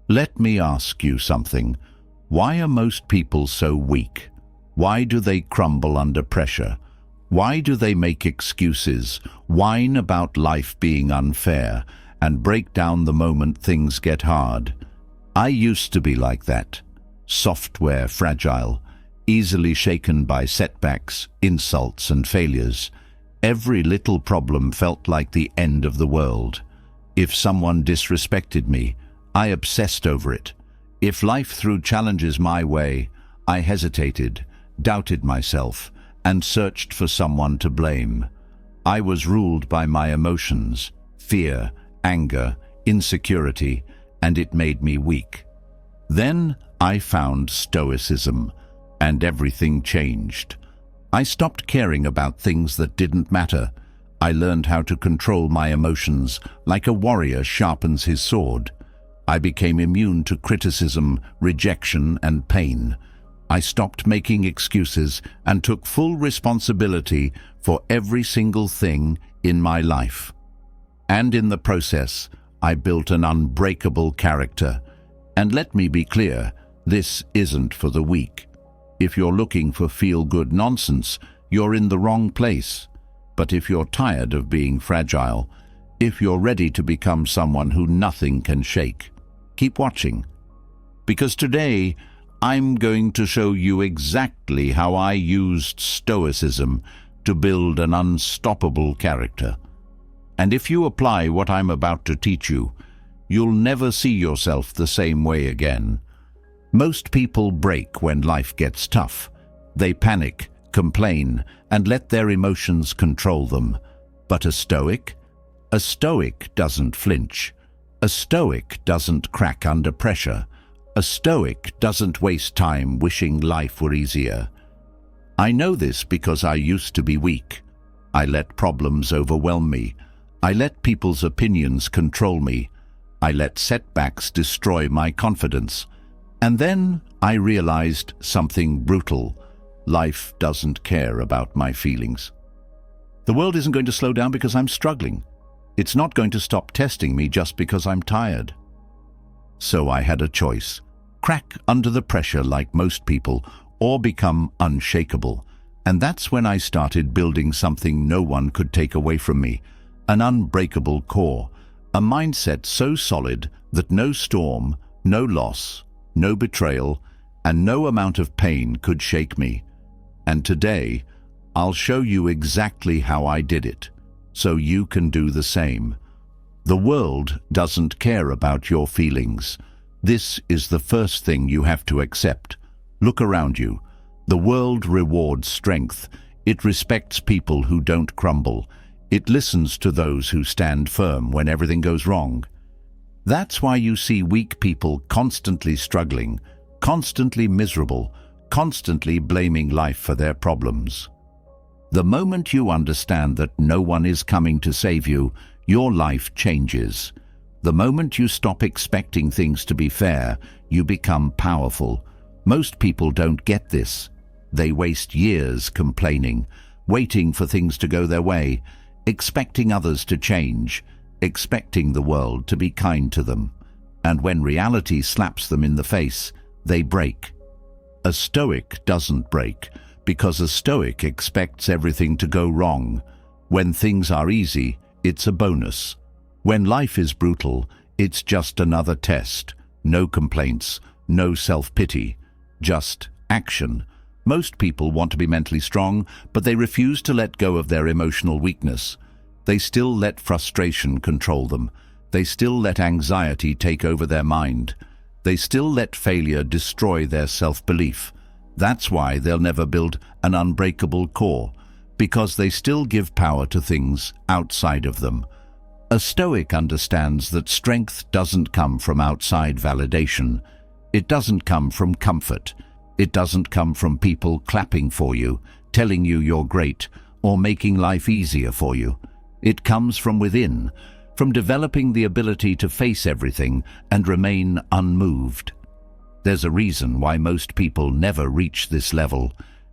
Let me ask you something. Why are most people so weak? Why do they crumble under pressure? Why do they make excuses, whine about life being unfair, and break down the moment things get hard? I used to be like that. Software fragile, easily shaken by setbacks, insults and failures. Every little problem felt like the end of the world. If someone disrespected me, I obsessed over it. If life threw challenges my way, I hesitated, doubted myself, and searched for someone to blame. I was ruled by my emotions, fear, anger, insecurity, and it made me weak. Then I found Stoicism, and everything changed. I stopped caring about things that didn't matter. I learned how to control my emotions like a warrior sharpens his sword. I became immune to criticism, rejection, and pain. I stopped making excuses and took full responsibility for every single thing in my life. And in the process, I built an unbreakable character. And let me be clear, this isn't for the weak. If you're looking for feel-good nonsense, you're in the wrong place. But if you're tired of being fragile, if you're ready to become someone who nothing can shake, keep watching. Because today, I'm going to show you exactly how I used Stoicism to build an unstoppable character. And if you apply what I'm about to teach you, you'll never see yourself the same way again. Most people break when life gets tough. They panic, complain, and let their emotions control them. But a Stoic? A Stoic doesn't flinch. A Stoic doesn't crack under pressure. A Stoic doesn't waste time wishing life were easier. I know this because I used to be weak. I let problems overwhelm me. I let people's opinions control me. I let setbacks destroy my confidence. And then I realized something brutal. Life doesn't care about my feelings. The world isn't going to slow down because I'm struggling. It's not going to stop testing me just because I'm tired. So I had a choice. Crack under the pressure like most people, or become unshakable. And that's when I started building something no one could take away from me. An unbreakable core. A mindset so solid that no storm, no loss, no betrayal, and no amount of pain could shake me. And today, I'll show you exactly how I did it, so you can do the same. The world doesn't care about your feelings. This is the first thing you have to accept. Look around you. The world rewards strength. It respects people who don't crumble. It listens to those who stand firm when everything goes wrong. That's why you see weak people constantly struggling, constantly miserable, constantly blaming life for their problems. The moment you understand that no one is coming to save you, your life changes. The moment you stop expecting things to be fair, you become powerful. Most people don't get this. They waste years complaining, waiting for things to go their way, expecting others to change, expecting the world to be kind to them. And when reality slaps them in the face, they break. A Stoic doesn't break, because a Stoic expects everything to go wrong. When things are easy, it's a bonus. When life is brutal, it's just another test. No complaints, no self-pity, just action. Most people want to be mentally strong, but they refuse to let go of their emotional weakness. They still let frustration control them. They still let anxiety take over their mind. They still let failure destroy their self-belief. That's why they'll never build an unbreakable core, because they still give power to things outside of them. A Stoic understands that strength doesn't come from outside validation. It doesn't come from comfort. It doesn't come from people clapping for you, telling you you're great, or making life easier for you. It comes from within, from developing the ability to face everything and remain unmoved. There's a reason why most people never reach this level.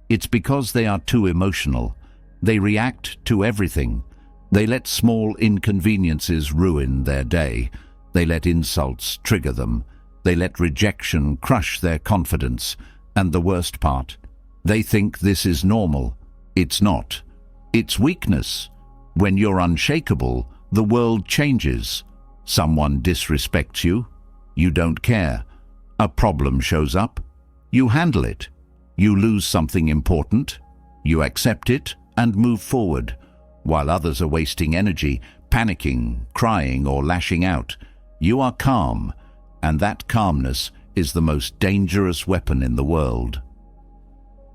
It's because they are too emotional. They react to everything. They let small inconveniences ruin their day. They let insults trigger them. They let rejection crush their confidence. And the worst part, they think this is normal. It's not. It's weakness. When you're unshakable, the world changes. Someone disrespects you. You don't care. A problem shows up. You handle it. You lose something important. You accept it and move forward. While others are wasting energy, panicking, crying, or lashing out, you are calm, and that calmness is the most dangerous weapon in the world.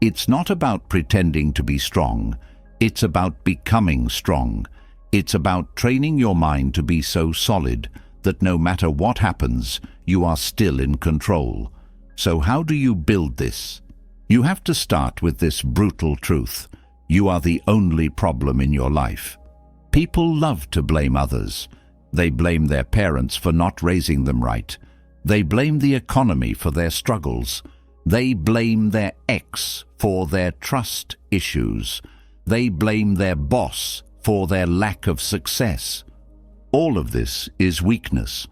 It's not about pretending to be strong. It's about becoming strong. It's about training your mind to be so solid that no matter what happens, you are still in control. So how do you build this? You have to start with this brutal truth. You are the only problem in your life. People love to blame others. They blame their parents for not raising them right. They blame the economy for their struggles. They blame their ex for their trust issues. They blame their boss for their lack of success. All of this is weakness.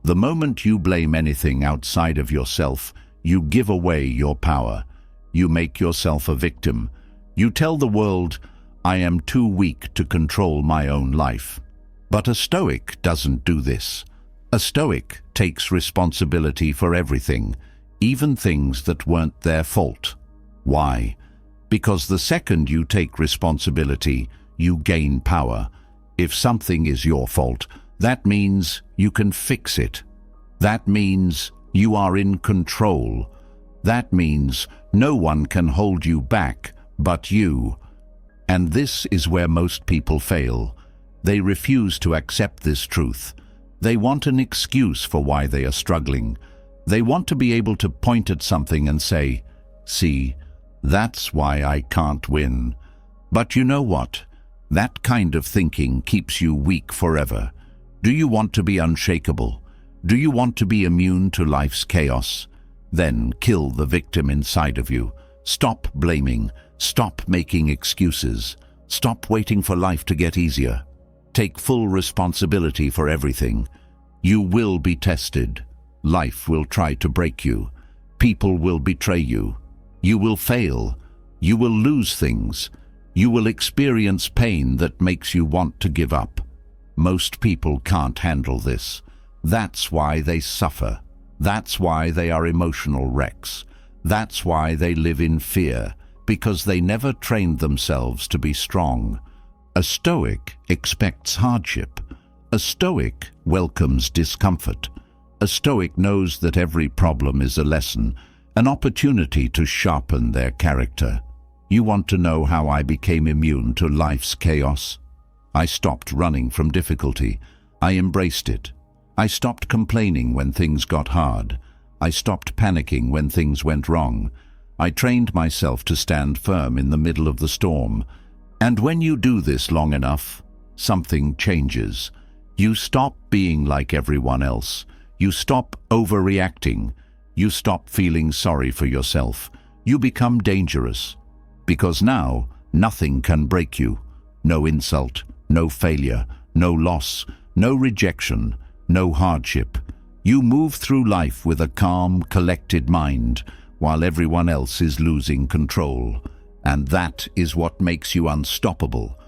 The moment you blame anything outside of yourself, you give away your power. You make yourself a victim. You tell the world, I am too weak to control my own life. But a Stoic doesn't do this. A Stoic takes responsibility for everything, even things that weren't their fault. Why? Because the second you take responsibility, you gain power. If something is your fault, that means you can fix it. That means you are in control. That means no one can hold you back but you. And this is where most people fail. They refuse to accept this truth. They want an excuse for why they are struggling. They want to be able to point at something and say, see, that's why I can't win. But you know what? That kind of thinking keeps you weak forever. Do you want to be unshakable? Do you want to be immune to life's chaos? Then kill the victim inside of you. Stop blaming. Stop making excuses. Stop waiting for life to get easier. Take full responsibility for everything. You will be tested. Life will try to break you. People will betray you. You will fail. You will lose things. You will experience pain that makes you want to give up. Most people can't handle this. That's why they suffer. That's why they are emotional wrecks. That's why they live in fear, because they never trained themselves to be strong. A Stoic expects hardship. A Stoic welcomes discomfort. A Stoic knows that every problem is a lesson, an opportunity to sharpen their character. You want to know how I became immune to life's chaos? I stopped running from difficulty. I embraced it. I stopped complaining when things got hard. I stopped panicking when things went wrong. I trained myself to stand firm in the middle of the storm. And when you do this long enough, something changes. You stop being like everyone else. You stop overreacting. You stop feeling sorry for yourself. You become dangerous. Because now, nothing can break you. No insult, no failure, no loss, no rejection, no hardship. You move through life with a calm, collected mind, while everyone else is losing control. And that is what makes you unstoppable.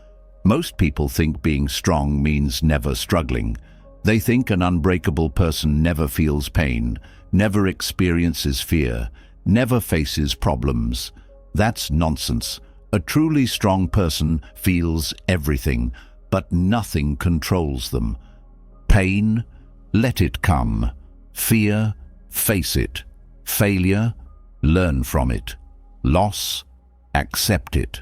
Most people think being strong means never struggling. They think an unbreakable person never feels pain, never experiences fear, never faces problems. That's nonsense. A truly strong person feels everything, but nothing controls them. Pain, let it come. Fear, face it. Failure, learn from it. Loss, accept it.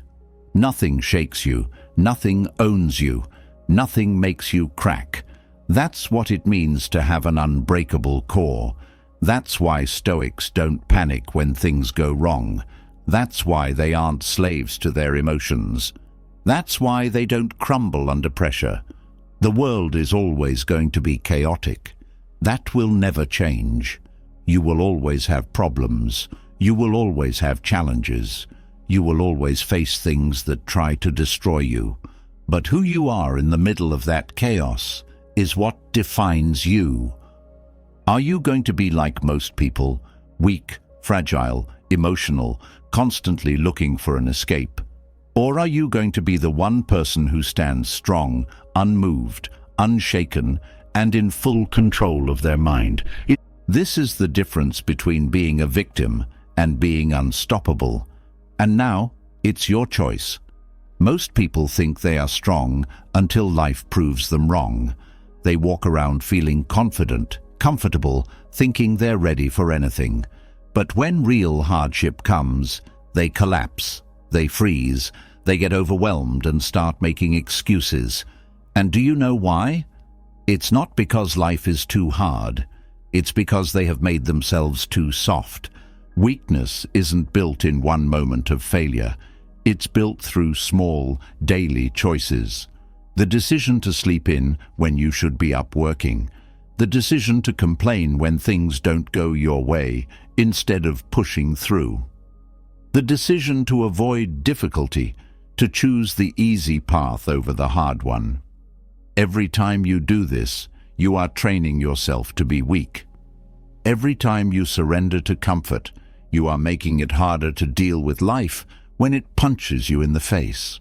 Nothing shakes you. Nothing owns you. Nothing makes you crack. That's what it means to have an unbreakable core. That's why Stoics don't panic when things go wrong. That's why they aren't slaves to their emotions. That's why they don't crumble under pressure. The world is always going to be chaotic. That will never change. You will always have problems. You will always have challenges. You will always face things that try to destroy you. But who you are in the middle of that chaos is what defines you. Are you going to be like most people, weak, fragile, emotional, constantly looking for an escape? Or are you going to be the one person who stands strong, unmoved, unshaken, and in full control of their mind? This is the difference between being a victim and being unstoppable. And now, it's your choice. Most people think they are strong until life proves them wrong. They walk around feeling confident, comfortable, thinking they're ready for anything. But when real hardship comes, they collapse, they freeze, they get overwhelmed and start making excuses. And do you know why? It's not because life is too hard. It's because they have made themselves too soft. Weakness isn't built in one moment of failure. It's built through small, daily choices. The decision to sleep in when you should be up working. The decision to complain when things don't go your way instead of pushing through. The decision to avoid difficulty, to choose the easy path over the hard one. Every time you do this, you are training yourself to be weak. Every time you surrender to comfort, you are making it harder to deal with life when it punches you in the face.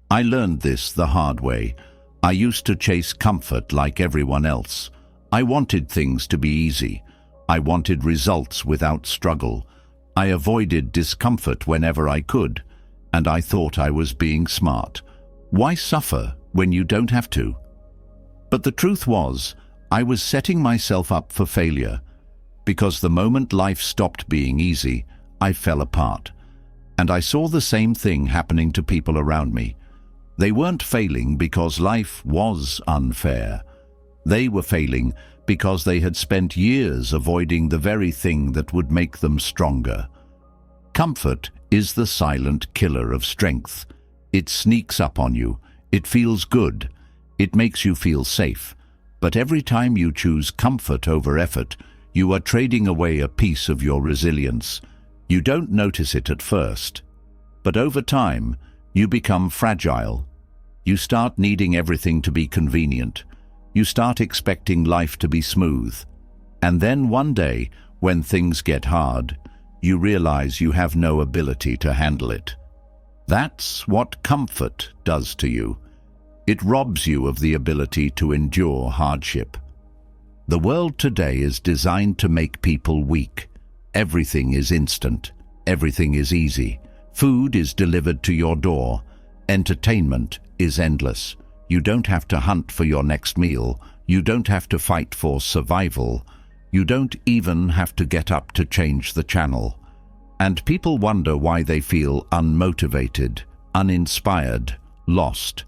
I learned this the hard way. I used to chase comfort like everyone else. I wanted things to be easy. I wanted results without struggle. I avoided discomfort whenever I could, and I thought I was being smart. Why suffer when you don't have to? But the truth was, I was setting myself up for failure, because the moment life stopped being easy, I fell apart. And I saw the same thing happening to people around me. They weren't failing because life was unfair. They were failing because they had spent years avoiding the very thing that would make them stronger. Comfort is the silent killer of strength. It sneaks up on you. It feels good. It makes you feel safe. But every time you choose comfort over effort, you are trading away a piece of your resilience. You don't notice it at first. But over time, you become fragile. You start needing everything to be convenient. You start expecting life to be smooth. And then one day, when things get hard, you realize you have no ability to handle it. That's what comfort does to you. It robs you of the ability to endure hardship. The world today is designed to make people weak. Everything is instant. Everything is easy. Food is delivered to your door. Entertainment is endless. You don't have to hunt for your next meal. You don't have to fight for survival. You don't even have to get up to change the channel. And people wonder why they feel unmotivated, uninspired, lost.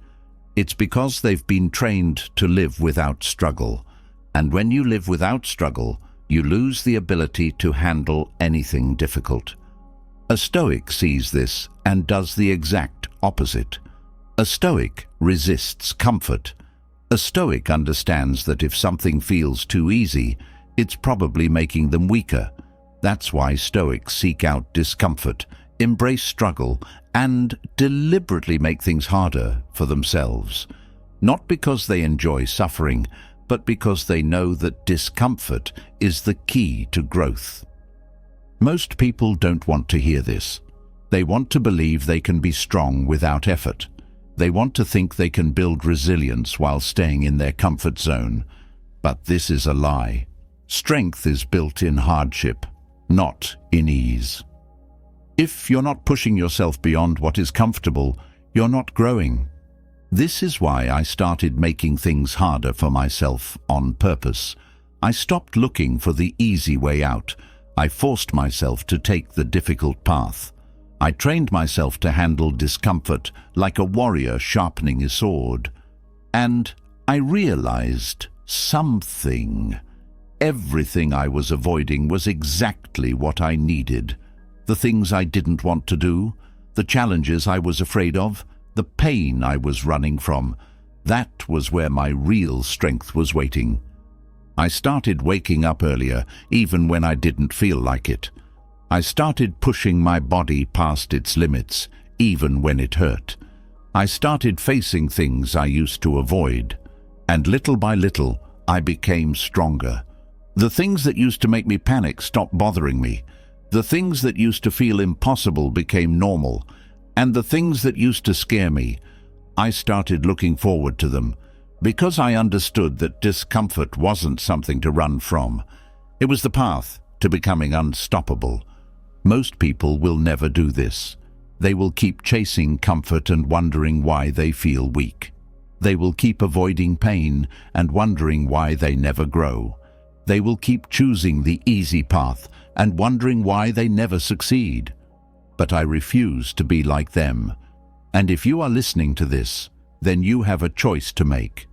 It's because they've been trained to live without struggle. And when you live without struggle, you lose the ability to handle anything difficult. A Stoic sees this and does the exact opposite. A Stoic resists comfort. A Stoic understands that if something feels too easy, it's probably making them weaker. That's why Stoics seek out discomfort, embrace struggle, and deliberately make things harder for themselves. Not because they enjoy suffering, but because they know that discomfort is the key to growth. Most people don't want to hear this. They want to believe they can be strong without effort. They want to think they can build resilience while staying in their comfort zone. But this is a lie. Strength is built in hardship, not in ease. If you're not pushing yourself beyond what is comfortable, you're not growing. This is why I started making things harder for myself on purpose. I stopped looking for the easy way out. I forced myself to take the difficult path. I trained myself to handle discomfort like a warrior sharpening his sword. And I realized something. Everything I was avoiding was exactly what I needed. The things I didn't want to do, the challenges I was afraid of, the pain I was running from. That was where my real strength was waiting. I started waking up earlier, even when I didn't feel like it. I started pushing my body past its limits, even when it hurt. I started facing things I used to avoid. And little by little, I became stronger. The things that used to make me panic stopped bothering me. The things that used to feel impossible became normal. And the things that used to scare me, I started looking forward to them, because I understood that discomfort wasn't something to run from. It was the path to becoming unstoppable. Most people will never do this. They will keep chasing comfort and wondering why they feel weak. They will keep avoiding pain and wondering why they never grow. They will keep choosing the easy path and wondering why they never succeed. But I refuse to be like them. And if you are listening to this, then you have a choice to make.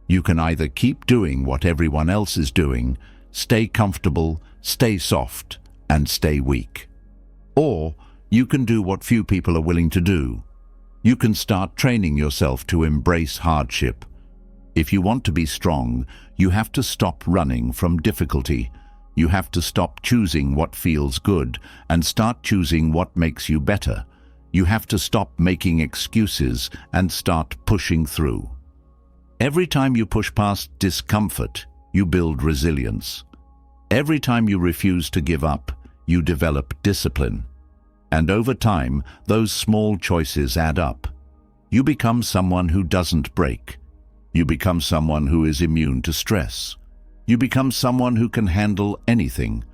You can either keep doing what everyone else is doing, stay comfortable, stay soft, and stay weak. Or you can do what few people are willing to do. You can start training yourself to embrace hardship. If you want to be strong, you have to stop running from difficulty. You have to stop choosing what feels good and start choosing what makes you better. You have to stop making excuses and start pushing through. Every time you push past discomfort, you build resilience. Every time you refuse to give up, you develop discipline. And over time, those small choices add up. You become someone who doesn't break. You become someone who is immune to stress. You become someone who can handle anything.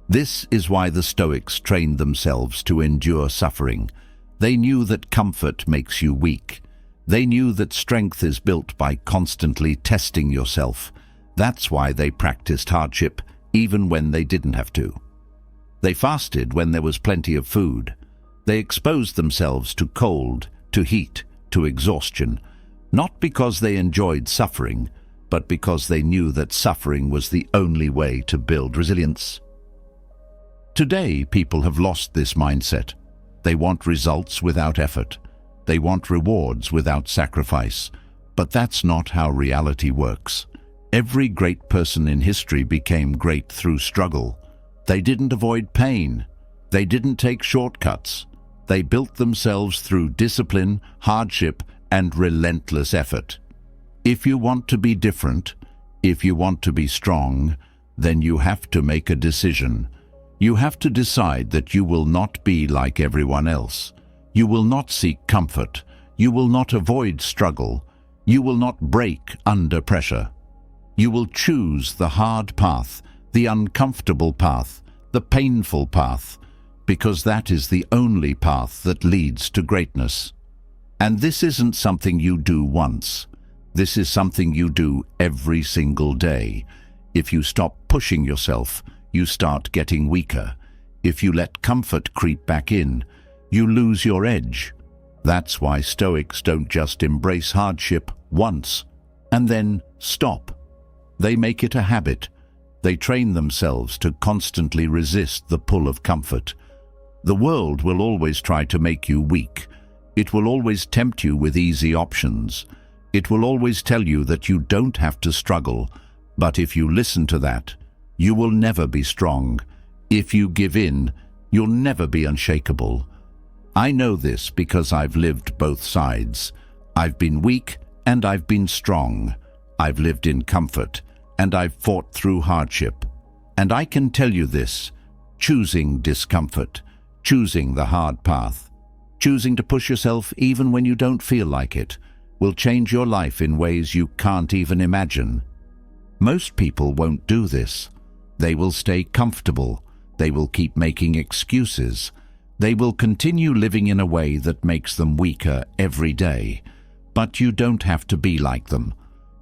This is why the Stoics trained themselves to endure suffering. They knew that comfort makes you weak. They knew that strength is built by constantly testing yourself. That's why they practiced hardship, even when they didn't have to. They fasted when there was plenty of food. They exposed themselves to cold, to heat, to exhaustion, not because they enjoyed suffering, but because they knew that suffering was the only way to build resilience. Today, people have lost this mindset. They want results without effort. They want rewards without sacrifice. But that's not how reality works. Every great person in history became great through struggle. They didn't avoid pain. They didn't take shortcuts. They built themselves through discipline, hardship, and relentless effort. If you want to be different, if you want to be strong, then you have to make a decision. You have to decide that you will not be like everyone else. You will not seek comfort. You will not avoid struggle. You will not break under pressure. You will choose the hard path, the uncomfortable path, the painful path, because that is the only path that leads to greatness. And this isn't something you do once. This is something you do every single day. If you stop pushing yourself, you start getting weaker. If you let comfort creep back in, you lose your edge. That's why Stoics don't just embrace hardship once and then stop. They make it a habit. They train themselves to constantly resist the pull of comfort. The world will always try to make you weak. It will always tempt you with easy options. It will always tell you that you don't have to struggle. But if you listen to that, you will never be strong. If you give in, you'll never be unshakable. I know this because I've lived both sides. I've been weak and I've been strong. I've lived in comfort and I've fought through hardship. And I can tell you this, choosing discomfort, choosing the hard path, choosing to push yourself even when you don't feel like it, will change your life in ways you can't even imagine. Most people won't do this. They will stay comfortable. They will keep making excuses. They will continue living in a way that makes them weaker every day. But you don't have to be like them.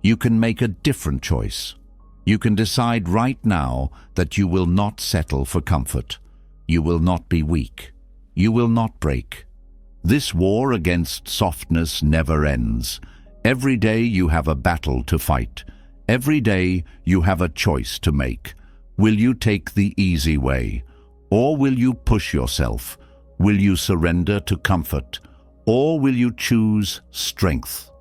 You can make a different choice. You can decide right now that you will not settle for comfort. You will not be weak. You will not break. This war against softness never ends. Every day you have a battle to fight. Every day you have a choice to make. Will you take the easy way? Or will you push yourself? Will you surrender to comfort? Or will you choose strength?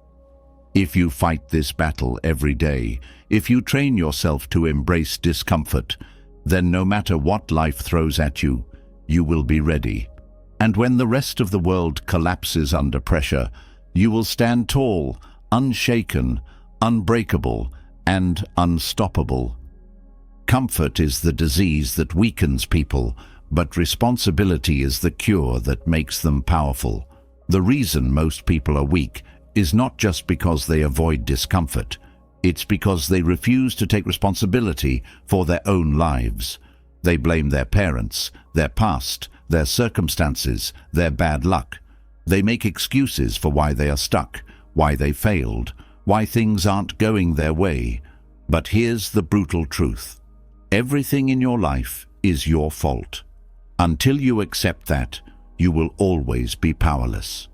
If you fight this battle every day, if you train yourself to embrace discomfort, then no matter what life throws at you, you will be ready. And when the rest of the world collapses under pressure, you will stand tall, unshaken, unbreakable, and unstoppable. Comfort is the disease that weakens people, but responsibility is the cure that makes them powerful. The reason most people are weak is not just because they avoid discomfort. It's because they refuse to take responsibility for their own lives. They blame their parents, their past, their circumstances, their bad luck. They make excuses for why they are stuck, why they failed, why things aren't going their way. But here's the brutal truth. Everything in your life is your fault. Until you accept that, you will always be powerless.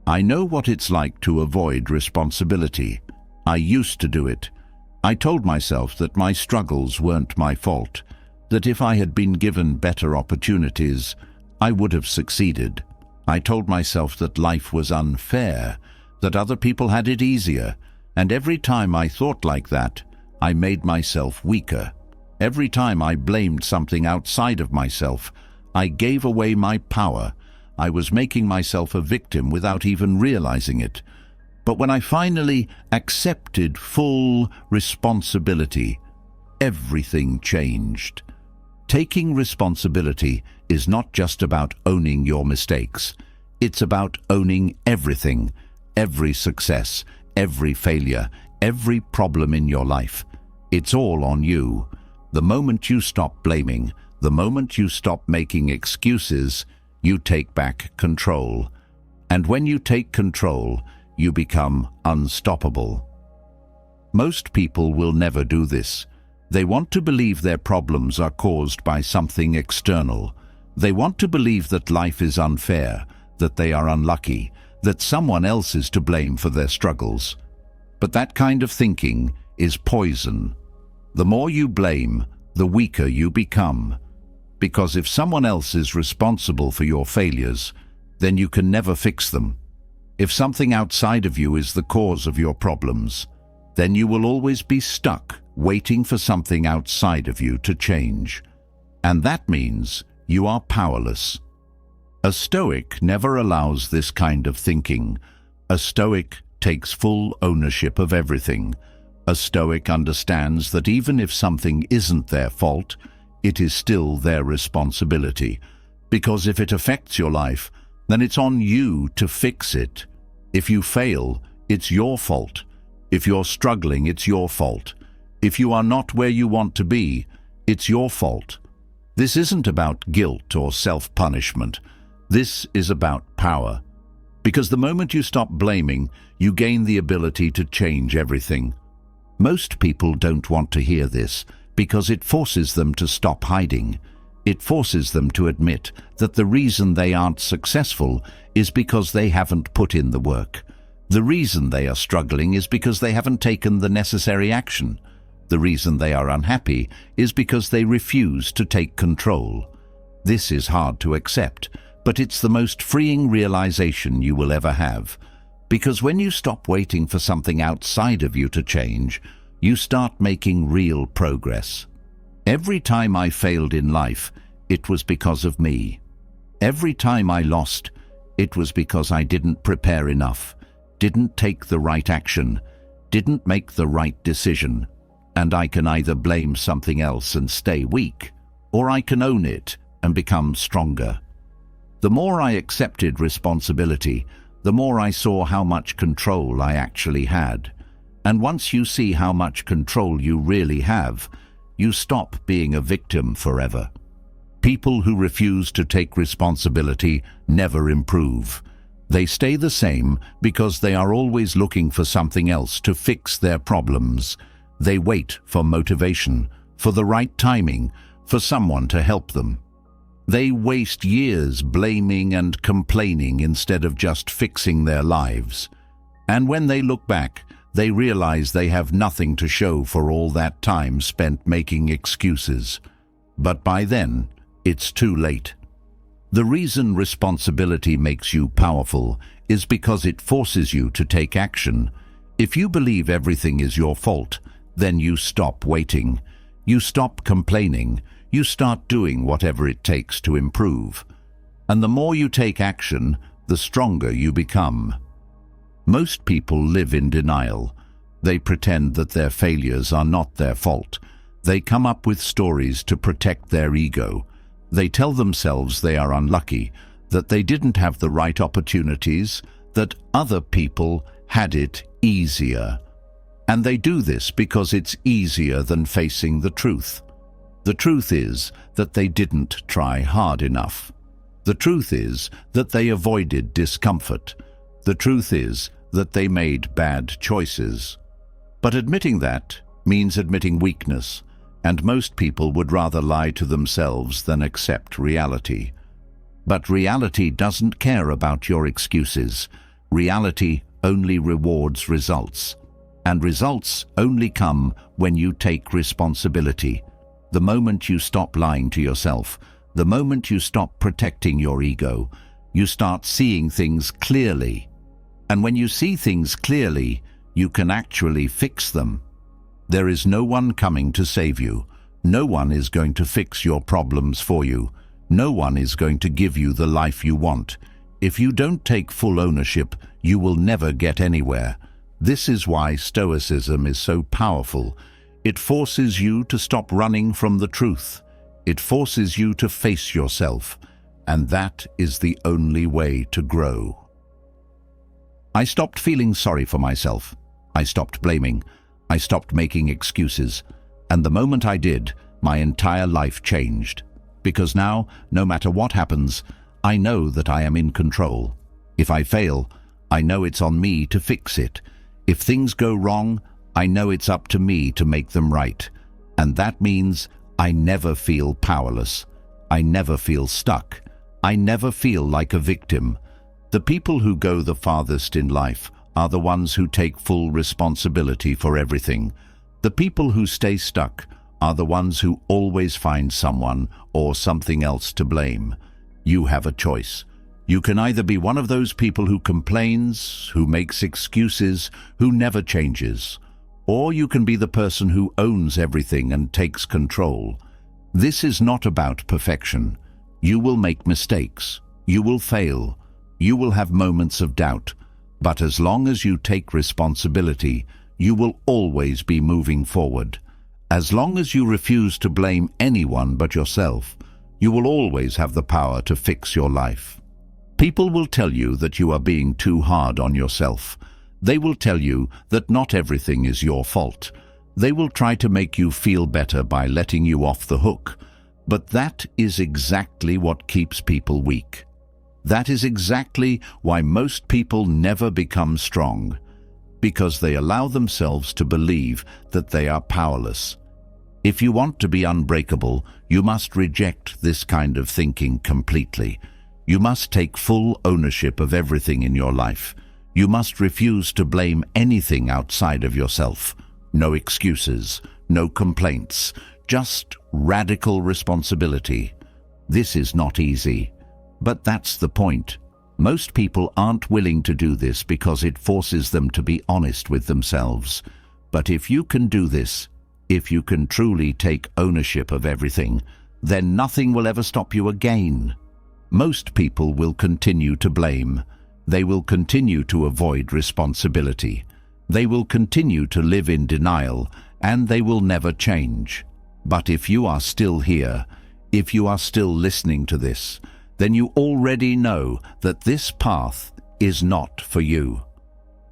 I know what it's like to avoid responsibility. I used to do it. I told myself that my struggles weren't my fault, that if I had been given better opportunities, I would have succeeded. I told myself that life was unfair, that other people had it easier, and every time I thought like that, I made myself weaker. Every time I blamed something outside of myself, I gave away my power. I was making myself a victim without even realizing it. But when I finally accepted full responsibility, everything changed. Taking responsibility is not just about owning your mistakes. It's about owning everything, every success, every failure, every problem in your life. It's all on you. The moment you stop blaming, the moment you stop making excuses, you take back control. And when you take control, you become unstoppable. Most people will never do this. They want to believe their problems are caused by something external. They want to believe that life is unfair, that they are unlucky, that someone else is to blame for their struggles. But that kind of thinking is poison. The more you blame, the weaker you become. Because if someone else is responsible for your failures, then you can never fix them. If something outside of you is the cause of your problems, then you will always be stuck waiting for something outside of you to change. And that means you are powerless. A Stoic never allows this kind of thinking. A Stoic takes full ownership of everything. A Stoic understands that even if something isn't their fault, it is still their responsibility. Because if it affects your life, then it's on you to fix it. If you fail, it's your fault. If you're struggling, it's your fault. If you are not where you want to be, it's your fault. This isn't about guilt or self-punishment. This is about power. Because the moment you stop blaming, you gain the ability to change everything. Most people don't want to hear this because it forces them to stop hiding. It forces them to admit that the reason they aren't successful is because they haven't put in the work. The reason they are struggling is because they haven't taken the necessary action. The reason they are unhappy is because they refuse to take control. This is hard to accept, but it's the most freeing realization you will ever have. Because when you stop waiting for something outside of you to change, you start making real progress. Every time I failed in life, it was because of me. Every time I lost, it was because I didn't prepare enough, didn't take the right action, didn't make the right decision. And I can either blame something else and stay weak, or I can own it and become stronger. The more I accepted responsibility, the more I saw how much control I actually had. And once you see how much control you really have, you stop being a victim forever. People who refuse to take responsibility never improve. They stay the same because they are always looking for something else to fix their problems. They wait for motivation, for the right timing, for someone to help them. They waste years blaming and complaining instead of just fixing their lives. And when they look back, they realize they have nothing to show for all that time spent making excuses. But by then, it's too late. The reason responsibility makes you powerful is because it forces you to take action. If you believe everything is your fault, then you stop waiting. You stop complaining. You start doing whatever it takes to improve. And the more you take action, the stronger you become. Most people live in denial. They pretend that their failures are not their fault. They come up with stories to protect their ego. They tell themselves they are unlucky, that they didn't have the right opportunities, that other people had it easier. And they do this because it's easier than facing the truth. The truth is that they didn't try hard enough. The truth is that they avoided discomfort. The truth is that they made bad choices. But admitting that means admitting weakness, and most people would rather lie to themselves than accept reality. But reality doesn't care about your excuses. Reality only rewards results. And results only come when you take responsibility. The moment you stop lying to yourself, the moment you stop protecting your ego, you start seeing things clearly. And when you see things clearly, you can actually fix them. There is no one coming to save you. No one is going to fix your problems for you. No one is going to give you the life you want. If you don't take full ownership, you will never get anywhere. This is why Stoicism is so powerful. It forces you to stop running from the truth. It forces you to face yourself, and that is the only way to grow. I stopped feeling sorry for myself. I stopped blaming. I stopped making excuses. And the moment I did, my entire life changed. Because now, no matter what happens, I know that I am in control. If I fail, I know it's on me to fix it. If things go wrong, I know it's up to me to make them right. And that means I never feel powerless. I never feel stuck. I never feel like a victim. The people who go the farthest in life are the ones who take full responsibility for everything. The people who stay stuck are the ones who always find someone or something else to blame. You have a choice. You can either be one of those people who complains, who makes excuses, who never changes, or you can be the person who owns everything and takes control. This is not about perfection. You will make mistakes. You will fail. You will have moments of doubt. But as long as you take responsibility, you will always be moving forward. As long as you refuse to blame anyone but yourself, you will always have the power to fix your life. People will tell you that you are being too hard on yourself. They will tell you that not everything is your fault. They will try to make you feel better by letting you off the hook. But that is exactly what keeps people weak. That is exactly why most people never become strong, because they allow themselves to believe that they are powerless. If you want to be unbreakable, you must reject this kind of thinking completely. You must take full ownership of everything in your life. You must refuse to blame anything outside of yourself. No excuses, no complaints, just radical responsibility. This is not easy, but that's the point. Most people aren't willing to do this because it forces them to be honest with themselves. But if you can do this, if you can truly take ownership of everything, then nothing will ever stop you again. Most people will continue to blame. They will continue to avoid responsibility. They will continue to live in denial, and they will never change. But if you are still here, if you are still listening to this, then you already know that this path is not for you.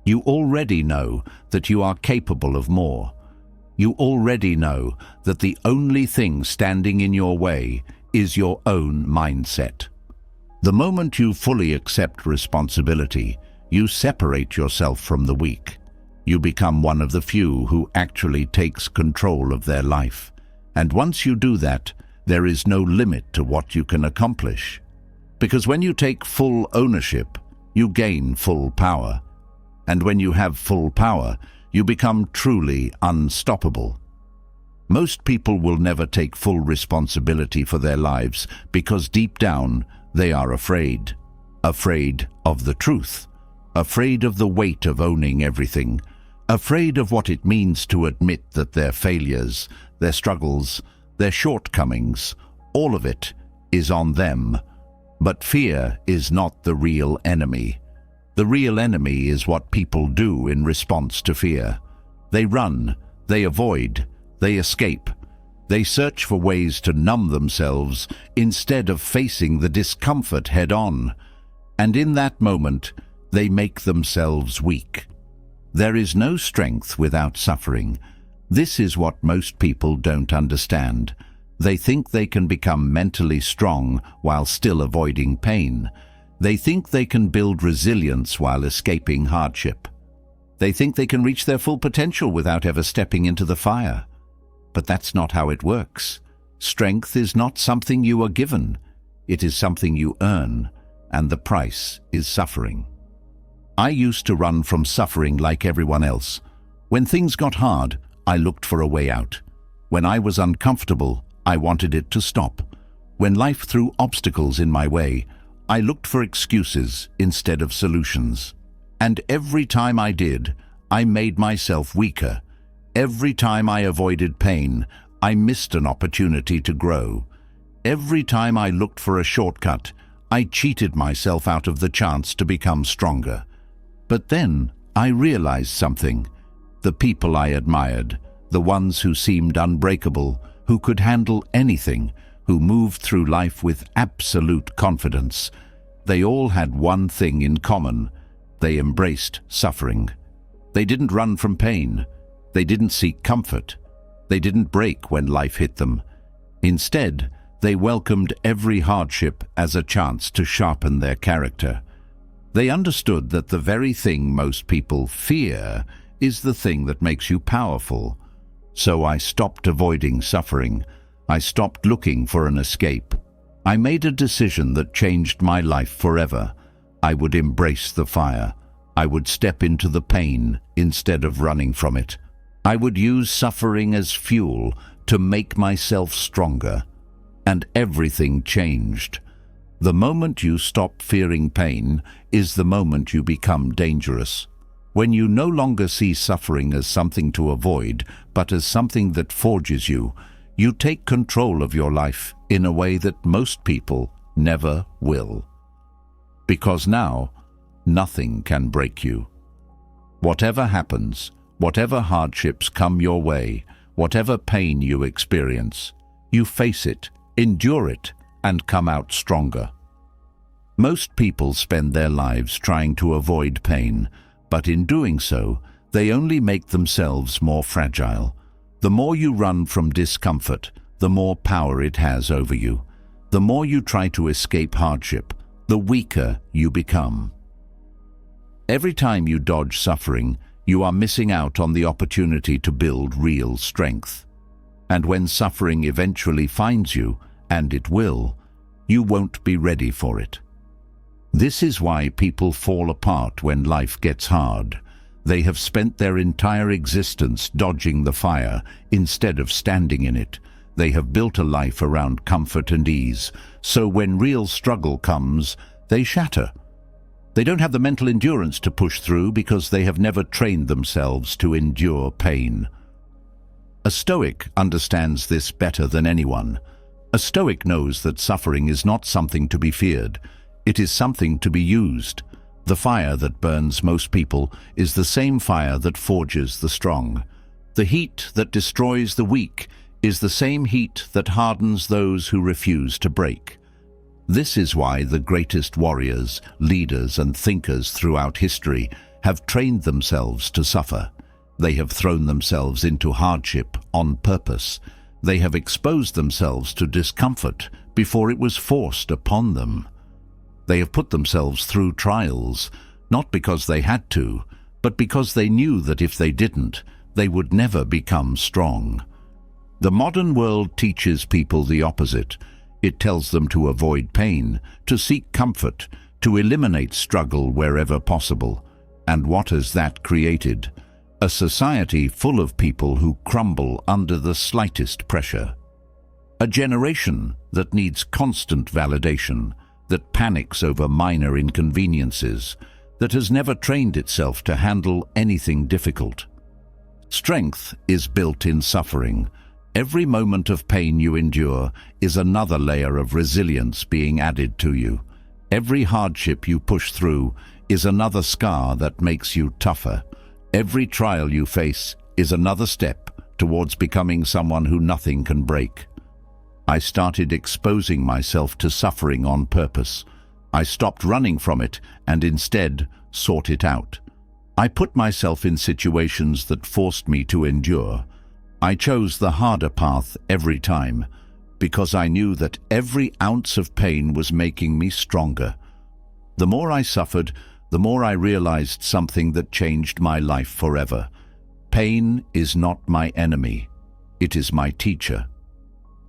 You already know that you are capable of more. You already know that the only thing standing in your way is your own mindset. The moment you fully accept responsibility, you separate yourself from the weak. You become one of the few who actually takes control of their life. And once you do that, there is no limit to what you can accomplish. Because when you take full ownership, you gain full power. And when you have full power, you become truly unstoppable. Most people will never take full responsibility for their lives because deep down, they are afraid. Afraid of the truth. Afraid of the weight of owning everything. Afraid of what it means to admit that their failures, their struggles, their shortcomings, all of it is on them. But fear is not the real enemy. The real enemy is what people do in response to fear. They run, they avoid, they escape. They search for ways to numb themselves instead of facing the discomfort head-on. And in that moment, they make themselves weak. There is no strength without suffering. This is what most people don't understand. They think they can become mentally strong while still avoiding pain. They think they can build resilience while escaping hardship. They think they can reach their full potential without ever stepping into the fire. But that's not how it works. Strength is not something you are given. It is something you earn, and the price is suffering. I used to run from suffering like everyone else. When things got hard, I looked for a way out. When I was uncomfortable, I wanted it to stop. When life threw obstacles in my way, I looked for excuses instead of solutions. And every time I did, I made myself weaker. Every time I avoided pain, I missed an opportunity to grow. Every time I looked for a shortcut, I cheated myself out of the chance to become stronger. But then I realized something. The people I admired, the ones who seemed unbreakable, who could handle anything, who moved through life with absolute confidence, they all had one thing in common. They embraced suffering. They didn't run from pain. They didn't seek comfort. They didn't break when life hit them. Instead, they welcomed every hardship as a chance to sharpen their character. They understood that the very thing most people fear is the thing that makes you powerful. So I stopped avoiding suffering. I stopped looking for an escape. I made a decision that changed my life forever. I would embrace the fire. I would step into the pain instead of running from it. I would use suffering as fuel to make myself stronger. And everything changed. The moment you stop fearing pain is the moment you become dangerous. When you no longer see suffering as something to avoid, but as something that forges you, you take control of your life in a way that most people never will. Because now, nothing can break you. Whatever happens, whatever hardships come your way, whatever pain you experience, you face it, endure it, and come out stronger. Most people spend their lives trying to avoid pain, but in doing so, they only make themselves more fragile. The more you run from discomfort, the more power it has over you. The more you try to escape hardship, the weaker you become. Every time you dodge suffering, you are missing out on the opportunity to build real strength. And when suffering eventually finds you, and it will, you won't be ready for it. This is why people fall apart when life gets hard. They have spent their entire existence dodging the fire instead of standing in it. They have built a life around comfort and ease, so when real struggle comes, they shatter. They don't have the mental endurance to push through because they have never trained themselves to endure pain. A Stoic understands this better than anyone. A Stoic knows that suffering is not something to be feared. It is something to be used. The fire that burns most people is the same fire that forges the strong. The heat that destroys the weak is the same heat that hardens those who refuse to break. This is why the greatest warriors, leaders, and thinkers throughout history have trained themselves to suffer. They have thrown themselves into hardship on purpose. They have exposed themselves to discomfort before it was forced upon them. They have put themselves through trials, not because they had to, but because they knew that if they didn't, they would never become strong. The modern world teaches people the opposite. It tells them to avoid pain, to seek comfort, to eliminate struggle wherever possible. And what has that created? A society full of people who crumble under the slightest pressure. A generation that needs constant validation, that panics over minor inconveniences, that has never trained itself to handle anything difficult. Strength is built in suffering. Every moment of pain you endure is another layer of resilience being added to you. Every hardship you push through is another scar that makes you tougher. Every trial you face is another step towards becoming someone who nothing can break. I started exposing myself to suffering on purpose. I stopped running from it and instead sought it out. I put myself in situations that forced me to endure. I chose the harder path every time because I knew that every ounce of pain was making me stronger. The more I suffered, the more I realized something that changed my life forever. Pain is not my enemy. It is my teacher.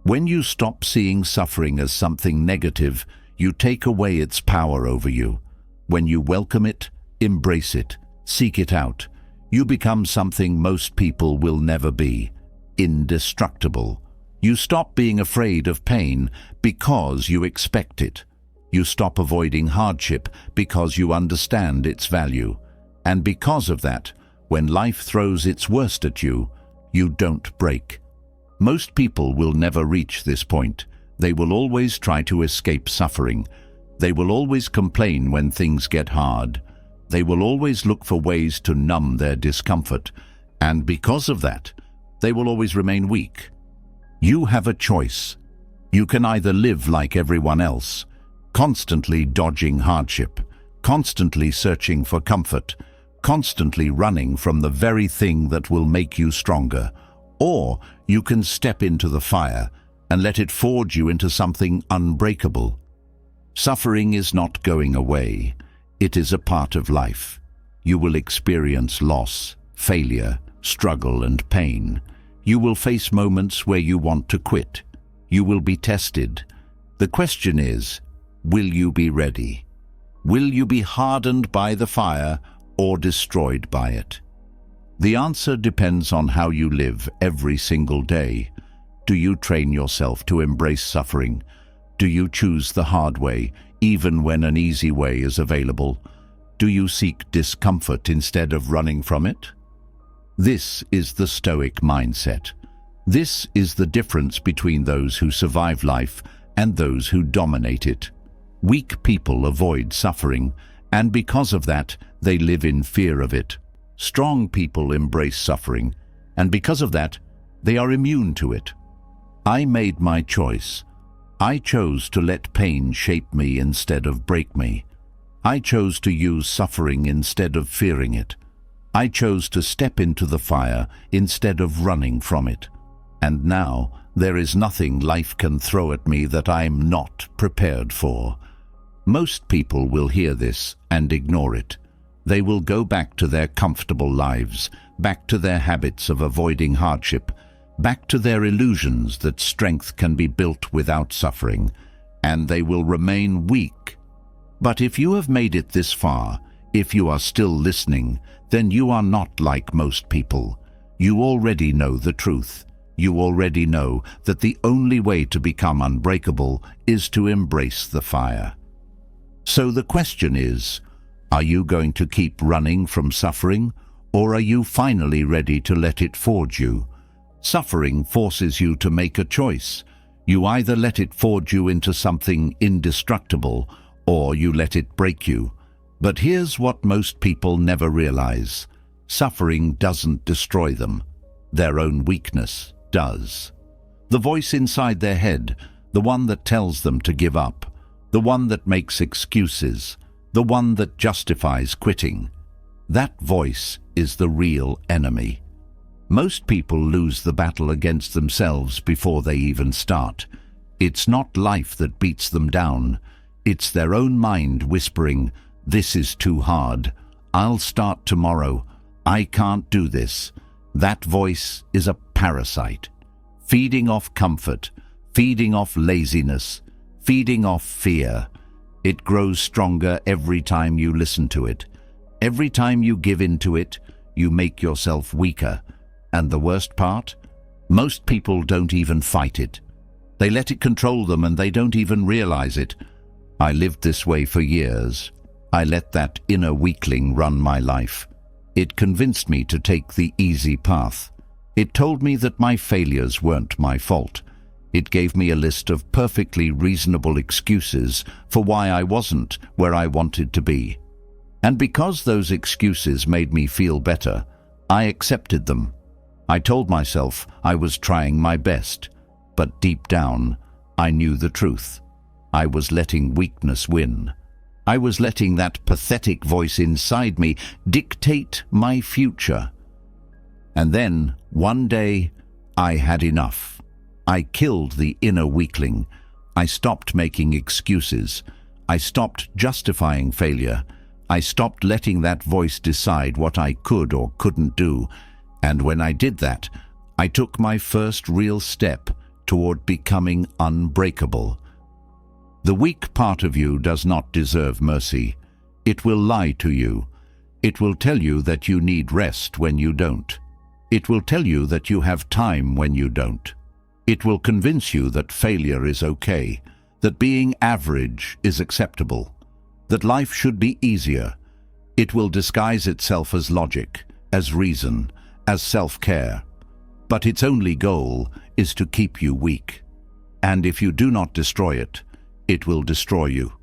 When you stop seeing suffering as something negative, you take away its power over you. When you welcome it, embrace it, seek it out, you become something most people will never be: indestructible. You stop being afraid of pain because you expect it. You stop avoiding hardship because you understand its value. And because of that, when life throws its worst at you, you don't break. Most people will never reach this point. They will always try to escape suffering. They will always complain when things get hard. They will always look for ways to numb their discomfort. And because of that, they will always remain weak. You have a choice. You can either live like everyone else, constantly dodging hardship, constantly searching for comfort, constantly running from the very thing that will make you stronger, or you can step into the fire and let it forge you into something unbreakable. Suffering is not going away. It is a part of life. You will experience loss, failure, struggle, and pain. You will face moments where you want to quit. You will be tested. The question is, will you be ready? Will you be hardened by the fire or destroyed by it? The answer depends on how you live every single day. Do you train yourself to embrace suffering? Do you choose the hard way, even when an easy way is available? Do you seek discomfort instead of running from it? This is the Stoic mindset. This is the difference between those who survive life and those who dominate it. Weak people avoid suffering, and because of that, they live in fear of it. Strong people embrace suffering, and because of that, they are immune to it. I made my choice. I chose to let pain shape me instead of break me. I chose to use suffering instead of fearing it. I chose to step into the fire instead of running from it. And now, there is nothing life can throw at me that I'm not prepared for. Most people will hear this and ignore it. They will go back to their comfortable lives, back to their habits of avoiding hardship, back to their illusions that strength can be built without suffering, and they will remain weak. But if you have made it this far, if you are still listening, then you are not like most people. You already know the truth. You already know that the only way to become unbreakable is to embrace the fire. So the question is, are you going to keep running from suffering, or are you finally ready to let it forge you? Suffering forces you to make a choice. You either let it forge you into something indestructible, or you let it break you. But here's what most people never realize. Suffering doesn't destroy them. Their own weakness does. The voice inside their head, the one that tells them to give up, the one that makes excuses, the one that justifies quitting. That voice is the real enemy. Most people lose the battle against themselves before they even start. It's not life that beats them down. It's their own mind whispering, "This is too hard. I'll start tomorrow. I can't do this." That voice is a parasite, feeding off comfort, feeding off laziness, feeding off fear. It grows stronger every time you listen to it. Every time you give in to it, you make yourself weaker. And the worst part? Most people don't even fight it. They let it control them and they don't even realize it. I lived this way for years. I let that inner weakling run my life. It convinced me to take the easy path. It told me that my failures weren't my fault. It gave me a list of perfectly reasonable excuses for why I wasn't where I wanted to be. And because those excuses made me feel better, I accepted them. I told myself I was trying my best, but deep down, I knew the truth. I was letting weakness win. I was letting that pathetic voice inside me dictate my future. And then, one day, I had enough. I killed the inner weakling. I stopped making excuses. I stopped justifying failure. I stopped letting that voice decide what I could or couldn't do. And when I did that, I took my first real step toward becoming unbreakable. The weak part of you does not deserve mercy. It will lie to you. It will tell you that you need rest when you don't. It will tell you that you have time when you don't. It will convince you that failure is okay, that being average is acceptable, that life should be easier. It will disguise itself as logic, as reason, as self-care. But its only goal is to keep you weak. And if you do not destroy it, it will destroy you.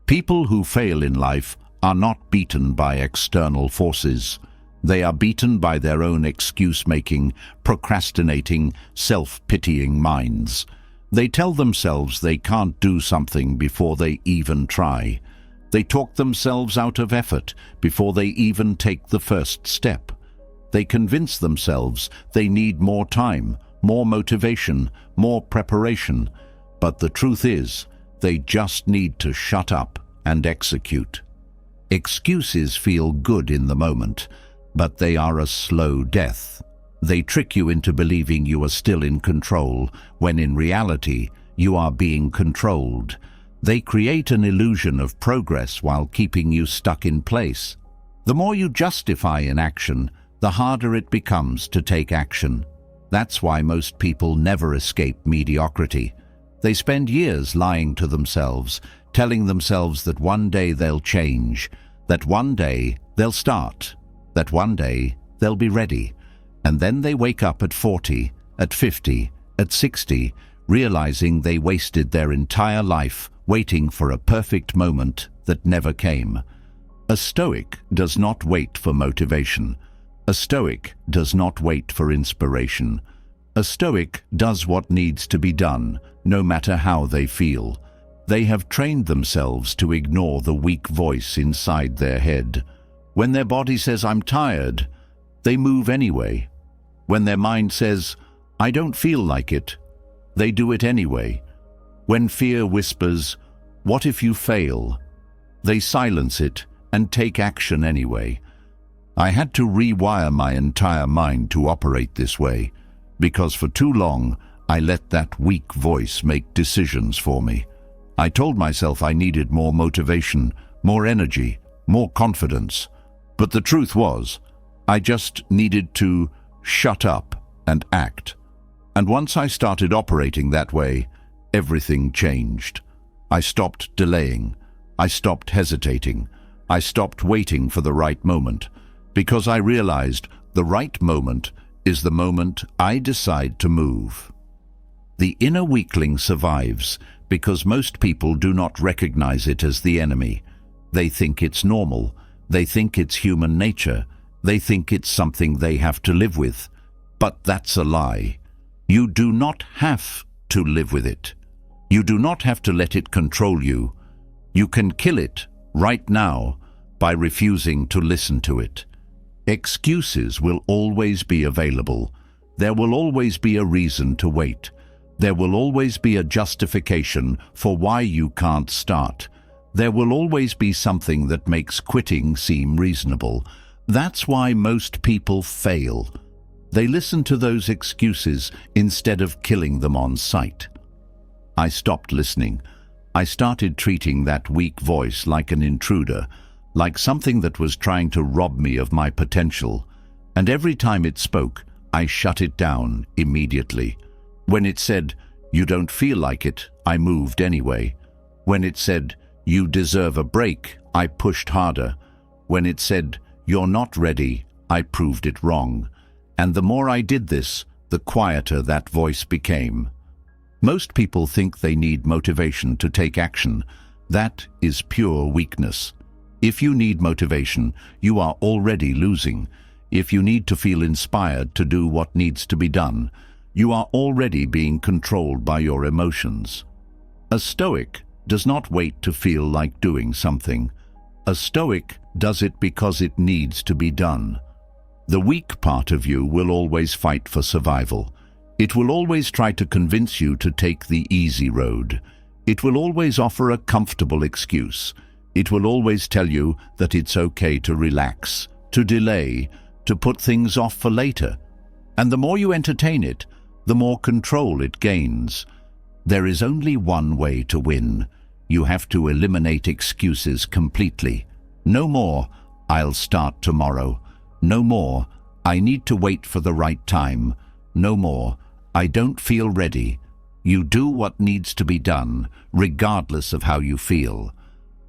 People who fail in life are not beaten by external forces. They are beaten by their own excuse-making, procrastinating, self-pitying minds. They tell themselves they can't do something before they even try. They talk themselves out of effort before they even take the first step. They convince themselves they need more time, more motivation, more preparation. But the truth is, they just need to shut up and execute. Excuses feel good in the moment, but they are a slow death. They trick you into believing you are still in control, when in reality, you are being controlled. They create an illusion of progress while keeping you stuck in place. The more you justify inaction, the harder it becomes to take action. That's why most people never escape mediocrity. They spend years lying to themselves, telling themselves that one day they'll change, that one day they'll start, that one day they'll be ready. And then they wake up at 40, at 50, at 60, realizing they wasted their entire life waiting for a perfect moment that never came. A Stoic does not wait for motivation. A Stoic does not wait for inspiration. A Stoic does what needs to be done, no matter how they feel. They have trained themselves to ignore the weak voice inside their head. When their body says, "I'm tired," they move anyway. When their mind says, "I don't feel like it," they do it anyway. When fear whispers, "What if you fail?" they silence it and take action anyway. I had to rewire my entire mind to operate this way, because for too long I let that weak voice make decisions for me. I told myself I needed more motivation, more energy, more confidence. But the truth was, I just needed to shut up and act. And once I started operating that way, everything changed. I stopped delaying. I stopped hesitating. I stopped waiting for the right moment, because I realized the right moment is the moment I decide to move. The inner weakling survives because most people do not recognize it as the enemy. They think it's normal. They think it's human nature. They think it's something they have to live with. But that's a lie. You do not have to live with it. You do not have to let it control you. You can kill it right now by refusing to listen to it. Excuses will always be available. There will always be a reason to wait. There will always be a justification for why you can't start. There will always be something that makes quitting seem reasonable. That's why most people fail. They listen to those excuses instead of killing them on sight. I stopped listening. I started treating that weak voice like an intruder, like something that was trying to rob me of my potential. And every time it spoke, I shut it down immediately. When it said, "You don't feel like it," I moved anyway. When it said, "You deserve a break," I pushed harder. When it said, "You're not ready," I proved it wrong. And the more I did this, the quieter that voice became. Most people think they need motivation to take action. That is pure weakness. If you need motivation, you are already losing. If you need to feel inspired to do what needs to be done, you are already being controlled by your emotions. A Stoic does not wait to feel like doing something. A Stoic does it because it needs to be done. The weak part of you will always fight for survival. It will always try to convince you to take the easy road. It will always offer a comfortable excuse. It will always tell you that it's okay to relax, to delay, to put things off for later. And the more you entertain it, the more control it gains. There is only one way to win. You have to eliminate excuses completely. No more, "I'll start tomorrow." No more, "I need to wait for the right time." No more, "I don't feel ready." You do what needs to be done, regardless of how you feel.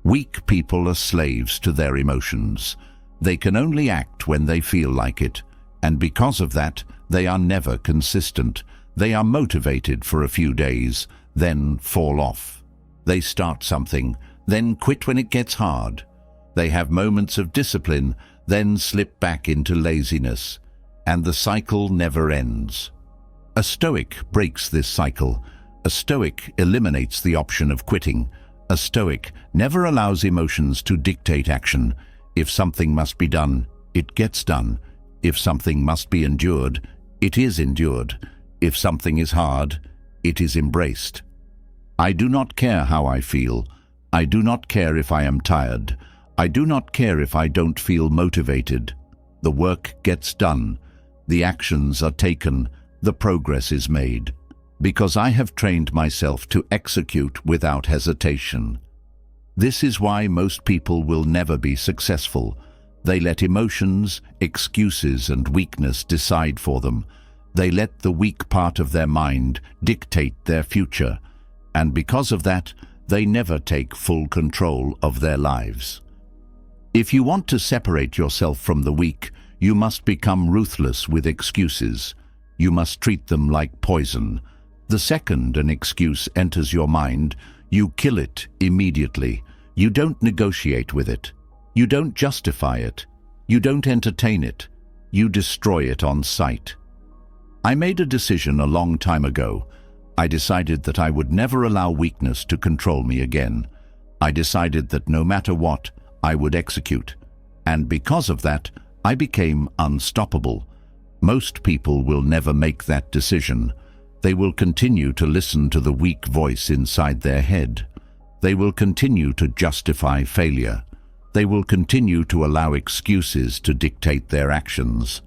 Weak people are slaves to their emotions. They can only act when they feel like it, and because of that, they are never consistent. They are motivated for a few days, then fall off. They start something, then quit when it gets hard. They have moments of discipline, then slip back into laziness, and the cycle never ends. A Stoic breaks this cycle. A Stoic eliminates the option of quitting. A Stoic never allows emotions to dictate action. If something must be done, it gets done. If something must be endured, it is endured. If something is hard, it is embraced. I do not care how I feel. I do not care if I am tired. I do not care if I don't feel motivated. The work gets done. The actions are taken. The progress is made. Because I have trained myself to execute without hesitation. This is why most people will never be successful. They let emotions, excuses, and weakness decide for them. They let the weak part of their mind dictate their future. And because of that, they never take full control of their lives. If you want to separate yourself from the weak, you must become ruthless with excuses. You must treat them like poison. The second an excuse enters your mind, you kill it immediately. You don't negotiate with it. You don't justify it. You don't entertain it. You destroy it on sight. I made a decision a long time ago. I decided that I would never allow weakness to control me again. I decided that no matter what, I would execute. And because of that, I became unstoppable. Most people will never make that decision. They will continue to listen to the weak voice inside their head. They will continue to justify failure. They will continue to allow excuses to dictate their actions.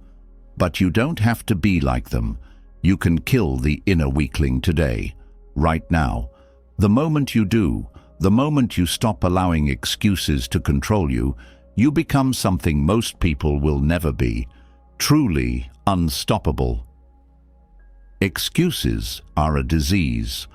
But you don't have to be like them. You can kill the inner weakling today, right now. The moment you do, the moment you stop allowing excuses to control you, you become something most people will never be, truly unstoppable. Excuses are a disease.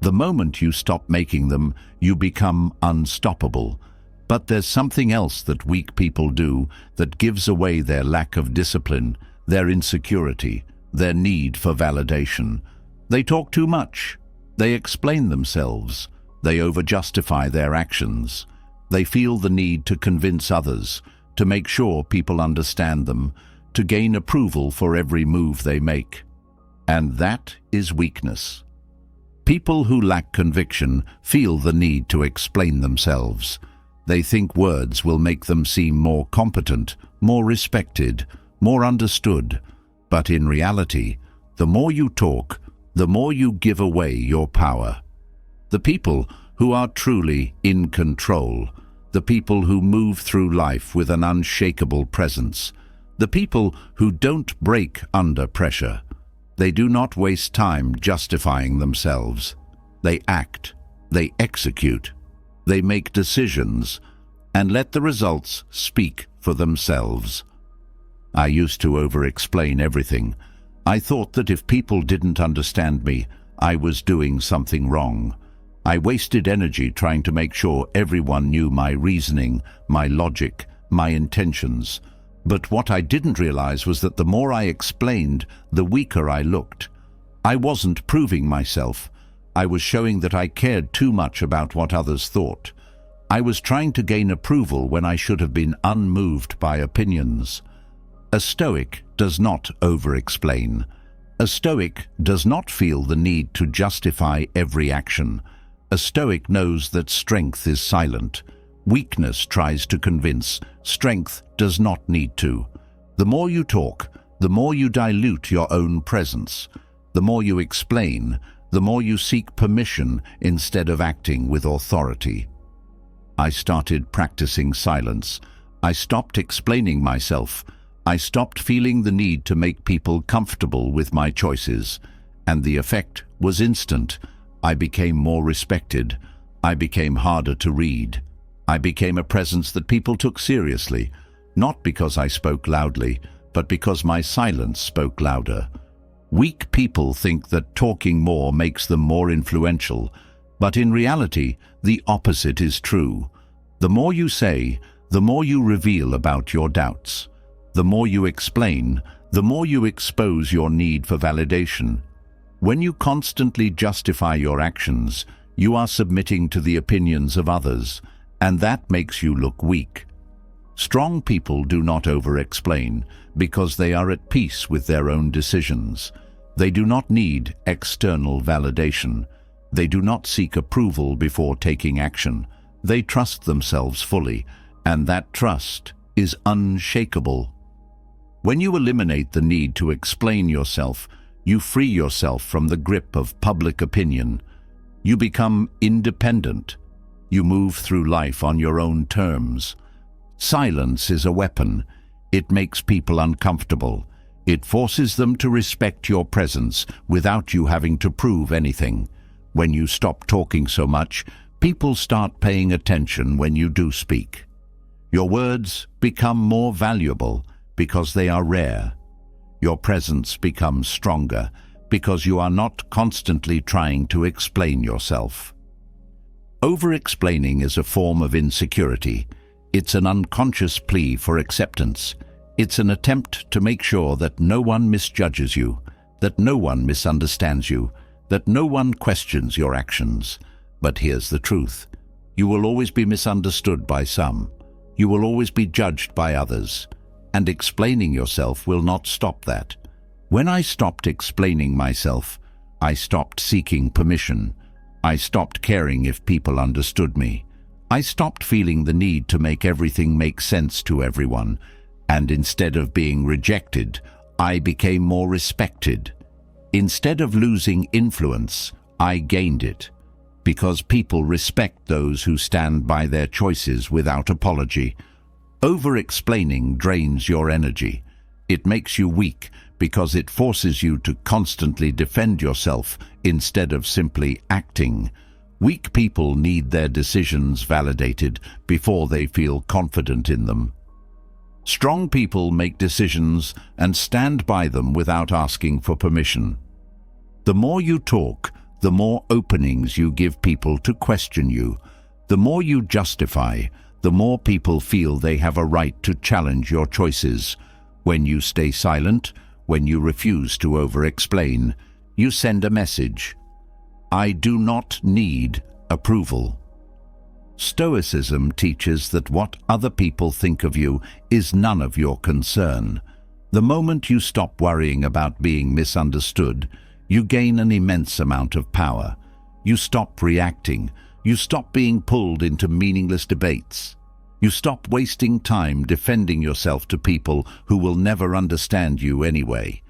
The moment you stop making them, you become unstoppable. But there's something else that weak people do that gives away their lack of discipline, their insecurity, their need for validation. They talk too much. They explain themselves. They over-justify their actions. They feel the need to convince others, to make sure people understand them, to gain approval for every move they make. And that is weakness. People who lack conviction feel the need to explain themselves. They think words will make them seem more competent, more respected, more understood. But in reality, the more you talk, the more you give away your power. The people who are truly in control, the people who move through life with an unshakable presence, the people who don't break under pressure. They do not waste time justifying themselves. They act, they execute, they make decisions, and let the results speak for themselves. I used to over-explain everything. I thought that if people didn't understand me, I was doing something wrong. I wasted energy trying to make sure everyone knew my reasoning, my logic, my intentions. But what I didn't realize was that the more I explained, the weaker I looked. I wasn't proving myself. I was showing that I cared too much about what others thought. I was trying to gain approval when I should have been unmoved by opinions. A Stoic does not over-explain. A Stoic does not feel the need to justify every action. A Stoic knows that strength is silent. Weakness tries to convince. Strength does not need to. The more you talk, the more you dilute your own presence. The more you explain, the more you seek permission instead of acting with authority. I started practicing silence. I stopped explaining myself. I stopped feeling the need to make people comfortable with my choices. And the effect was instant. I became more respected. I became harder to read. I became a presence that people took seriously, not because I spoke loudly, but because my silence spoke louder. Weak people think that talking more makes them more influential, but in reality, the opposite is true. The more you say, the more you reveal about your doubts. The more you explain, the more you expose your need for validation. When you constantly justify your actions, you are submitting to the opinions of others, and that makes you look weak. Strong people do not over-explain because they are at peace with their own decisions. They do not need external validation. They do not seek approval before taking action. They trust themselves fully, and that trust is unshakable. When you eliminate the need to explain yourself, you free yourself from the grip of public opinion. You become independent. You move through life on your own terms. Silence is a weapon. It makes people uncomfortable. It forces them to respect your presence without you having to prove anything. When you stop talking so much, people start paying attention when you do speak. Your words become more valuable because they are rare. Your presence becomes stronger because you are not constantly trying to explain yourself. Over-explaining is a form of insecurity. It's an unconscious plea for acceptance. It's an attempt to make sure that no one misjudges you, that no one misunderstands you, that no one questions your actions. But here's the truth. You will always be misunderstood by some. You will always be judged by others. And explaining yourself will not stop that. When I stopped explaining myself, I stopped seeking permission. I stopped caring if people understood me. I stopped feeling the need to make everything make sense to everyone. And instead of being rejected, I became more respected. Instead of losing influence, I gained it. Because people respect those who stand by their choices without apology. Over-explaining drains your energy. It makes you weak because it forces you to constantly defend yourself instead of simply acting. Weak people need their decisions validated before they feel confident in them. Strong people make decisions and stand by them without asking for permission. The more you talk, the more openings you give people to question you. The more you justify, the more people feel they have a right to challenge your choices. When you stay silent, when you refuse to over-explain, you send a message. I do not need approval. Stoicism teaches that what other people think of you is none of your concern. The moment you stop worrying about being misunderstood, you gain an immense amount of power. You stop reacting. You stop being pulled into meaningless debates. You stop wasting time defending yourself to people who will never understand you anyway.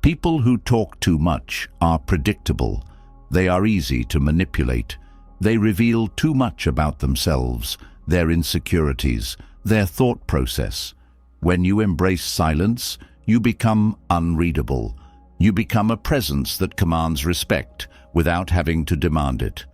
People who talk too much are predictable. They are easy to manipulate. They reveal too much about themselves, their insecurities, their thought process. When you embrace silence, you become unreadable. You become a presence that commands respect without having to demand it.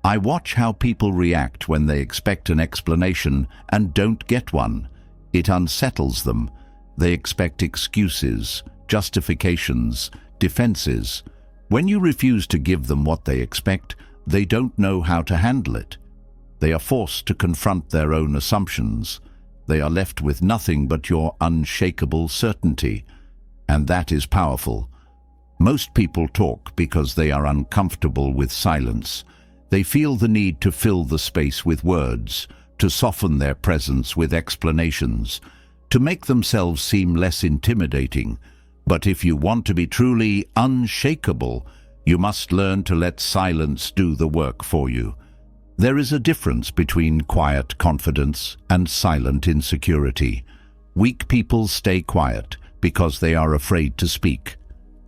I watch how people react when they expect an explanation and don't get one. It unsettles them. They expect excuses, justifications, defenses. When you refuse to give them what they expect, they don't know how to handle it. They are forced to confront their own assumptions. They are left with nothing but your unshakable certainty. And that is powerful. Most people talk because they are uncomfortable with silence. They feel the need to fill the space with words, to soften their presence with explanations. to make themselves seem less intimidating. But if you want to be truly unshakable, you must learn to let silence do the work for you. There is a difference between quiet confidence and silent insecurity. Weak people stay quiet because they are afraid to speak.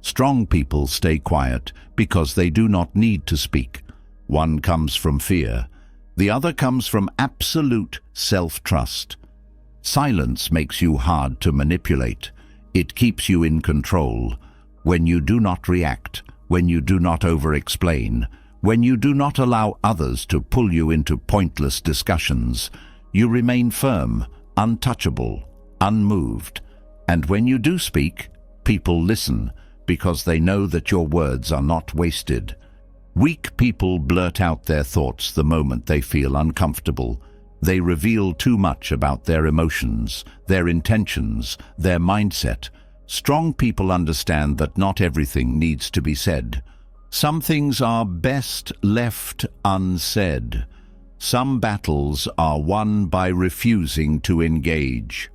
Strong people stay quiet because they do not need to speak. One comes from fear. The other comes from absolute self-trust. Silence makes you hard to manipulate. It keeps you in control. When you do not react, when you do not over-explain, when you do not allow others to pull you into pointless discussions, you remain firm, untouchable, unmoved. And when you do speak, people listen because they know that your words are not wasted. Weak people blurt out their thoughts the moment they feel uncomfortable. They reveal too much about their emotions, their intentions, their mindset. Strong people understand that not everything needs to be said. Some things are best left unsaid. Some battles are won by refusing to engage.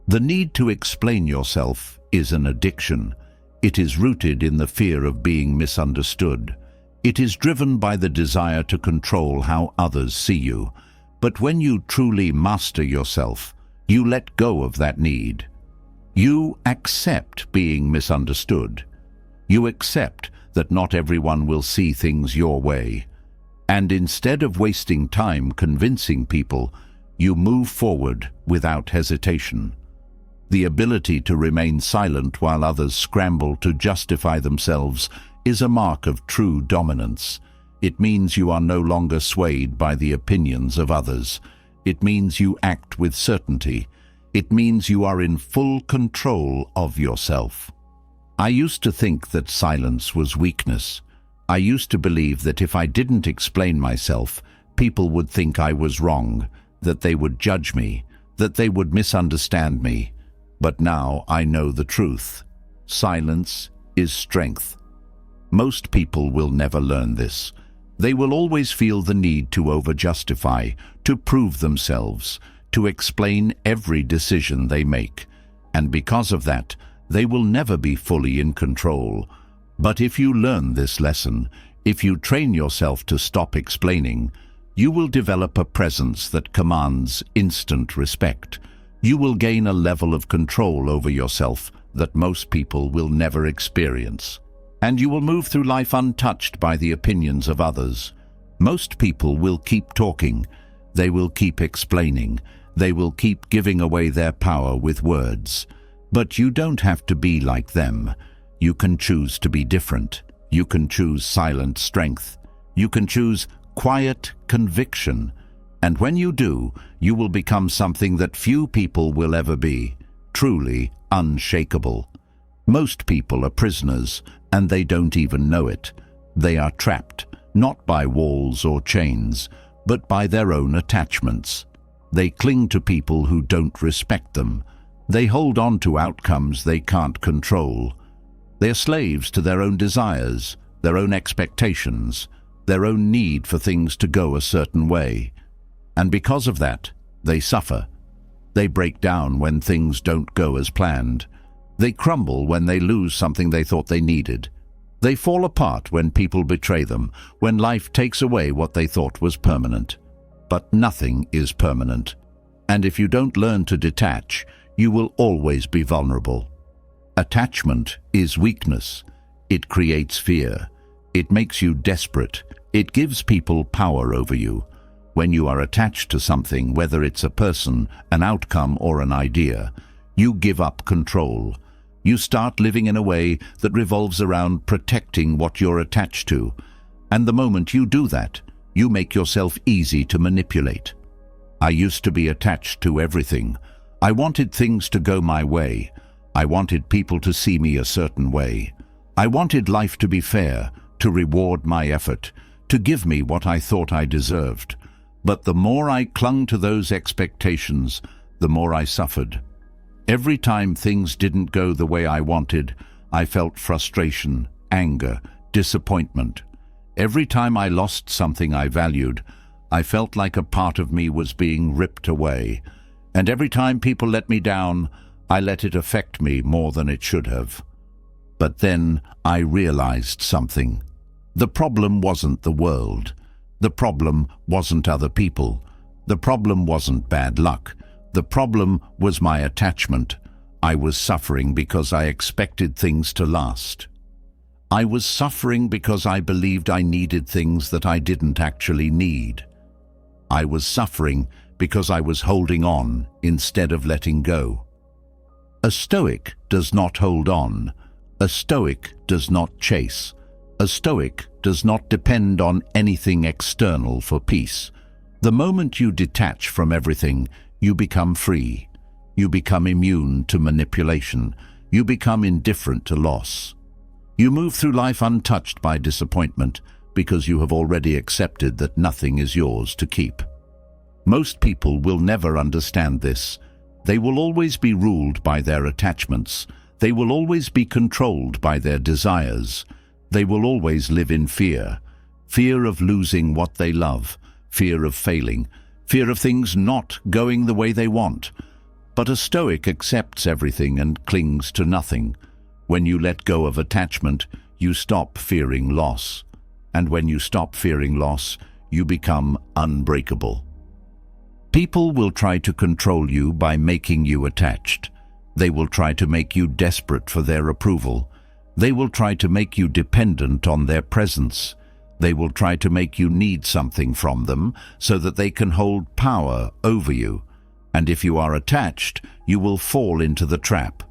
The need to explain yourself is an addiction. It is rooted in the fear of being misunderstood. It is driven by the desire to control how others see you. But when you truly master yourself, you let go of that need. You accept being misunderstood. You accept that not everyone will see things your way. And instead of wasting time convincing people, you move forward without hesitation. The ability to remain silent while others scramble to justify themselves is a mark of true dominance. It means you are no longer swayed by the opinions of others. It means you act with certainty. It means you are in full control of yourself. I used to think that silence was weakness. I used to believe that if I didn't explain myself, people would think I was wrong, that they would judge me, that they would misunderstand me. But now I know the truth. Silence is strength. Most people will never learn this. They will always feel the need to over-justify, to prove themselves, to explain every decision they make. And because of that, they will never be fully in control. But if you learn this lesson, if you train yourself to stop explaining, you will develop a presence that commands instant respect. You will gain a level of control over yourself that most people will never experience. And you will move through life untouched by the opinions of others. Most people will keep talking. They will keep explaining. They will keep giving away their power with words. But you don't have to be like them. You can choose to be different. You can choose silent strength. You can choose quiet conviction. And when you do, you will become something that few people will ever be, truly unshakable. Most people are prisoners, and they don't even know it. They are trapped, not by walls or chains, but by their own attachments. They cling to people who don't respect them. They hold on to outcomes they can't control. They are slaves to their own desires, their own expectations, their own need for things to go a certain way. And because of that, they suffer. They break down when things don't go as planned. They crumble when they lose something they thought they needed. They fall apart when people betray them, when life takes away what they thought was permanent. But nothing is permanent. And if you don't learn to detach, you will always be vulnerable. Attachment is weakness. It creates fear. It makes you desperate. It gives people power over you. When you are attached to something, whether it's a person, an outcome, or an idea, you give up control. You start living in a way that revolves around protecting what you're attached to. And the moment you do that, you make yourself easy to manipulate. I used to be attached to everything. I wanted things to go my way. I wanted people to see me a certain way. I wanted life to be fair, to reward my effort, to give me what I thought I deserved. But the more I clung to those expectations, the more I suffered. Every time things didn't go the way I wanted, I felt frustration, anger, disappointment. Every time I lost something I valued, I felt like a part of me was being ripped away. And every time people let me down, I let it affect me more than it should have. But then I realized something. The problem wasn't the world. The problem wasn't other people. The problem wasn't bad luck. The problem was my attachment. I was suffering because I expected things to last. I was suffering because I believed I needed things that I didn't actually need. I was suffering because I was holding on instead of letting go. A Stoic does not hold on. A Stoic does not chase. A Stoic does not depend on anything external for peace. The moment you detach from everything, you become free. You become immune to manipulation. You become indifferent to loss. You move through life untouched by disappointment because you have already accepted that nothing is yours to keep. Most people will never understand this. They will always be ruled by their attachments. They will always be controlled by their desires. They will always live in fear. Fear of losing what they love. Fear of failing. Fear of things not going the way they want. But a Stoic accepts everything and clings to nothing. When you let go of attachment, you stop fearing loss. And when you stop fearing loss, you become unbreakable. People will try to control you by making you attached. They will try to make you desperate for their approval. They will try to make you dependent on their presence. They will try to make you need something from them so that they can hold power over you. And if you are attached, you will fall into the trap.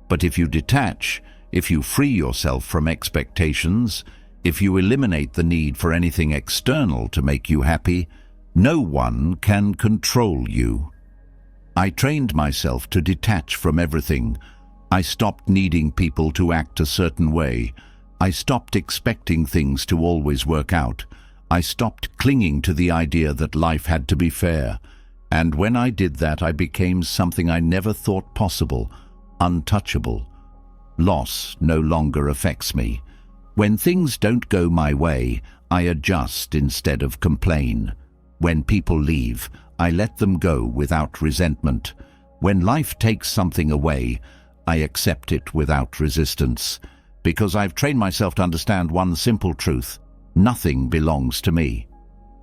But if you detach, if you free yourself from expectations, if you eliminate the need for anything external to make you happy, no one can control you. I trained myself to detach from everything. I stopped needing people to act a certain way. I stopped expecting things to always work out. I stopped clinging to the idea that life had to be fair. And when I did that, I became something I never thought possible, untouchable. Loss no longer affects me. When things don't go my way, I adjust instead of complain. When people leave, I let them go without resentment. When life takes something away, I accept it without resistance. Because I've trained myself to understand one simple truth: nothing belongs to me.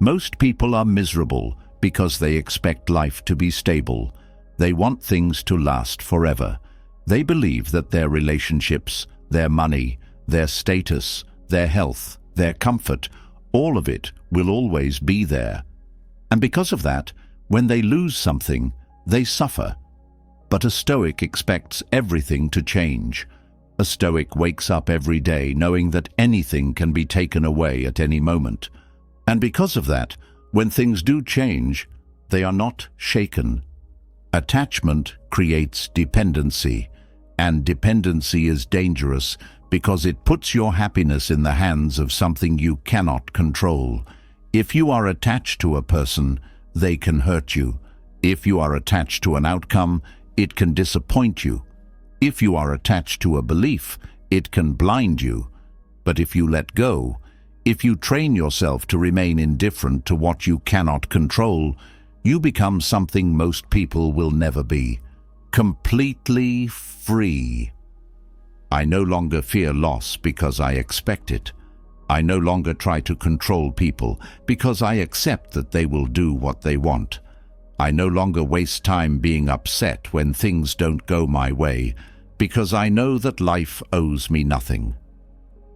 Most people are miserable because they expect life to be stable. They want things to last forever. They believe that their relationships, their money, their status, their health, their comfort, all of it will always be there. And because of that, when they lose something, they suffer. But a Stoic expects everything to change. A Stoic wakes up every day knowing that anything can be taken away at any moment. And because of that, when things do change, they are not shaken. Attachment creates dependency, and dependency is dangerous because it puts your happiness in the hands of something you cannot control. If you are attached to a person, they can hurt you. If you are attached to an outcome, it can disappoint you. If you are attached to a belief, it can blind you. But if you let go, if you train yourself to remain indifferent to what you cannot control, you become something most people will never be: completely free. I no longer fear loss because I expect it. I no longer try to control people because I accept that they will do what they want. I no longer waste time being upset when things don't go my way because I know that life owes me nothing.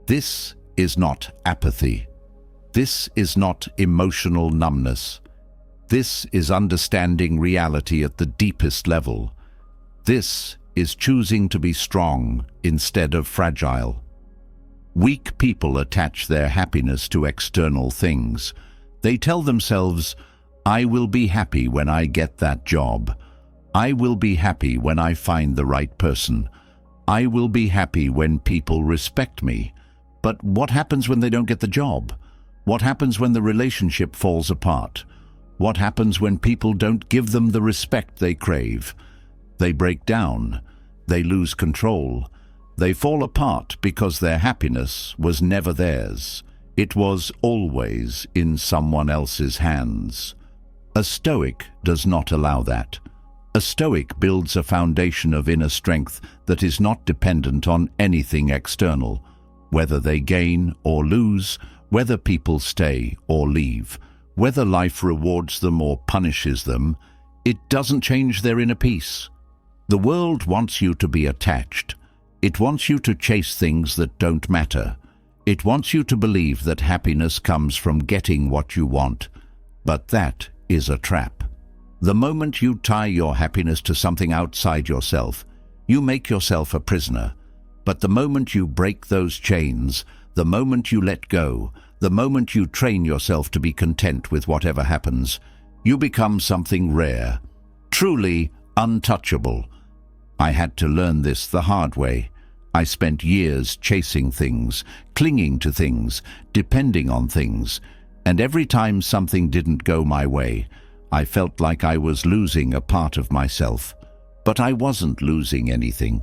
This is not apathy. This is not emotional numbness. This is understanding reality at the deepest level. This is choosing to be strong instead of fragile. Weak people attach their happiness to external things. They tell themselves, "I will be happy when I get that job. I will be happy when I find the right person. I will be happy when people respect me." But what happens when they don't get the job? What happens when the relationship falls apart? What happens when people don't give them the respect they crave? They break down. They lose control. They fall apart because their happiness was never theirs. It was always in someone else's hands. A Stoic does not allow that. A Stoic builds a foundation of inner strength that is not dependent on anything external, whether they gain or lose, whether people stay or leave, whether life rewards them or punishes them. It doesn't change their inner peace. The world wants you to be attached. It wants you to chase things that don't matter. It wants you to believe that happiness comes from getting what you want. But that is a trap. The moment you tie your happiness to something outside yourself, you make yourself a prisoner. But the moment you break those chains, the moment you let go, the moment you train yourself to be content with whatever happens, you become something rare, truly untouchable. I had to learn this the hard way. I spent years chasing things, clinging to things, depending on things, and every time something didn't go my way, I felt like I was losing a part of myself. But I wasn't losing anything.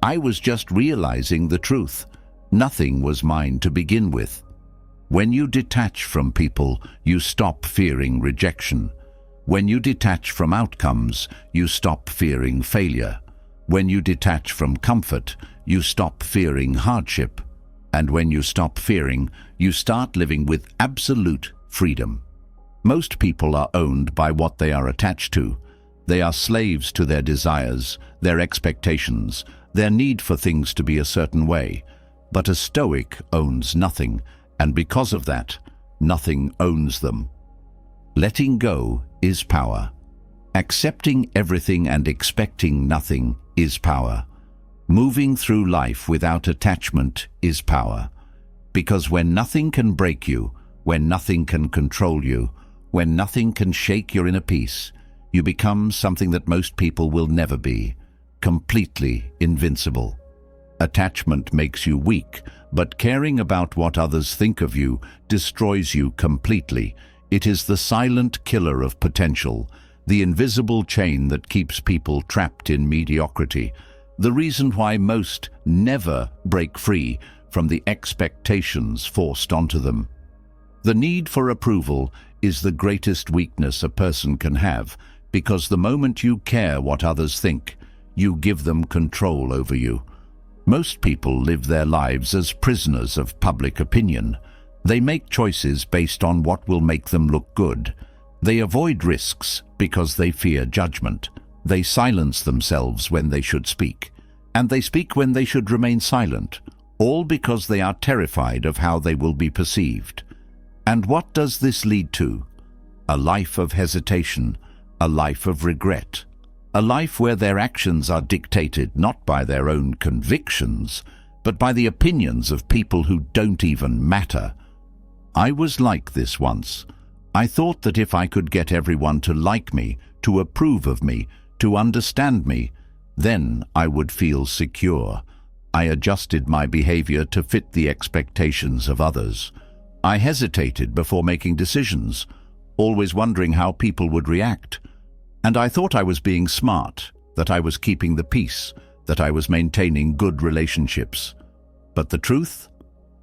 I was just realizing the truth. Nothing was mine to begin with. When you detach from people, you stop fearing rejection. When you detach from outcomes, you stop fearing failure. When you detach from comfort, you stop fearing hardship. And when you stop fearing, you start living with absolute freedom. Most people are owned by what they are attached to. They are slaves to their desires, their expectations, their need for things to be a certain way. But a Stoic owns nothing, and because of that, nothing owns them. Letting go is power. Accepting everything and expecting nothing is power. Moving through life without attachment is power. Because when nothing can break you, when nothing can control you, when nothing can shake your inner peace, you become something that most people will never be, completely invincible. Attachment makes you weak, but caring about what others think of you destroys you completely. It is the silent killer of potential, the invisible chain that keeps people trapped in mediocrity, the reason why most never break free from the expectations forced onto them. The need for approval is the greatest weakness a person can have, because the moment you care what others think, you give them control over you. Most people live their lives as prisoners of public opinion. They make choices based on what will make them look good. They avoid risks because they fear judgment. They silence themselves when they should speak, and they speak when they should remain silent, all because they are terrified of how they will be perceived. And what does this lead to? A life of hesitation, a life of regret, a life where their actions are dictated not by their own convictions, but by the opinions of people who don't even matter. I was like this once. I thought that if I could get everyone to like me, to approve of me, to understand me, then I would feel secure. I adjusted my behavior to fit the expectations of others. I hesitated before making decisions, always wondering how people would react. And I thought I was being smart, that I was keeping the peace, that I was maintaining good relationships. But the truth?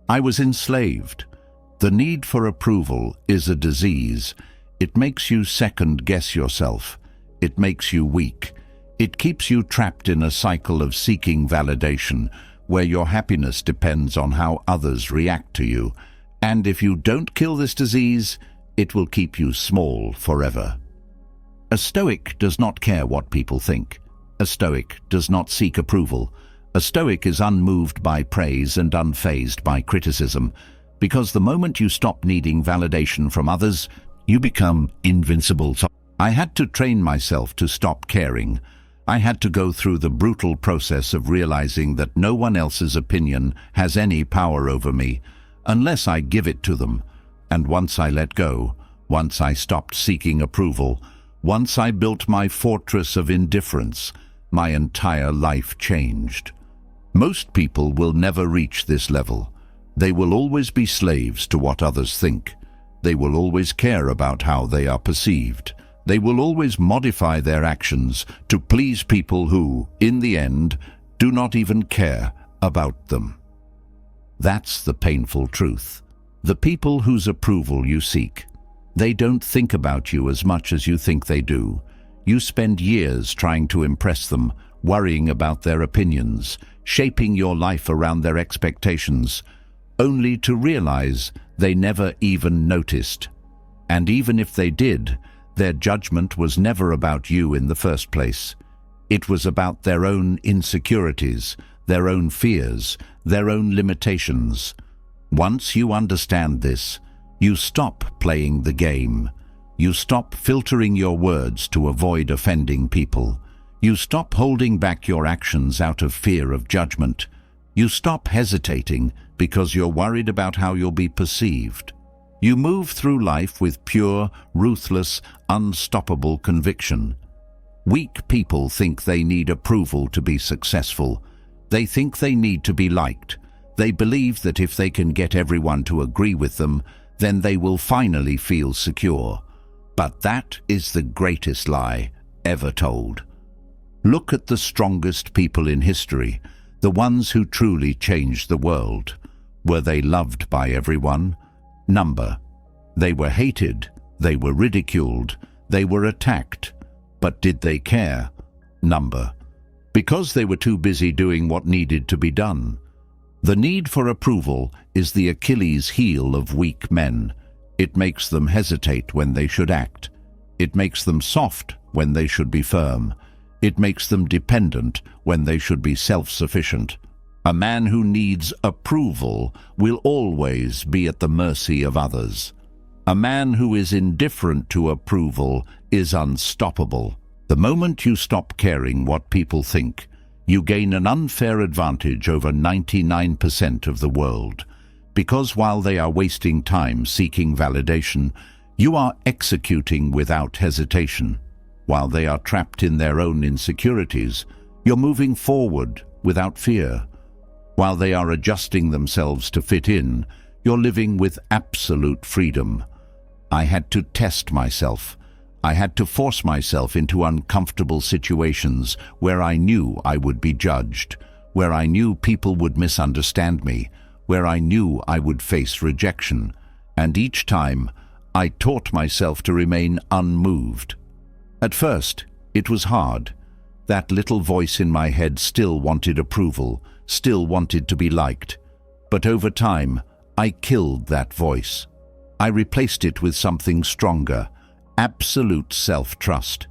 I was enslaved. The need for approval is a disease. It makes you second-guess yourself. It makes you weak. It keeps you trapped in a cycle of seeking validation, where your happiness depends on how others react to you. And if you don't kill this disease, it will keep you small forever. A Stoic does not care what people think. A Stoic does not seek approval. A Stoic is unmoved by praise and unfazed by criticism, because the moment you stop needing validation from others, you become invincible. I had to train myself to stop caring. I had to go through the brutal process of realizing that no one else's opinion has any power over me, unless I give it to them. And once I let go, once I stopped seeking approval, once I built my fortress of indifference, my entire life changed. Most people will never reach this level. They will always be slaves to what others think. They will always care about how they are perceived. They will always modify their actions to please people who, in the end, do not even care about them. That's the painful truth. The people whose approval you seek, they don't think about you as much as you think they do. You spend years trying to impress them, worrying about their opinions, shaping your life around their expectations, only to realize they never even noticed. And even if they did, their judgment was never about you in the first place. It was about their own insecurities, their own fears, their own limitations. Once you understand this, you stop playing the game. You stop filtering your words to avoid offending people. You stop holding back your actions out of fear of judgment. You stop hesitating because you're worried about how you'll be perceived. You move through life with pure, ruthless, unstoppable conviction. Weak people think they need approval to be successful. They think they need to be liked. They believe that if they can get everyone to agree with them, then they will finally feel secure. But that is the greatest lie ever told. Look at the strongest people in history, the ones who truly changed the world. Were they loved by everyone? Number. They were hated, they were ridiculed, they were attacked. But did they care? Number. Because they were too busy doing what needed to be done. The need for approval is the Achilles heel of weak men. It makes them hesitate when they should act. It makes them soft when they should be firm. It makes them dependent when they should be self-sufficient. A man who needs approval will always be at the mercy of others. A man who is indifferent to approval is unstoppable. The moment you stop caring what people think, you gain an unfair advantage over 99% of the world. Because while they are wasting time seeking validation, you are executing without hesitation. While they are trapped in their own insecurities, you're moving forward without fear. While they are adjusting themselves to fit in, you're living with absolute freedom. I had to test myself. I had to force myself into uncomfortable situations where I knew I would be judged, where I knew people would misunderstand me, where I knew I would face rejection. And each time, I taught myself to remain unmoved. At first, it was hard. That little voice in my head still wanted approval, still wanted to be liked. But over time, I killed that voice. I replaced it with something stronger, absolute self-trust.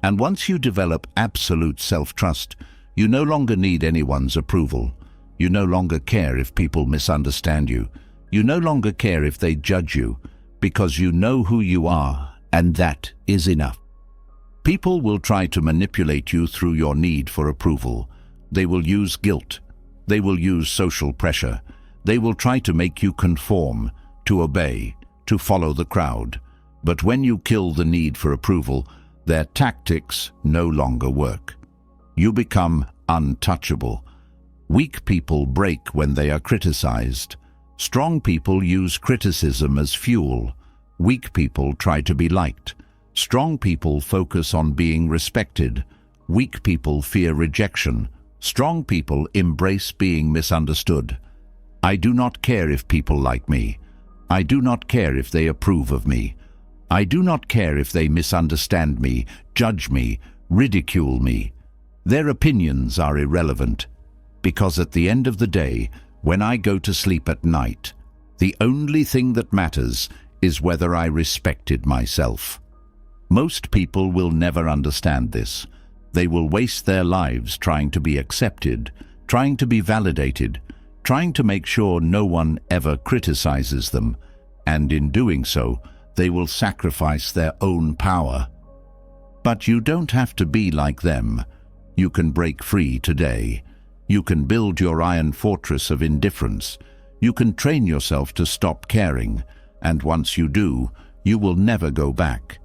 And once you develop absolute self-trust, you no longer need anyone's approval. You no longer care if people misunderstand you. You no longer care if they judge you, because you know who you are, and that is enough. People will try to manipulate you through your need for approval. They will use guilt. They will use social pressure. They will try to make you conform, to obey, to follow the crowd. But when you kill the need for approval, their tactics no longer work. You become untouchable. Weak people break when they are criticized. Strong people use criticism as fuel. Weak people try to be liked. Strong people focus on being respected. Weak people fear rejection. Strong people embrace being misunderstood. I do not care if people like me. I do not care if they approve of me. I do not care if they misunderstand me, judge me, ridicule me. Their opinions are irrelevant, because at the end of the day, when I go to sleep at night, the only thing that matters is whether I respected myself. Most people will never understand this. They will waste their lives trying to be accepted, trying to be validated, trying to make sure no one ever criticizes them, and in doing so, they will sacrifice their own power. But you don't have to be like them. You can break free today. You can build your iron fortress of indifference. You can train yourself to stop caring, and once you do, you will never go back.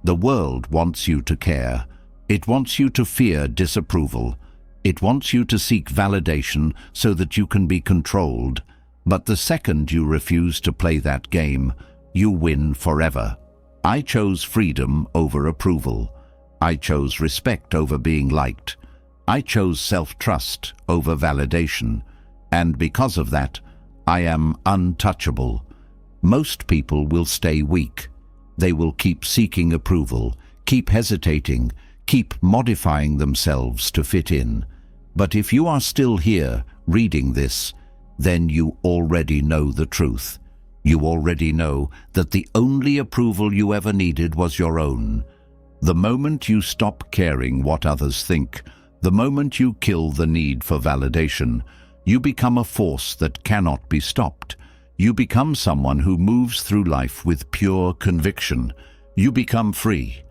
The world wants you to care. It wants you to fear disapproval. It wants you to seek validation so that you can be controlled. But the second you refuse to play that game, you win forever. I chose freedom over approval. I chose respect over being liked. I chose self-trust over validation. And because of that, I am untouchable. Most people will stay weak. They will keep seeking approval, keep hesitating, keep modifying themselves to fit in. But if you are still here reading this, then you already know the truth. You already know that the only approval you ever needed was your own. The moment you stop caring what others think, the moment you kill the need for validation, you become a force that cannot be stopped. You become someone who moves through life with pure conviction. You become free.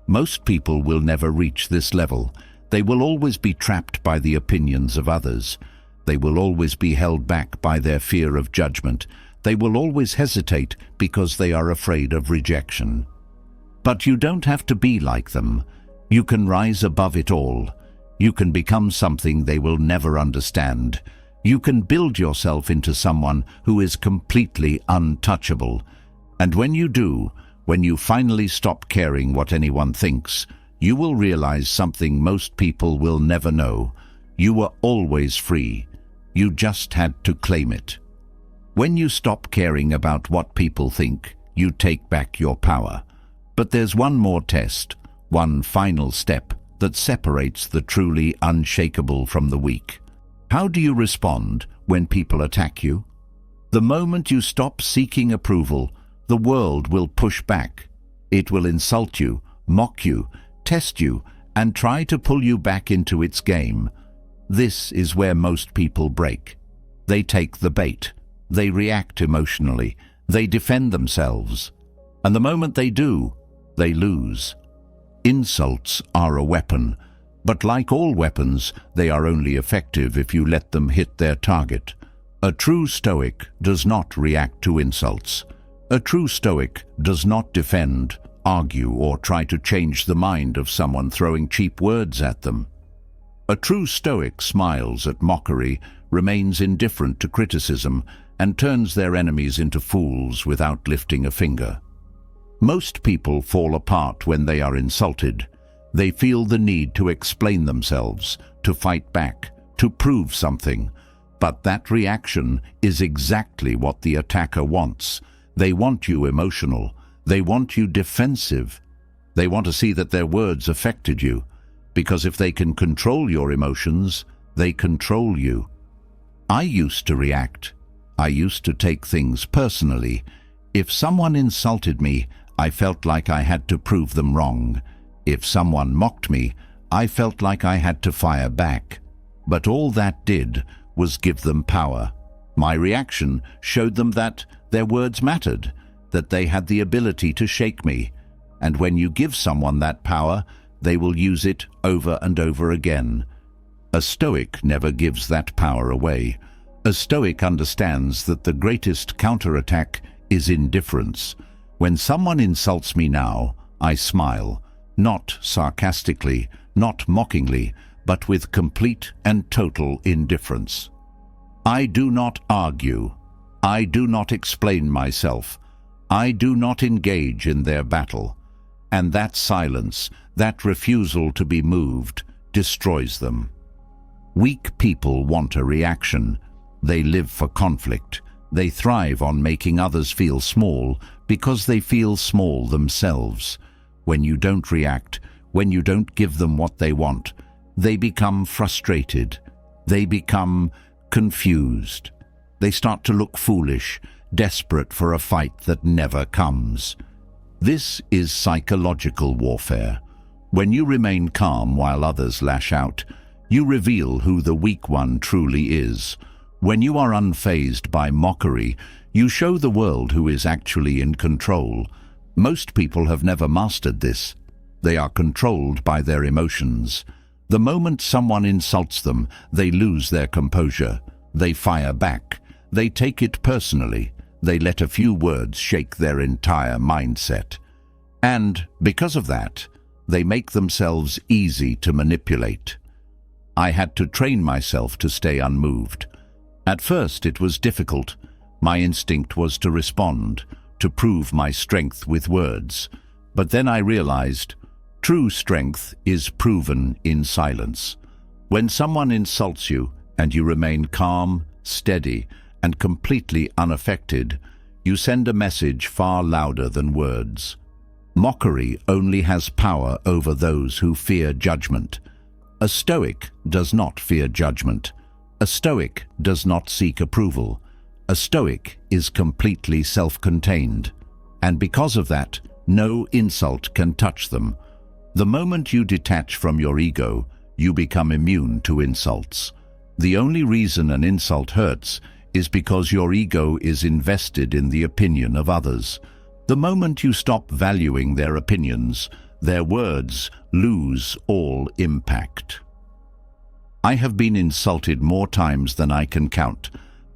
Most people will never reach this level. They will always be trapped by the opinions of others. They will always be held back by their fear of judgment. They will always hesitate because they are afraid of rejection. But you don't have to be like them. You can rise above it all. You can become something they will never understand. You can build yourself into someone who is completely untouchable. And when you do, when you finally stop caring what anyone thinks, you will realize something most people will never know. You were always free. You just had to claim it. When you stop caring about what people think, you take back your power. But there's one more test, one final step that separates the truly unshakable from the weak. How do you respond when people attack you? The moment you stop seeking approval, the world will push back. It will insult you, mock you, test you, and try to pull you back into its game. This is where most people break. They take the bait. They react emotionally. They defend themselves. And the moment they do, they lose. Insults are a weapon, but like all weapons, they are only effective if you let them hit their target. A true Stoic does not react to insults. A true Stoic does not defend, argue, or try to change the mind of someone throwing cheap words at them. A true Stoic smiles at mockery, remains indifferent to criticism, and turns their enemies into fools without lifting a finger. Most people fall apart when they are insulted. They feel the need to explain themselves, to fight back, to prove something. But that reaction is exactly what the attacker wants. They want you emotional. They want you defensive. They want to see that their words affected you. Because if they can control your emotions, they control you. I used to react. I used to take things personally. If someone insulted me, I felt like I had to prove them wrong. If someone mocked me, I felt like I had to fire back. But all that did was give them power. My reaction showed them that their words mattered, that they had the ability to shake me. And when you give someone that power, they will use it over and over again. A Stoic never gives that power away. A Stoic understands that the greatest counterattack is indifference. When someone insults me now, I smile, not sarcastically, not mockingly, but with complete and total indifference. I do not argue. I do not explain myself. I do not engage in their battle. And that silence, that refusal to be moved, destroys them. Weak people want a reaction. They live for conflict. They thrive on making others feel small because they feel small themselves. When you don't react, when you don't give them what they want, they become frustrated. They become confused. They start to look foolish, desperate for a fight that never comes. This is psychological warfare. When you remain calm while others lash out, you reveal who the weak one truly is. When you are unfazed by mockery, you show the world who is actually in control. Most people have never mastered this. They are controlled by their emotions. The moment someone insults them, they lose their composure. They fire back. They take it personally. They let a few words shake their entire mindset. And because of that, they make themselves easy to manipulate. I had to train myself to stay unmoved. At first it was difficult. My instinct was to respond, to prove my strength with words. But then I realized, true strength is proven in silence. When someone insults you and you remain calm, steady, and completely unaffected, you send a message far louder than words. Mockery only has power over those who fear judgment. A Stoic does not fear judgment. A Stoic does not seek approval. A Stoic is completely self-contained, and because of that, no insult can touch them. The moment you detach from your ego, you become immune to insults. The only reason an insult hurts is because your ego is invested in the opinion of others. The moment you stop valuing their opinions, their words lose all impact. I have been insulted more times than I can count.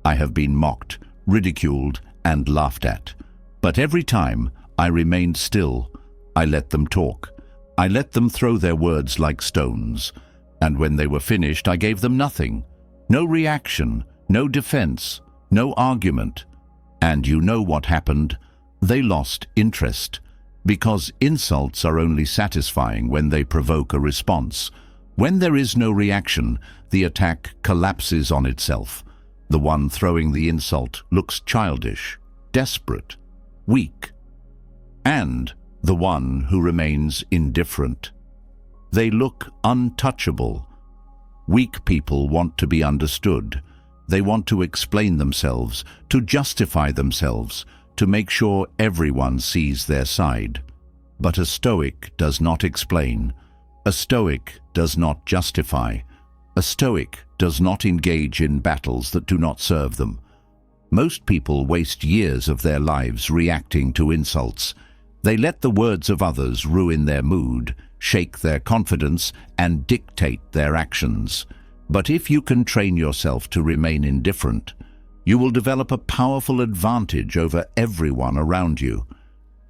I have been mocked, ridiculed, and laughed at. But every time, I remained still. I let them talk. I let them throw their words like stones. And when they were finished, I gave them nothing. No reaction, no defense, no argument. And you know what happened? They lost interest. Because insults are only satisfying when they provoke a response. When there is no reaction, the attack collapses on itself. The one throwing the insult looks childish, desperate, weak. And the one who remains indifferent. They look untouchable. Weak people want to be understood. They want to explain themselves, to justify themselves, to make sure everyone sees their side. But a Stoic does not explain. A Stoic does not justify. A Stoic does not engage in battles that do not serve them. Most people waste years of their lives reacting to insults. They let the words of others ruin their mood, shake their confidence, and dictate their actions. But if you can train yourself to remain indifferent, you will develop a powerful advantage over everyone around you.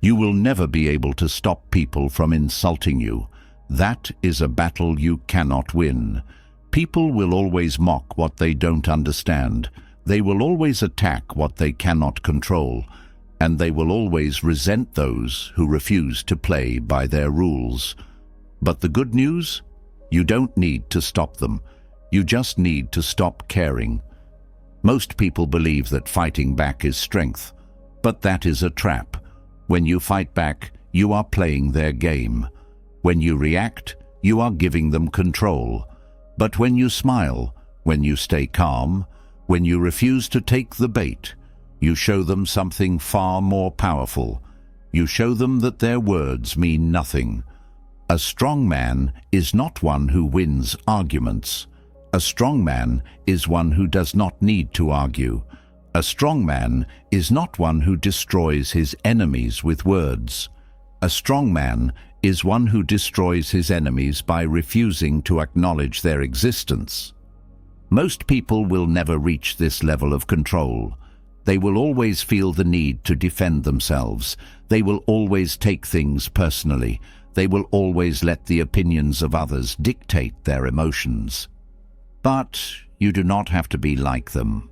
You will never be able to stop people from insulting you. That is a battle you cannot win. People will always mock what they don't understand. They will always attack what they cannot control. And they will always resent those who refuse to play by their rules. But the good news? You don't need to stop them. You just need to stop caring. Most people believe that fighting back is strength, but that is a trap. When you fight back, you are playing their game. When you react, you are giving them control. But when you smile, when you stay calm, when you refuse to take the bait, you show them something far more powerful. You show them that their words mean nothing. A strong man is not one who wins arguments. A strong man is one who does not need to argue. A strong man is not one who destroys his enemies with words. A strong man is one who destroys his enemies by refusing to acknowledge their existence. Most people will never reach this level of control. They will always feel the need to defend themselves. They will always take things personally. They will always let the opinions of others dictate their emotions. But you do not have to be like them.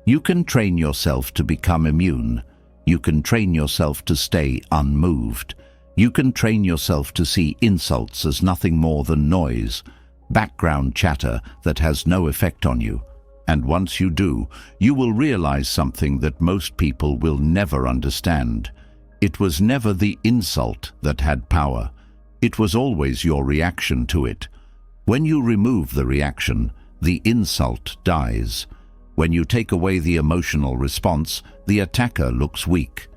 You can train yourself to become immune. You can train yourself to stay unmoved. You can train yourself to see insults as nothing more than noise, background chatter that has no effect on you. And once you do, you will realize something that most people will never understand. It was never the insult that had power. It was always your reaction to it. When you remove the reaction, the insult dies. When you take away the emotional response, the attacker looks weak.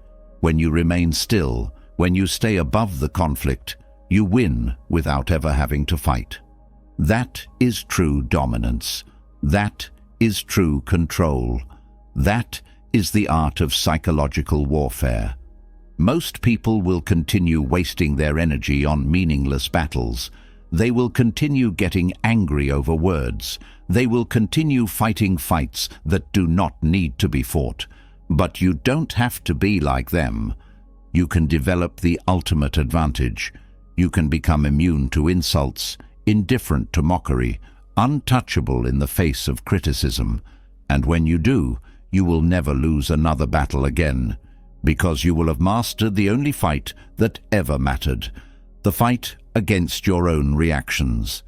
When you remain still, when you stay above the conflict, you win without ever having to fight. That is true dominance. That is true control. That is the art of psychological warfare. Most people will continue wasting their energy on meaningless battles. They will continue getting angry over words. They will continue fighting fights that do not need to be fought. But you don't have to be like them. You can develop the ultimate advantage. You can become immune to insults, indifferent to mockery, untouchable in the face of criticism. And when you do, you will never lose another battle again, because you will have mastered the only fight that ever mattered, the fight against your own reactions.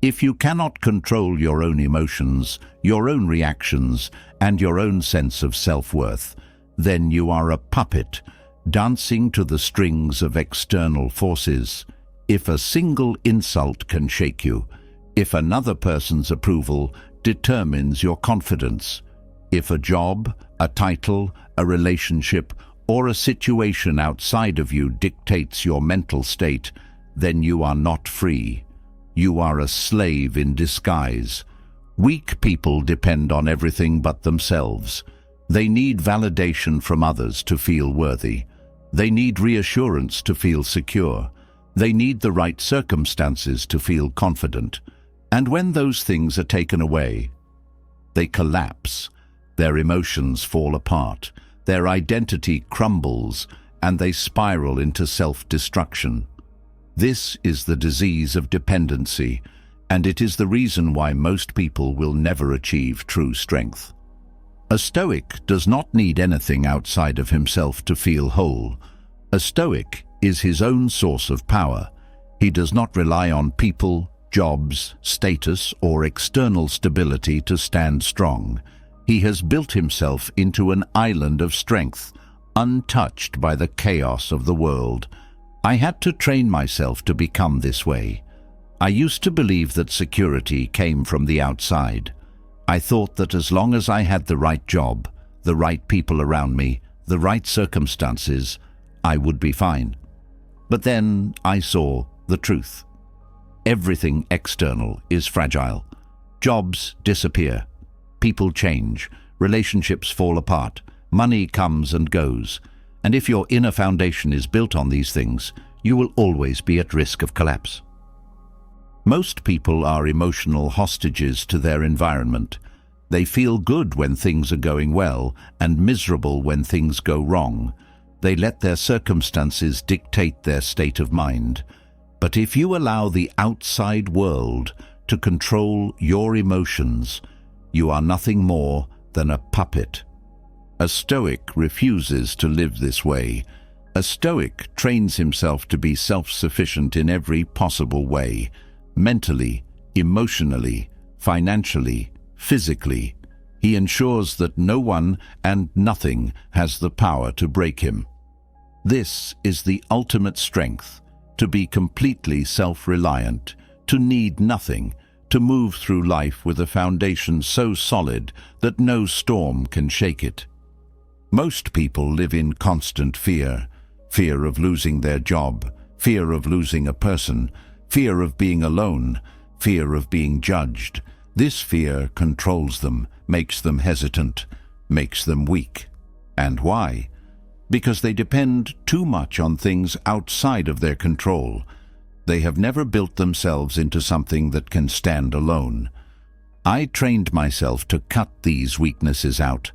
If you cannot control your own emotions, your own reactions, and your own sense of self-worth, then you are a puppet, dancing to the strings of external forces. If a single insult can shake you, if another person's approval determines your confidence, if a job, a title, a relationship, or a situation outside of you dictates your mental state, then you are not free. You are a slave in disguise. Weak people depend on everything but themselves. They need validation from others to feel worthy. They need reassurance to feel secure. They need the right circumstances to feel confident. And when those things are taken away, they collapse. Their emotions fall apart. Their identity crumbles, and they spiral into self-destruction. This is the disease of dependency, and it is the reason why most people will never achieve true strength. A Stoic does not need anything outside of himself to feel whole. A Stoic is his own source of power. He does not rely on people, jobs, status, or external stability to stand strong. He has built himself into an island of strength, untouched by the chaos of the world. I had to train myself to become this way. I used to believe that security came from the outside. I thought that as long as I had the right job, the right people around me, the right circumstances, I would be fine. But then I saw the truth. Everything external is fragile. Jobs disappear. People change. Relationships fall apart. Money comes and goes. And if your inner foundation is built on these things, you will always be at risk of collapse. Most people are emotional hostages to their environment. They feel good when things are going well and miserable when things go wrong. They let their circumstances dictate their state of mind. But if you allow the outside world to control your emotions, you are nothing more than a puppet. A Stoic refuses to live this way. A Stoic trains himself to be self-sufficient in every possible way. Mentally, emotionally, financially, physically. He ensures that no one and nothing has the power to break him. This is the ultimate strength, to be completely self-reliant, to need nothing, to move through life with a foundation so solid that no storm can shake it. Most people live in constant fear. Fear of losing their job, fear of losing a person, fear of being alone, fear of being judged. This fear controls them, makes them hesitant, makes them weak. And why? Because they depend too much on things outside of their control. They have never built themselves into something that can stand alone. I trained myself to cut these weaknesses out.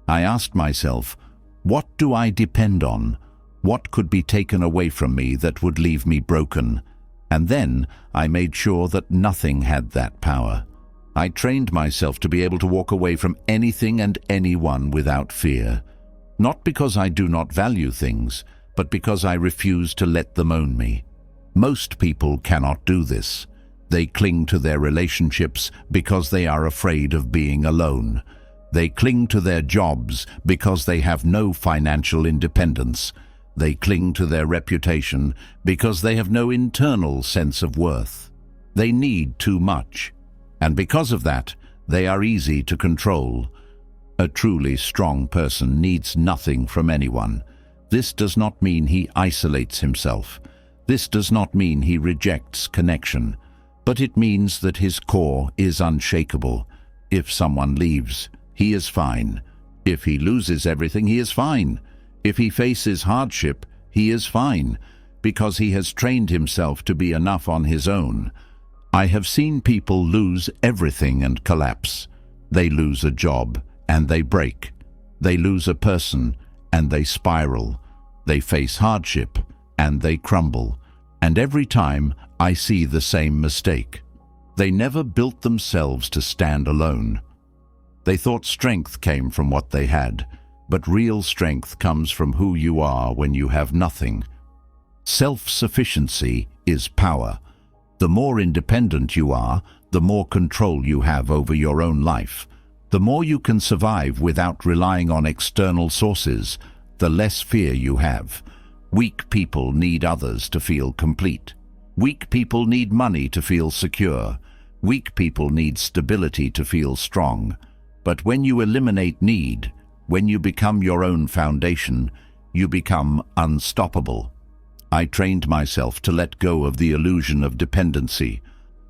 I asked myself, what do I depend on? What could be taken away from me that would leave me broken? And then I made sure that nothing had that power. I trained myself to be able to walk away from anything and anyone without fear. Not because I do not value things, but because I refuse to let them own me. Most people cannot do this. They cling to their relationships because they are afraid of being alone. They cling to their jobs because they have no financial independence. They cling to their reputation because they have no internal sense of worth. They need too much, and because of that, they are easy to control. A truly strong person needs nothing from anyone. This does not mean he isolates himself. This does not mean he rejects connection, but it means that his core is unshakable. If someone leaves, he is fine. If he loses everything, he is fine. If he faces hardship, he is fine, because he has trained himself to be enough on his own. I have seen people lose everything and collapse. They lose a job and they break. They lose a person and they spiral. They face hardship and they crumble. And every time I see the same mistake. They never built themselves to stand alone. They thought strength came from what they had, but real strength comes from who you are when you have nothing. Self-sufficiency is power. The more independent you are, the more control you have over your own life. The more you can survive without relying on external sources, the less fear you have. Weak people need others to feel complete. Weak people need money to feel secure. Weak people need stability to feel strong. But when you eliminate need, when you become your own foundation, you become unstoppable. I trained myself to let go of the illusion of dependency.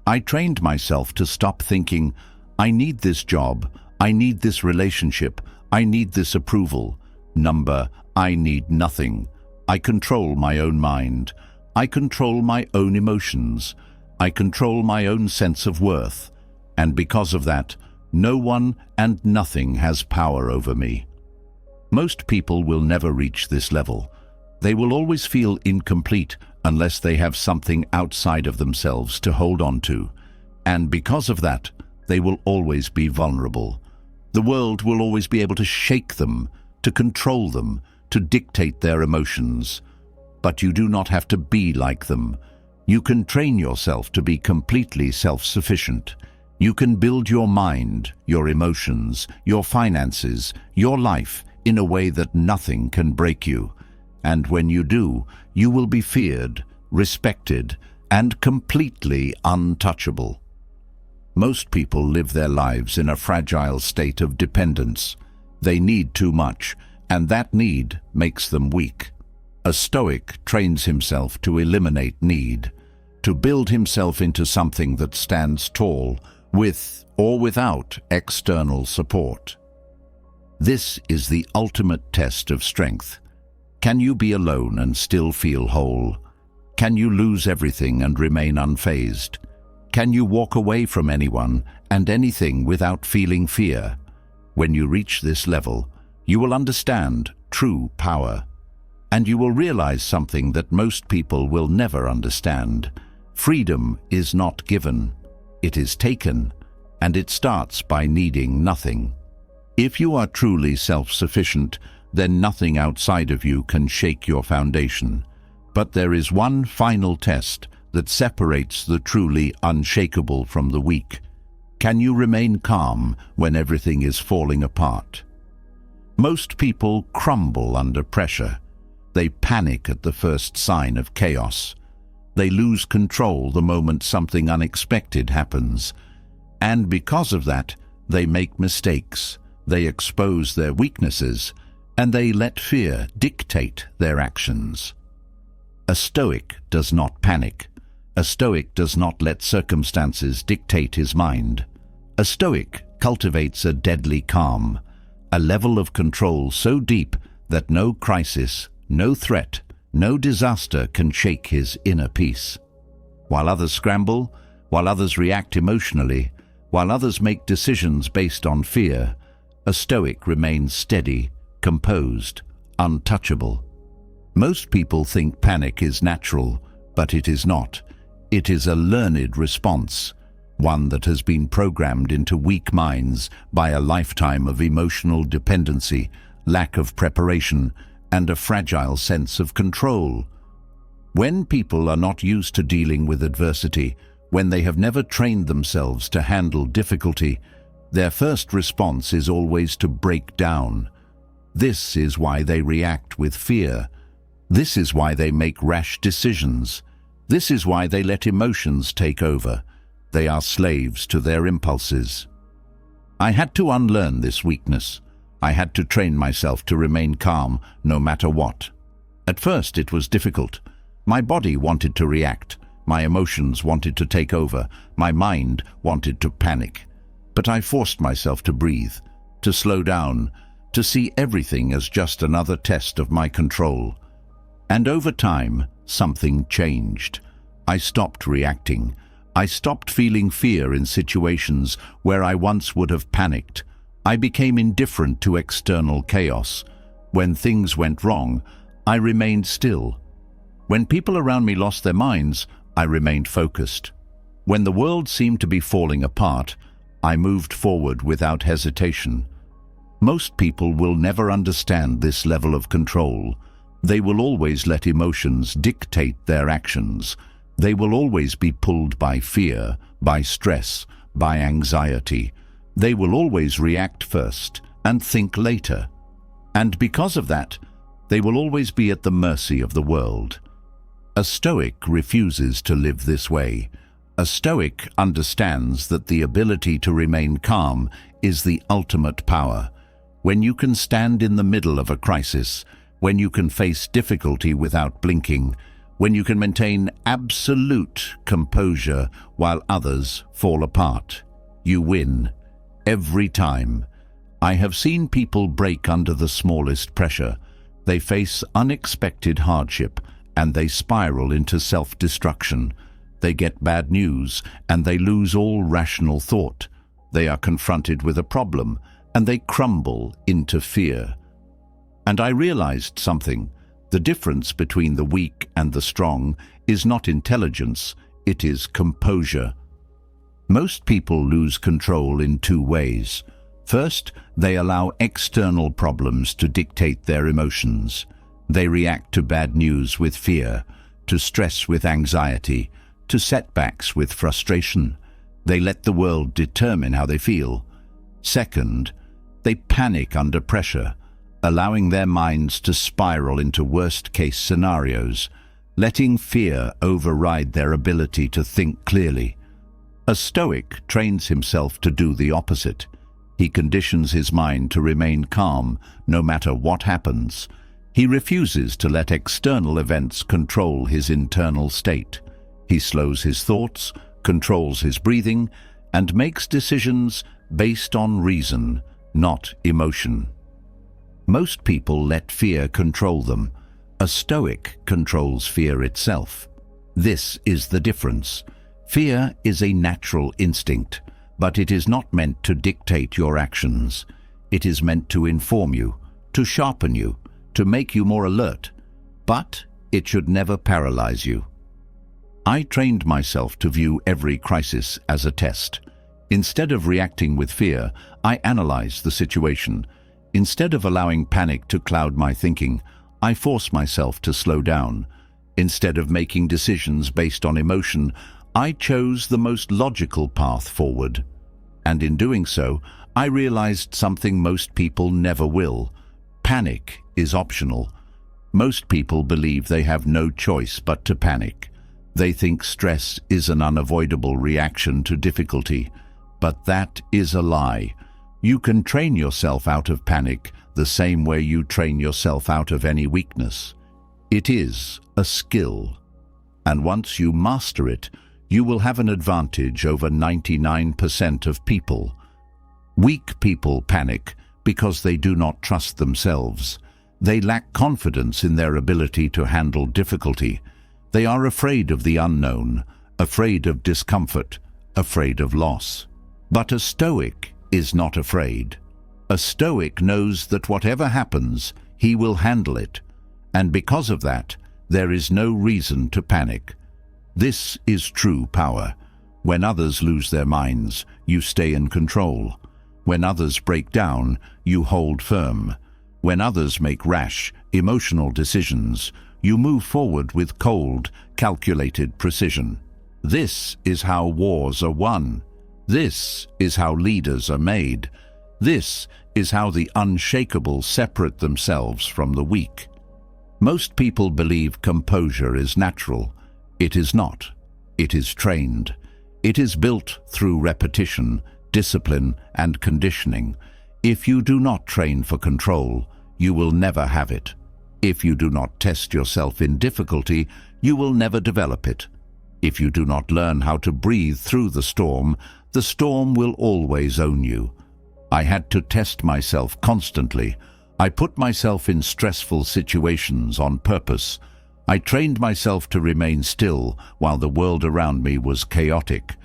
I trained myself to stop thinking, I need this job, I need this relationship, I need this approval. I need nothing. I control my own mind. I control my own emotions. I control my own sense of worth. And because of that, no one and nothing has power over me. Most people will never reach this level. They will always feel incomplete unless they have something outside of themselves to hold on to. And because of that, they will always be vulnerable. The world will always be able to shake them, to control them, to dictate their emotions. But you do not have to be like them. You can train yourself to be completely self-sufficient. You can build your mind, your emotions, your finances, your life in a way that nothing can break you. And when you do, you will be feared, respected, and completely untouchable. Most people live their lives in a fragile state of dependence. They need too much, and that need makes them weak. A Stoic trains himself to eliminate need, to build himself into something that stands tall, with or without external support. This is the ultimate test of strength. Can you be alone and still feel whole? Can you lose everything and remain unfazed? Can you walk away from anyone and anything without feeling fear? When you reach this level, you will understand true power. And you will realize something that most people will never understand. Freedom is not given. It is taken, and it starts by needing nothing. If you are truly self-sufficient, then nothing outside of you can shake your foundation. But there is one final test that separates the truly unshakable from the weak. Can you remain calm when everything is falling apart? Most people crumble under pressure. They panic at the first sign of chaos. They lose control the moment something unexpected happens. And because of that, they make mistakes. They expose their weaknesses, and they let fear dictate their actions. A Stoic does not panic. A Stoic does not let circumstances dictate his mind. A Stoic cultivates a deadly calm, a level of control so deep that no crisis, no threat, no disaster can shake his inner peace. While others scramble, while others react emotionally, while others make decisions based on fear, a Stoic remains steady, composed, untouchable. Most people think panic is natural, but it is not. It is a learned response, one that has been programmed into weak minds by a lifetime of emotional dependency, lack of preparation, and a fragile sense of control. When people are not used to dealing with adversity, when they have never trained themselves to handle difficulty, their first response is always to break down. This is why they react with fear. This is why they make rash decisions. This is why they let emotions take over. They are slaves to their impulses. I had to unlearn this weakness. I had to train myself to remain calm no matter what. At first it was difficult. My body wanted to react. My emotions wanted to take over. My mind wanted to panic. But I forced myself to breathe, to slow down, to see everything as just another test of my control. And over time, something changed. I stopped reacting. I stopped feeling fear in situations where I once would have panicked. I became indifferent to external chaos. When things went wrong, I remained still. When people around me lost their minds, I remained focused. When the world seemed to be falling apart, I moved forward without hesitation. Most people will never understand this level of control. They will always let emotions dictate their actions. They will always be pulled by fear, by stress, by anxiety. They will always react first and think later. And because of that, They will always be at the mercy of the world. A Stoic refuses to live this way. A Stoic understands that the ability to remain calm is the ultimate power. When you can stand in the middle of a crisis, when you can face difficulty without blinking, when you can maintain absolute composure while others fall apart, you win. Every time. I have seen people break under the smallest pressure. They face unexpected hardship and they spiral into self-destruction. They get bad news and they lose all rational thought. They are confronted with a problem and they crumble into fear. And I realized something. The difference between the weak and the strong is not intelligence, it is composure. Most people lose control in two ways. First, they allow external problems to dictate their emotions. They react to bad news with fear, to stress with anxiety, to setbacks with frustration. They let the world determine how they feel. Second, they panic under pressure, allowing their minds to spiral into worst-case scenarios, letting fear override their ability to think clearly. A Stoic trains himself to do the opposite. He conditions his mind to remain calm no matter what happens. He refuses to let external events control his internal state. He slows his thoughts, controls his breathing, and makes decisions based on reason, not emotion. Most people let fear control them. A Stoic controls fear itself. This is the difference. Fear is a natural instinct, but it is not meant to dictate your actions. It is meant to inform you, to sharpen you, to make you more alert, but it should never paralyze you. I trained myself to view every crisis as a test. Instead of reacting with fear, I analyzed the situation. Instead of allowing panic to cloud my thinking, I force myself to slow down. Instead of making decisions based on emotion, I chose the most logical path forward. And in doing so, I realized something most people never will. Panic is optional. Most people believe they have no choice but to panic. They think stress is an unavoidable reaction to difficulty, but that is a lie. You can train yourself out of panic the same way you train yourself out of any weakness. It is a skill, and once you master it, you will have an advantage over 99% of people. Weak people panic because they do not trust themselves. They lack confidence in their ability to handle difficulty. They are afraid of the unknown, afraid of discomfort, afraid of loss. But a Stoic is not afraid. A Stoic knows that whatever happens, he will handle it, and because of that, there is no reason to panic. This is true power. When others lose their minds, you stay in control. When others break down, you hold firm. When others make rash, emotional decisions, you move forward with cold, calculated precision. This is how wars are won. This is how leaders are made. This is how the unshakable separate themselves from the weak. Most people believe composure is natural. It is not. It is trained. It is built through repetition, discipline, and conditioning. If you do not train for control, you will never have it. If you do not test yourself in difficulty, you will never develop it. If you do not learn how to breathe through the storm will always own you. I had to test myself constantly. I put myself in stressful situations on purpose. I trained myself to remain still while the world around me was chaotic.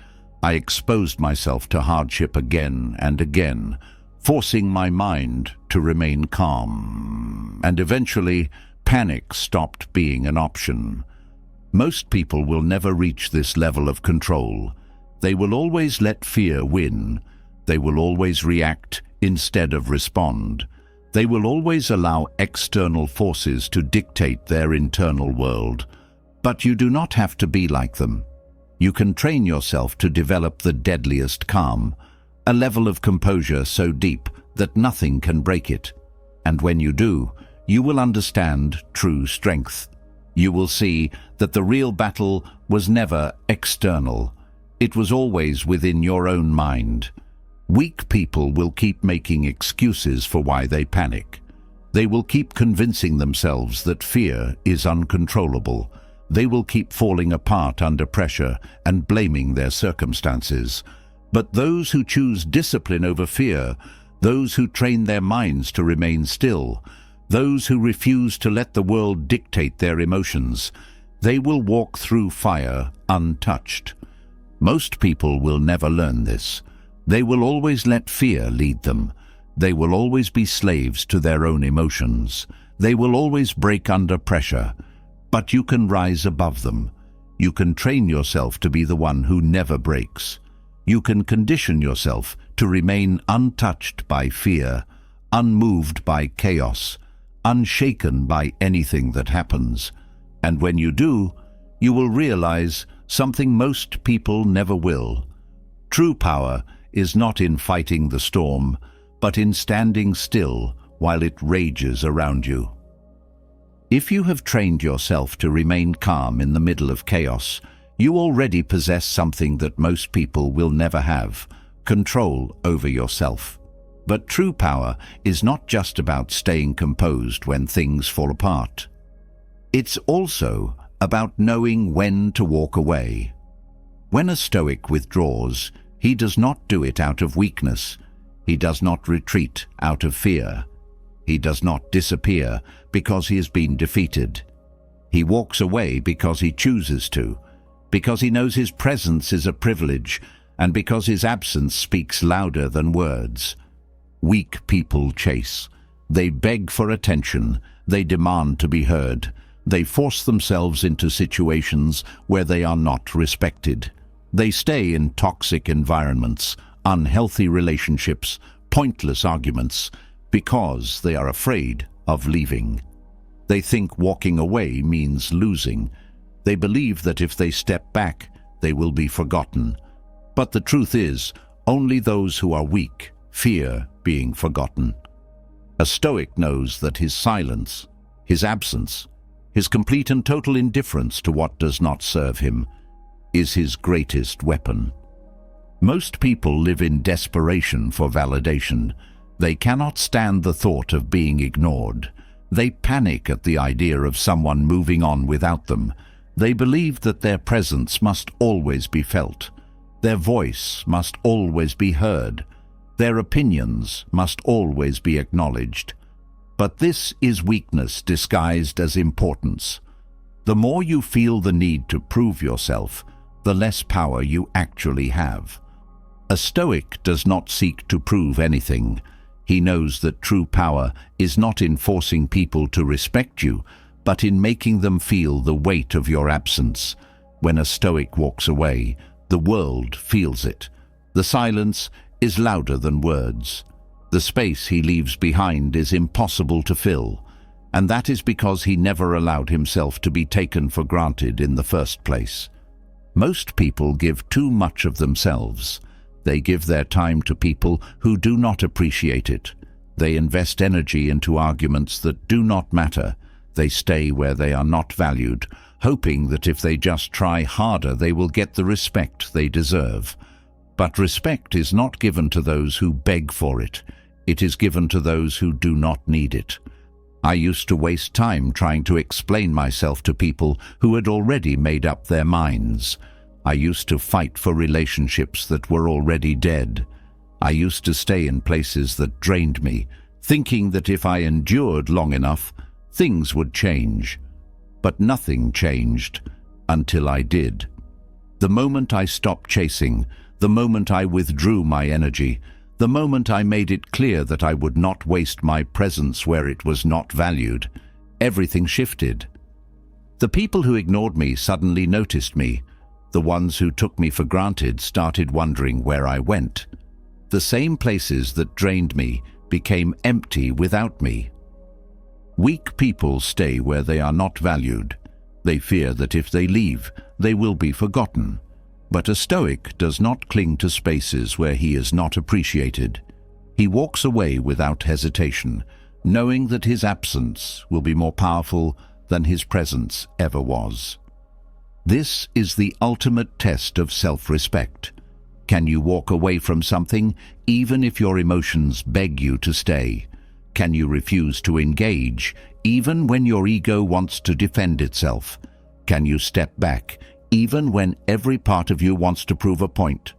I exposed myself to hardship again and again, forcing my mind to remain calm. And eventually, panic stopped being an option. Most people will never reach this level of control. They will always let fear win. They will always react instead of respond. They will always allow external forces to dictate their internal world. But you do not have to be like them. You can train yourself to develop the deadliest calm, a level of composure so deep that nothing can break it. And when you do, you will understand true strength. You will see that the real battle was never external. It was always within your own mind. Weak people will keep making excuses for why they panic. They will keep convincing themselves that fear is uncontrollable. They will keep falling apart under pressure and blaming their circumstances. But those who choose discipline over fear, those who train their minds to remain still, those who refuse to let the world dictate their emotions, they will walk through fire untouched. Most people will never learn this. They will always let fear lead them. They will always be slaves to their own emotions. They will always break under pressure. But you can rise above them. You can train yourself to be the one who never breaks. You can condition yourself to remain untouched by fear, unmoved by chaos, unshaken by anything that happens. And when you do, you will realize something most people never will. True power is not in fighting the storm, but in standing still while it rages around you. If you have trained yourself to remain calm in the middle of chaos, you already possess something that most people will never have: control over yourself. But true power is not just about staying composed when things fall apart. It's also about knowing when to walk away. When a Stoic withdraws, he does not do it out of weakness. He does not retreat out of fear. He does not disappear because he has been defeated. He walks away because he chooses to, because he knows his presence is a privilege, and because his absence speaks louder than words. Weak people chase. They beg for attention. They demand to be heard. They force themselves into situations where they are not respected. They stay in toxic environments, unhealthy relationships, pointless arguments, because they are afraid of leaving. They think walking away means losing. They believe that if they step back, they will be forgotten. But the truth is, only those who are weak fear being forgotten. A Stoic knows that his silence, his absence, his complete and total indifference to what does not serve him, is his greatest weapon. Most people live in desperation for validation. They cannot stand the thought of being ignored. They panic at the idea of someone moving on without them. They believe that their presence must always be felt. Their voice must always be heard. Their opinions must always be acknowledged. But this is weakness disguised as importance. The more you feel the need to prove yourself, the less power you actually have. A Stoic does not seek to prove anything. He knows that true power is not in forcing people to respect you, but in making them feel the weight of your absence. When a Stoic walks away, the world feels it. The silence is louder than words. The space he leaves behind is impossible to fill, and that is because he never allowed himself to be taken for granted in the first place. Most people give too much of themselves. They give their time to people who do not appreciate it. They invest energy into arguments that do not matter. They stay where they are not valued, hoping that if they just try harder, they will get the respect they deserve. But respect is not given to those who beg for it. It is given to those who do not need it. I used to waste time trying to explain myself to people who had already made up their minds. I used to fight for relationships that were already dead. I used to stay in places that drained me, thinking that if I endured long enough, things would change. But nothing changed until I did. The moment I stopped chasing, the moment I withdrew my energy, the moment I made it clear that I would not waste my presence where it was not valued, everything shifted. The people who ignored me suddenly noticed me. The ones who took me for granted started wondering where I went. The same places that drained me became empty without me. Weak people stay where they are not valued. They fear that if they leave, they will be forgotten. But a Stoic does not cling to spaces where he is not appreciated. He walks away without hesitation, knowing that his absence will be more powerful than his presence ever was. This is the ultimate test of self-respect. Can you walk away from something even if your emotions beg you to stay? Can you refuse to engage even when your ego wants to defend itself? Can you step back even when every part of you wants to prove a point?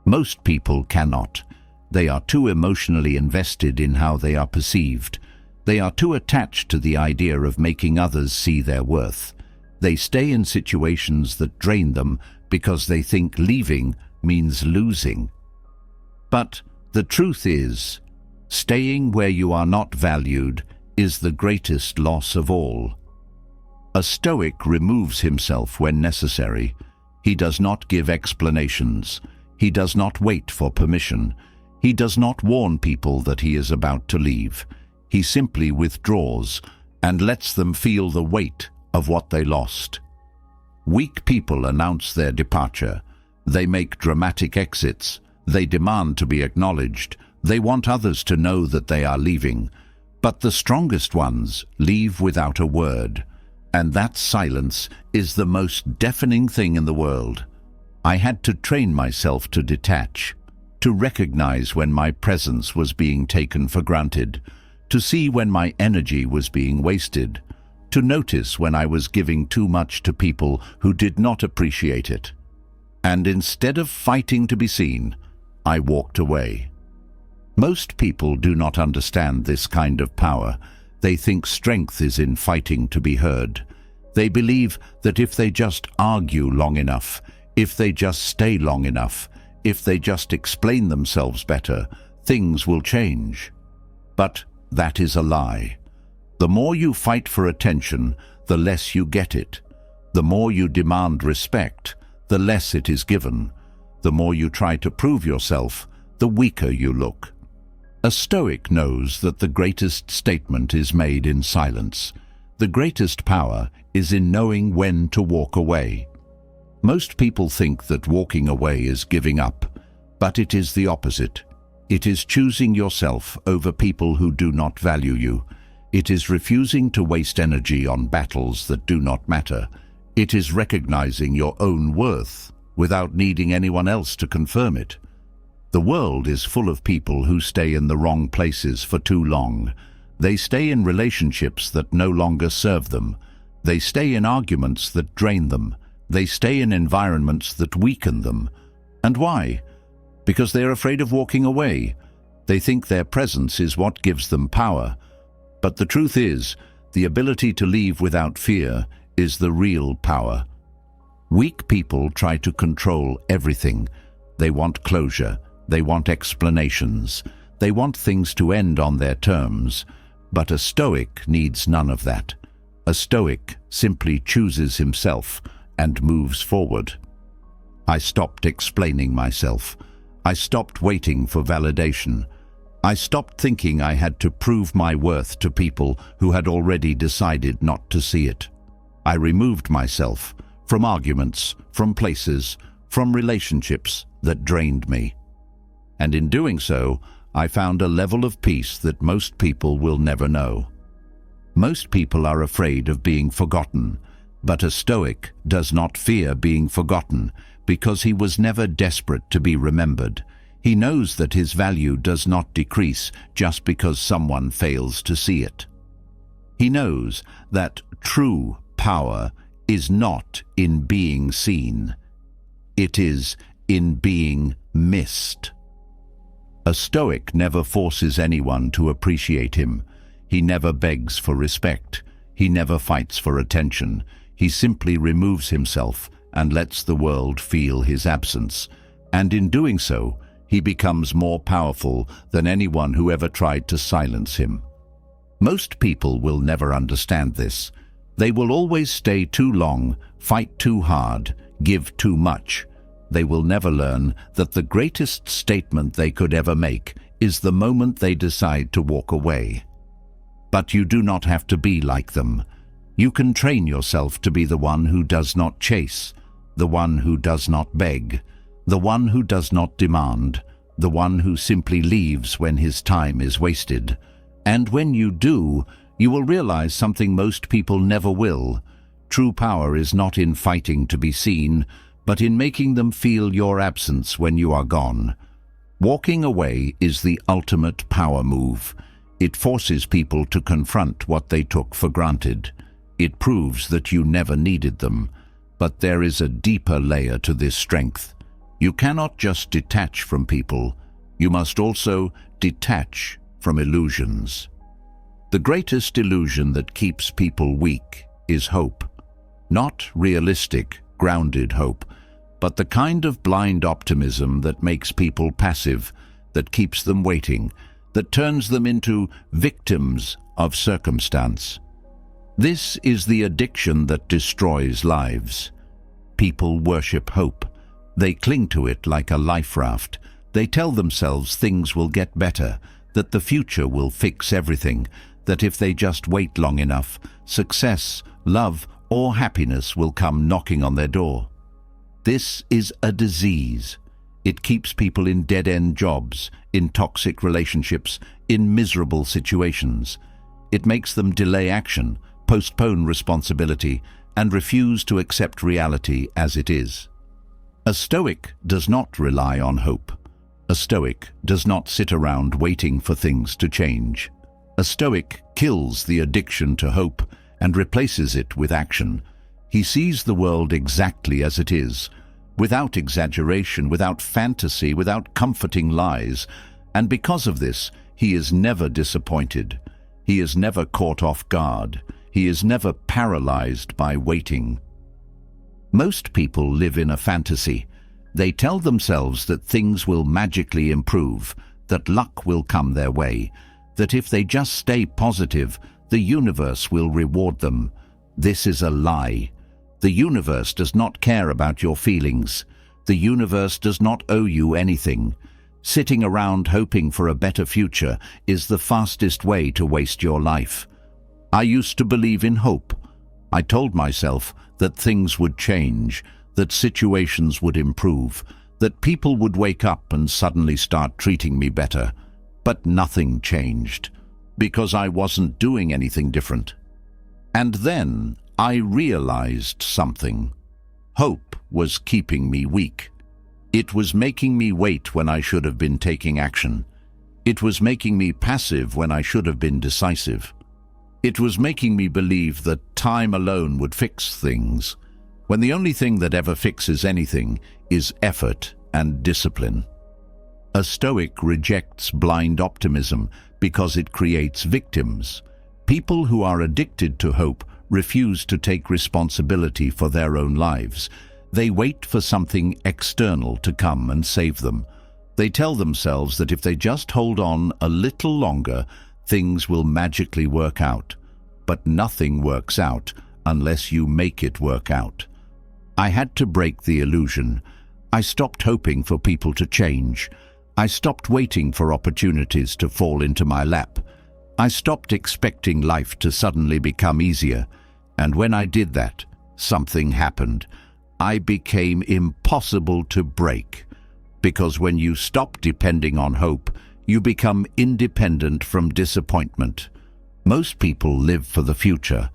Most people cannot. They are too emotionally invested in how they are perceived. They are too attached to the idea of making others see their worth. They stay in situations that drain them because they think leaving means losing. But the truth is, staying where you are not valued is the greatest loss of all. A Stoic removes himself when necessary. He does not give explanations. He does not wait for permission. He does not warn people that he is about to leave. He simply withdraws and lets them feel the weight of what they lost. Weak people announce their departure. They make dramatic exits. They demand to be acknowledged. They want others to know that they are leaving. But the strongest ones leave without a word. And that silence is the most deafening thing in the world. I had to train myself to detach, to recognize when my presence was being taken for granted, to see when my energy was being wasted, to notice when I was giving too much to people who did not appreciate it. And instead of fighting to be seen, I walked away. Most people do not understand this kind of power. They think strength is in fighting to be heard. They believe that if they just argue long enough, if they just stay long enough, if they just explain themselves better, things will change. But that is a lie. The more you fight for attention, the less you get it. The more you demand respect, the less it is given. The more you try to prove yourself, the weaker you look. A Stoic knows that the greatest statement is made in silence. The greatest power is in knowing when to walk away. Most people think that walking away is giving up, but it is the opposite. It is choosing yourself over people who do not value you. It is refusing to waste energy on battles that do not matter. It is recognizing your own worth without needing anyone else to confirm it. The world is full of people who stay in the wrong places for too long. They stay in relationships that no longer serve them. They stay in arguments that drain them. They stay in environments that weaken them. And why? Because they are afraid of walking away. They think their presence is what gives them power. But the truth is, the ability to leave without fear is the real power. Weak people try to control everything. They want closure. They want explanations. They want things to end on their terms. But a Stoic needs none of that. A Stoic simply chooses himself and moves forward. I stopped explaining myself. I stopped waiting for validation. I stopped thinking I had to prove my worth to people who had already decided not to see it. I removed myself from arguments, from places, from relationships that drained me. And in doing so, I found a level of peace that most people will never know. Most people are afraid of being forgotten, but a Stoic does not fear being forgotten because he was never desperate to be remembered. He knows that his value does not decrease just because someone fails to see it. He knows that true power is not in being seen. It is in being missed. A Stoic never forces anyone to appreciate him. He never begs for respect. He never fights for attention. He simply removes himself and lets the world feel his absence. And in doing so, he becomes more powerful than anyone who ever tried to silence him. Most people will never understand this. They will always stay too long, fight too hard, give too much. They will never learn that the greatest statement they could ever make is the moment they decide to walk away. But you do not have to be like them. You can train yourself to be the one who does not chase, the one who does not beg, the one who does not demand, the one who simply leaves when his time is wasted. And when you do, you will realize something most people never will. True power is not in fighting to be seen, but in making them feel your absence when you are gone. Walking away is the ultimate power move. It forces people to confront what they took for granted. It proves that you never needed them. But there is a deeper layer to this strength. You cannot just detach from people. You must also detach from illusions. The greatest illusion that keeps people weak is hope. Not realistic, grounded hope, but the kind of blind optimism that makes people passive, that keeps them waiting, that turns them into victims of circumstance. This is the addiction that destroys lives. People worship hope. They cling to it like a life raft. They tell themselves things will get better, that the future will fix everything, that if they just wait long enough, success, love, or happiness will come knocking on their door. This is a disease. It keeps people in dead-end jobs, in toxic relationships, in miserable situations. It makes them delay action, postpone responsibility, and refuse to accept reality as it is. A Stoic does not rely on hope. A Stoic does not sit around waiting for things to change. A Stoic kills the addiction to hope and replaces it with action. He sees the world exactly as it is, without exaggeration, without fantasy, without comforting lies, and because of this, he is never disappointed. He is never caught off guard. He is never paralyzed by waiting. Most people live in a fantasy. They tell themselves that things will magically improve, that luck will come their way, that if they just stay positive, the universe will reward them. This is a lie. The universe does not care about your feelings. The universe does not owe you anything. Sitting around hoping for a better future is the fastest way to waste your life. I used to believe in hope. I told myself that things would change, that situations would improve, that people would wake up and suddenly start treating me better. But nothing changed, because I wasn't doing anything different. And then I realized something. Hope was keeping me weak. It was making me wait when I should have been taking action. It was making me passive when I should have been decisive. It was making me believe that time alone would fix things, when the only thing that ever fixes anything is effort and discipline. A Stoic rejects blind optimism because it creates victims. People who are addicted to hope refuse to take responsibility for their own lives. They wait for something external to come and save them. They tell themselves that if they just hold on a little longer, things will magically work out. But nothing works out unless you make it work out. I had to break the illusion. I stopped hoping for people to change. I stopped waiting for opportunities to fall into my lap. I stopped expecting life to suddenly become easier. And when I did that, something happened. I became impossible to break. Because when you stop depending on hope, you become independent from disappointment. Most people live for the future.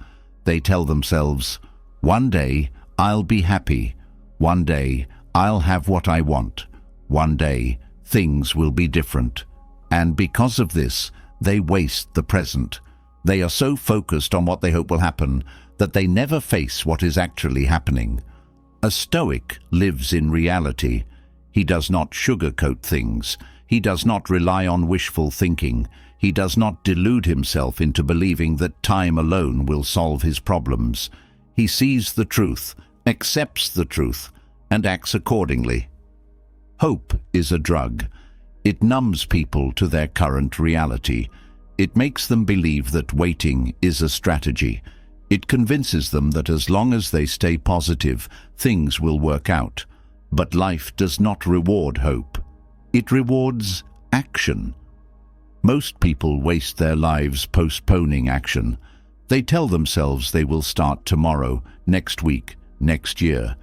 They tell themselves, one day I'll be happy. One day I'll have what I want. One day things will be different. And because of this, they waste the present. They are so focused on what they hope will happen that they never face what is actually happening. A Stoic lives in reality. He does not sugarcoat things. He does not rely on wishful thinking. He does not delude himself into believing that time alone will solve his problems. He sees the truth, accepts the truth, and acts accordingly. Hope is a drug. It numbs people to their current reality. It makes them believe that waiting is a strategy. It convinces them that as long as they stay positive, things will work out. But life does not reward hope. It rewards action. Most people waste their lives postponing action. They tell themselves they will start tomorrow, next week, next year.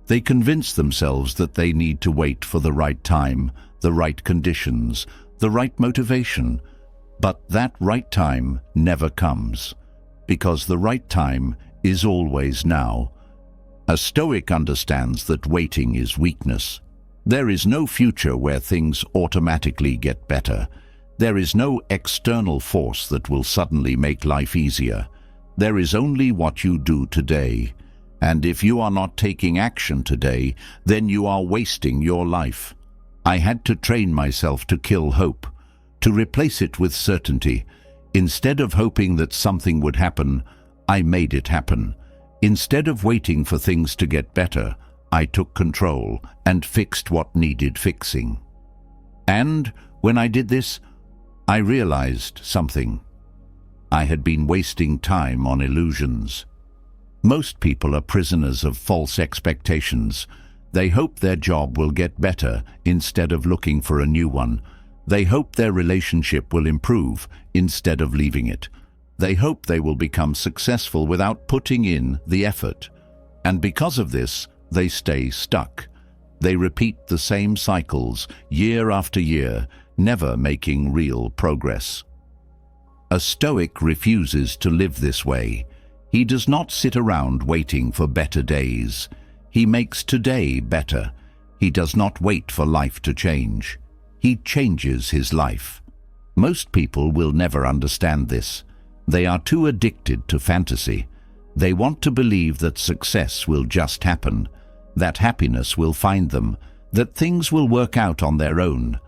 They convince themselves that they need to wait for the right time, the right conditions, the right motivation. But that right time never comes, because the right time is always now. A Stoic understands that waiting is weakness. There is no future where things automatically get better. There is no external force that will suddenly make life easier. There is only what you do today. And if you are not taking action today, then you are wasting your life. I had to train myself to kill hope, to replace it with certainty. Instead of hoping that something would happen, I made it happen. Instead of waiting for things to get better, I took control and fixed what needed fixing. And when I did this, I realized something. I had been wasting time on illusions. Most people are prisoners of false expectations. They hope their job will get better instead of looking for a new one. They hope their relationship will improve instead of leaving it. They hope they will become successful without putting in the effort. And because of this, they stay stuck. They repeat the same cycles year after year, never making real progress. A Stoic refuses to live this way. He does not sit around waiting for better days. He makes today better. He does not wait for life to change. He changes his life. Most people will never understand this. They are too addicted to fantasy. They want to believe that success will just happen, that happiness will find them, that things will work out on their own.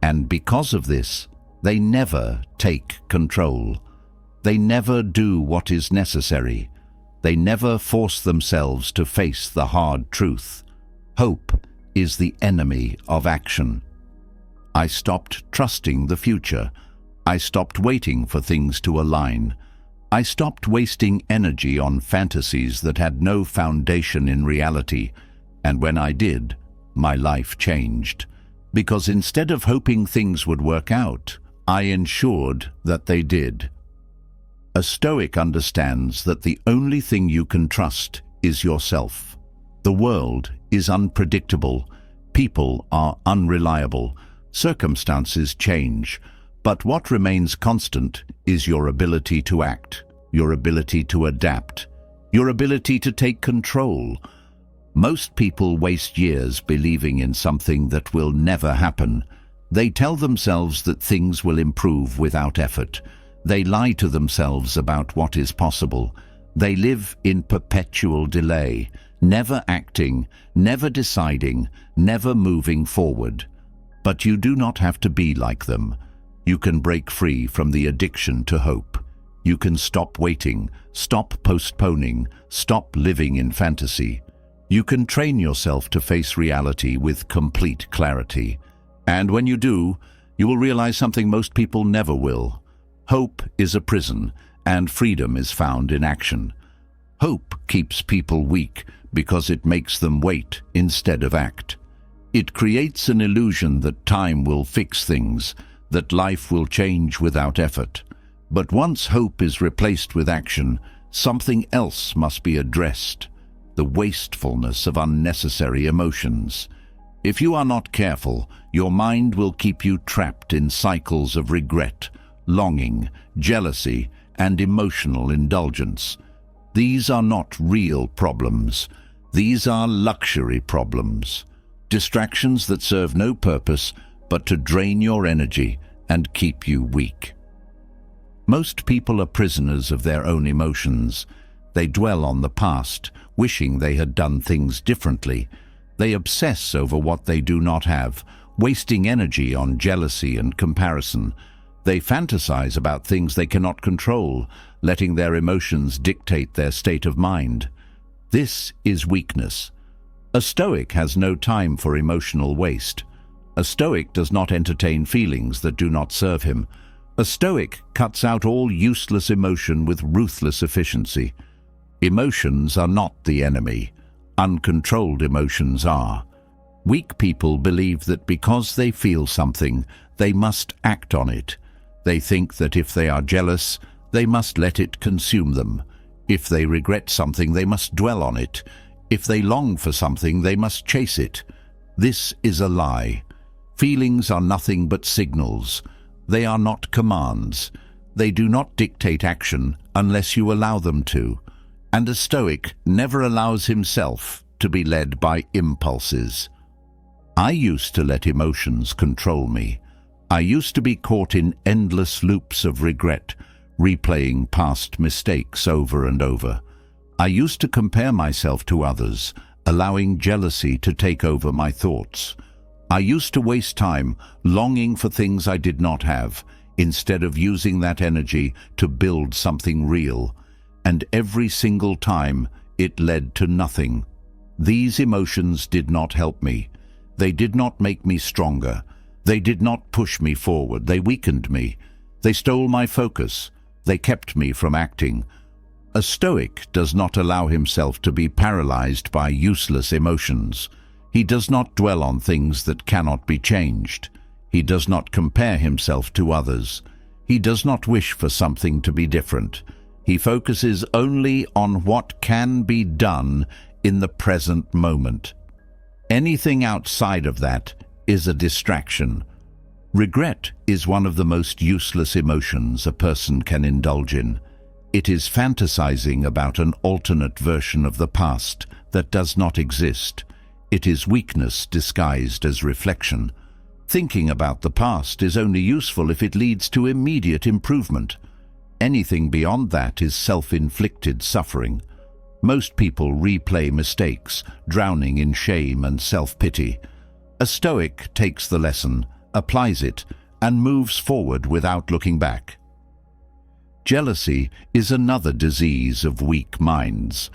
And because of this, they never take control. They never do what is necessary. They never force themselves to face the hard truth. Hope is the enemy of action. I stopped trusting the future. I stopped waiting for things to align. I stopped wasting energy on fantasies that had no foundation in reality. And when I did, my life changed. Because instead of hoping things would work out, I ensured that they did. A Stoic understands that the only thing you can trust is yourself. The world is unpredictable. People are unreliable. Circumstances change. But what remains constant is your ability to act, your ability to adapt, your ability to take control. Most people waste years believing in something that will never happen. They tell themselves that things will improve without effort. They lie to themselves about what is possible. They live in perpetual delay, never acting, never deciding, never moving forward. But you do not have to be like them. You can break free from the addiction to hope. You can stop waiting, stop postponing, stop living in fantasy. You can train yourself to face reality with complete clarity. And when you do, you will realize something most people never will. Hope is a prison, and freedom is found in action. Hope keeps people weak because it makes them wait instead of act. It creates an illusion that time will fix things, that life will change without effort. But once hope is replaced with action, something else must be addressed: the wastefulness of unnecessary emotions. If you are not careful, your mind will keep you trapped in cycles of regret, longing, jealousy, and emotional indulgence. These are not real problems. These are luxury problems. Distractions that serve no purpose but to drain your energy and keep you weak. Most people are prisoners of their own emotions. They dwell on the past, wishing they had done things differently. They obsess over what they do not have, wasting energy on jealousy and comparison. They fantasize about things they cannot control, letting their emotions dictate their state of mind. This is weakness. A Stoic has no time for emotional waste. A Stoic does not entertain feelings that do not serve him. A Stoic cuts out all useless emotion with ruthless efficiency. Emotions are not the enemy. Uncontrolled emotions are. Weak people believe that because they feel something, they must act on it. They think that if they are jealous, they must let it consume them. If they regret something, they must dwell on it. If they long for something, they must chase it. This is a lie. Feelings are nothing but signals. They are not commands. They do not dictate action unless you allow them to. And a Stoic never allows himself to be led by impulses. I used to let emotions control me. I used to be caught in endless loops of regret, replaying past mistakes over and over. I used to compare myself to others, allowing jealousy to take over my thoughts. I used to waste time longing for things I did not have, instead of using that energy to build something real. And every single time, it led to nothing. These emotions did not help me. They did not make me stronger. They did not push me forward. They weakened me. They stole my focus. They kept me from acting. A Stoic does not allow himself to be paralyzed by useless emotions. He does not dwell on things that cannot be changed. He does not compare himself to others. He does not wish for something to be different. He focuses only on what can be done in the present moment. Anything outside of that is a distraction. Regret is one of the most useless emotions a person can indulge in. It is fantasizing about an alternate version of the past that does not exist. It is weakness disguised as reflection. Thinking about the past is only useful if it leads to immediate improvement. Anything beyond that is self-inflicted suffering. Most people replay mistakes, drowning in shame and self-pity. A Stoic takes the lesson, applies it, and moves forward without looking back. Jealousy is another disease of weak minds.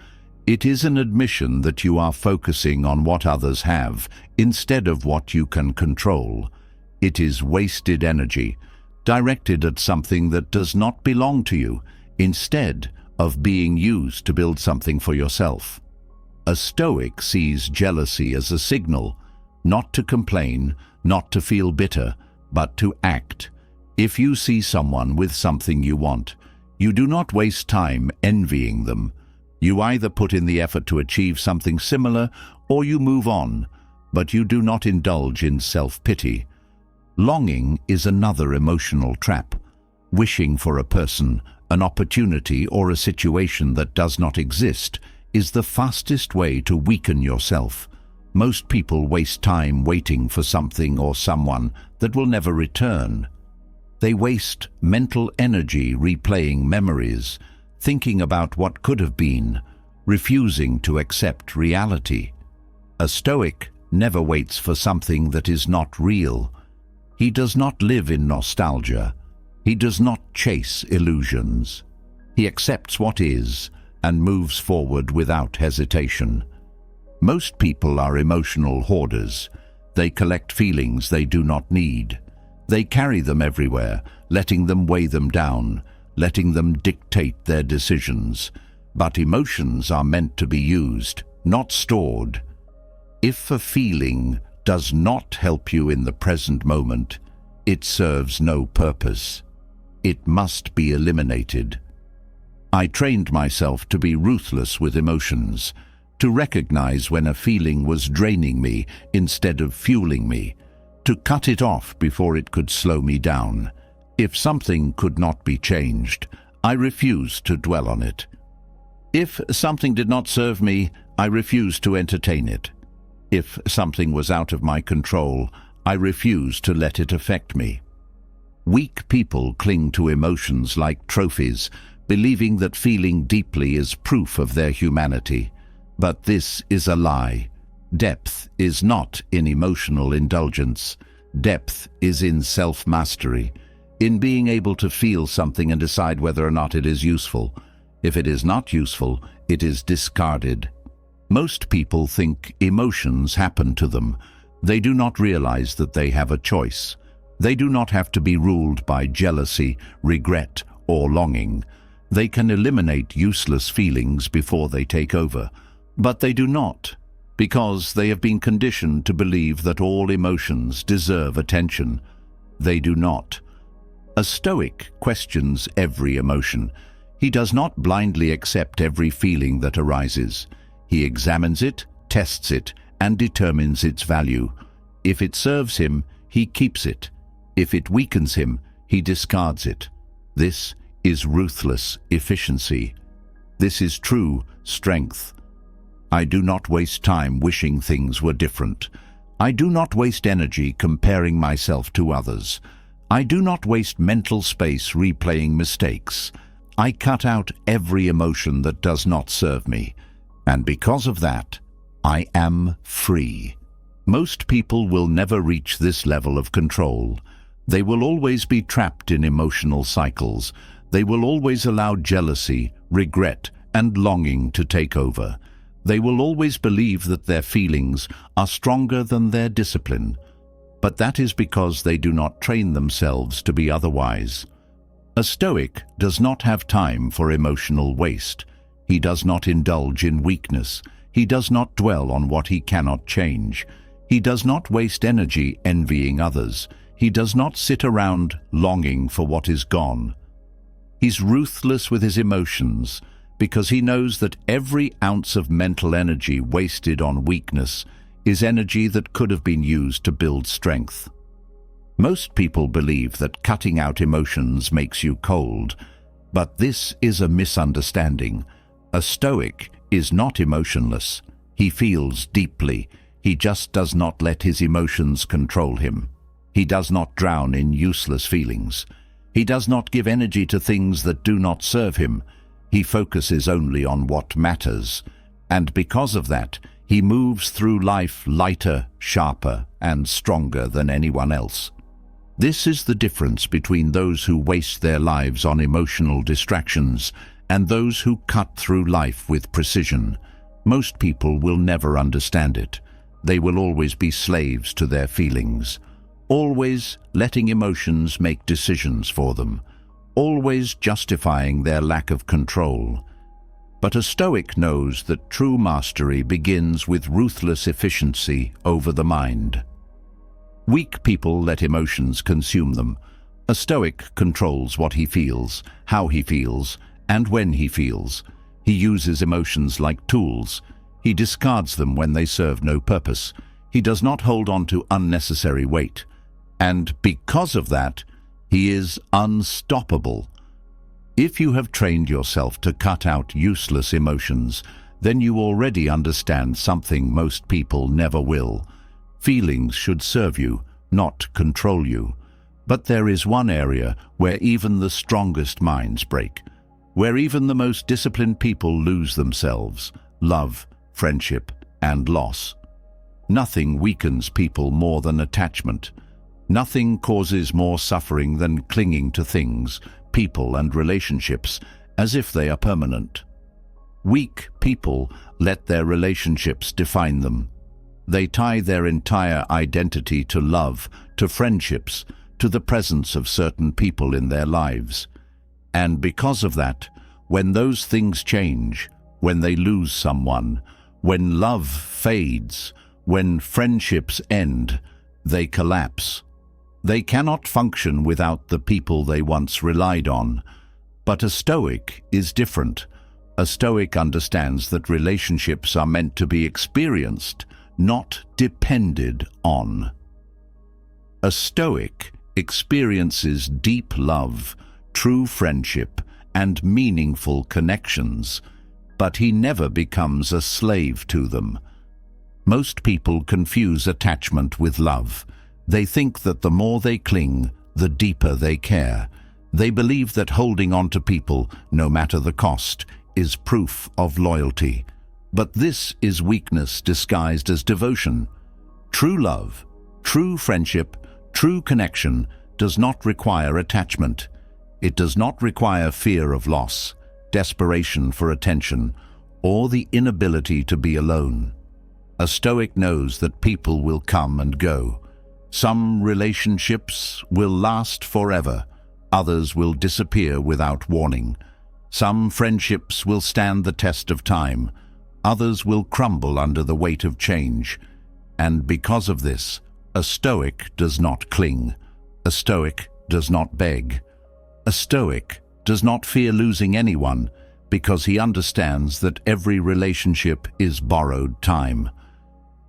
It is an admission that you are focusing on what others have instead of what you can control. It is wasted energy, directed at something that does not belong to you, instead of being used to build something for yourself. A Stoic sees jealousy as a signal, not to complain, not to feel bitter, but to act. If you see someone with something you want, you do not waste time envying them. You either put in the effort to achieve something similar or you move on, but you do not indulge in self-pity. Longing is another emotional trap. Wishing for a person, an opportunity, or a situation that does not exist is the fastest way to weaken yourself. Most people waste time waiting for something or someone that will never return. They waste mental energy replaying memories, thinking about what could have been, refusing to accept reality. A Stoic never waits for something that is not real. He does not live in nostalgia. He does not chase illusions. He accepts what is and moves forward without hesitation. Most people are emotional hoarders. They collect feelings they do not need. They carry them everywhere, letting them weigh them down, letting them dictate their decisions. But emotions are meant to be used, not stored. If a feeling does not help you in the present moment, it serves no purpose. It must be eliminated. I trained myself to be ruthless with emotions, to recognize when a feeling was draining me instead of fueling me, to cut it off before it could slow me down. If something could not be changed, I refused to dwell on it. If something did not serve me, I refused to entertain it. If something was out of my control, I refused to let it affect me. Weak people cling to emotions like trophies, believing that feeling deeply is proof of their humanity. But this is a lie. Depth is not in emotional indulgence. Depth is in self-mastery, in being able to feel something and decide whether or not it is useful. If it is not useful, it is discarded. Most people think emotions happen to them. They do not realize that they have a choice. They do not have to be ruled by jealousy, regret, or longing. They can eliminate useless feelings before they take over. But they do not, because they have been conditioned to believe that all emotions deserve attention. They do not. A Stoic questions every emotion. He does not blindly accept every feeling that arises. He examines it, tests it, and determines its value. If it serves him, he keeps it. If it weakens him, he discards it. This is ruthless efficiency. This is true strength. I do not waste time wishing things were different. I do not waste energy comparing myself to others. I do not waste mental space replaying mistakes. I cut out every emotion that does not serve me. And because of that, I am free. Most people will never reach this level of control. They will always be trapped in emotional cycles. They will always allow jealousy, regret, and longing to take over. They will always believe that their feelings are stronger than their discipline. But that is because they do not train themselves to be otherwise. A Stoic does not have time for emotional waste. He does not indulge in weakness. He does not dwell on what he cannot change. He does not waste energy envying others. He does not sit around longing for what is gone. He's ruthless with his emotions because he knows that every ounce of mental energy wasted on weakness is energy that could have been used to build strength. Most people believe that cutting out emotions makes you cold, but this is a misunderstanding. A Stoic is not emotionless. He feels deeply. He just does not let his emotions control him. He does not drown in useless feelings. He does not give energy to things that do not serve him. He focuses only on what matters. And because of that, he moves through life lighter, sharper, and stronger than anyone else. This is the difference between those who waste their lives on emotional distractions and those who cut through life with precision. Most people will never understand it. They will always be slaves to their feelings, always letting emotions make decisions for them, always justifying their lack of control. But a Stoic knows that true mastery begins with ruthless efficiency over the mind. Weak people let emotions consume them. A Stoic controls what he feels, how he feels, and when he feels. He uses emotions like tools. He discards them when they serve no purpose. He does not hold on to unnecessary weight. And because of that, he is unstoppable. If you have trained yourself to cut out useless emotions, then you already understand something most people never will. Feelings should serve you, not control you. But there is one area where even the strongest minds break, where even the most disciplined people lose themselves: love, friendship, and loss. Nothing weakens people more than attachment. Nothing causes more suffering than clinging to things, people, and relationships as if they are permanent. Weak people let their relationships define them. They tie their entire identity to love, to friendships, to the presence of certain people in their lives. And because of that, when those things change, when they lose someone, when love fades, when friendships end, they collapse. They cannot function without the people they once relied on. But a Stoic is different. A Stoic understands that relationships are meant to be experienced, not depended on. A Stoic experiences deep love, true friendship, and meaningful connections, but he never becomes a slave to them. Most people confuse attachment with love. They think that the more they cling, the deeper they care. They believe that holding on to people, no matter the cost, is proof of loyalty. But this is weakness disguised as devotion. True love, true friendship, true connection does not require attachment. It does not require fear of loss, desperation for attention, or the inability to be alone. A Stoic knows that people will come and go. Some relationships will last forever. Others will disappear without warning. Some friendships will stand the test of time. Others will crumble under the weight of change. And because of this, a Stoic does not cling. A Stoic does not beg. A Stoic does not fear losing anyone because he understands that every relationship is borrowed time.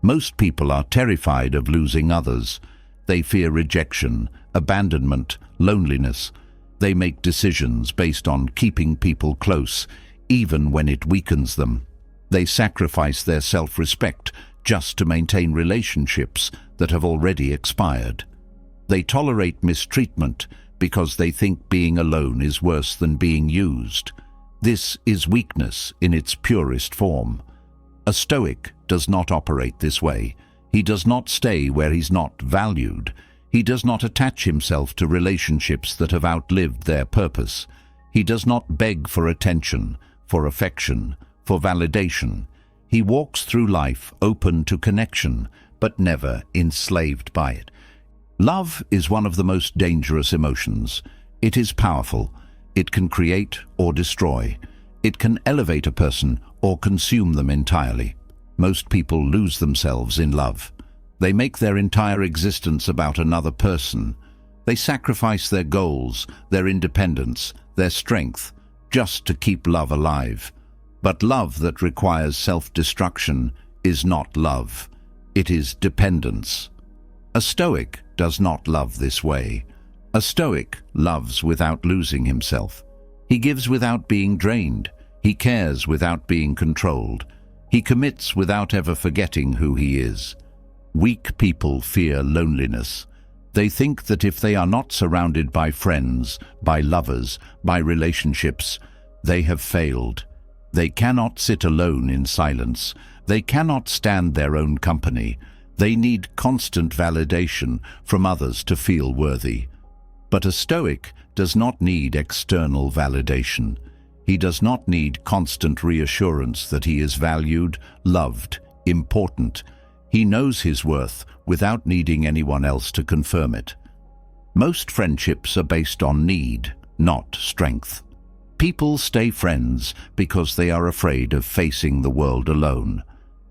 Most people are terrified of losing others. They fear rejection. abandonment, loneliness. They make decisions based on keeping people close, even when it weakens them. They sacrifice their self-respect just to maintain relationships that have already expired. They tolerate mistreatment because they think being alone is worse than being used. This is weakness in its purest form. A Stoic does not operate this way. He does not stay where he's not valued. He does not attach himself to relationships that have outlived their purpose. He does not beg for attention, for affection, for validation. He walks through life open to connection, but never enslaved by it. Love is one of the most dangerous emotions. It is powerful. It can create or destroy. It can elevate a person or consume them entirely. Most people lose themselves in love. They make their entire existence about another person. They sacrifice their goals, their independence, their strength, just to keep love alive. But love that requires self-destruction is not love. It is dependence. A Stoic does not love this way. A Stoic loves without losing himself. He gives without being drained. He cares without being controlled. He commits without ever forgetting who he is. Weak people fear loneliness. They think that if they are not surrounded by friends, by lovers, by relationships, they have failed. They cannot sit alone in silence. They cannot stand their own company. They need constant validation from others to feel worthy. But a Stoic does not need external validation. He does not need constant reassurance that he is valued, loved, important. He knows his worth without needing anyone else to confirm it. Most friendships are based on need, not strength. People stay friends because they are afraid of facing the world alone.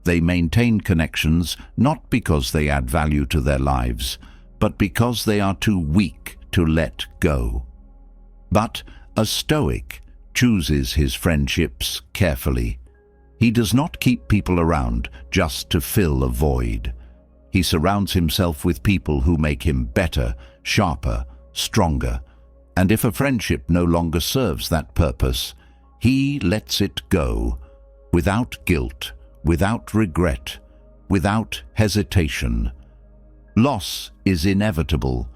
They maintain connections not because they add value to their lives, but because they are too weak to let go. But a Stoic chooses his friendships carefully. He does not keep people around just to fill a void. He surrounds himself with people who make him better, sharper, stronger. And if a friendship no longer serves that purpose, he lets it go, without guilt, without regret, without hesitation. Loss is inevitable.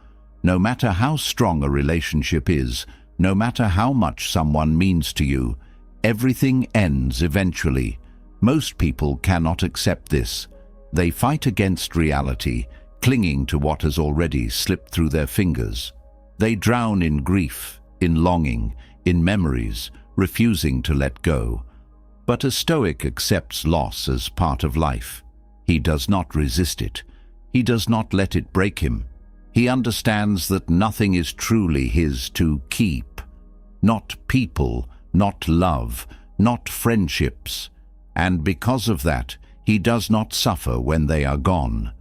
No matter how strong a relationship is, no matter how much someone means to you, everything ends eventually. Most people cannot accept this. They fight against reality, clinging to what has already slipped through their fingers. They drown in grief, in longing, in memories, refusing to let go. But a Stoic accepts loss as part of life. He does not resist it. He does not let it break him. He understands that nothing is truly his to keep. Not people, not love, not friendships. And because of that, he does not suffer when they are gone.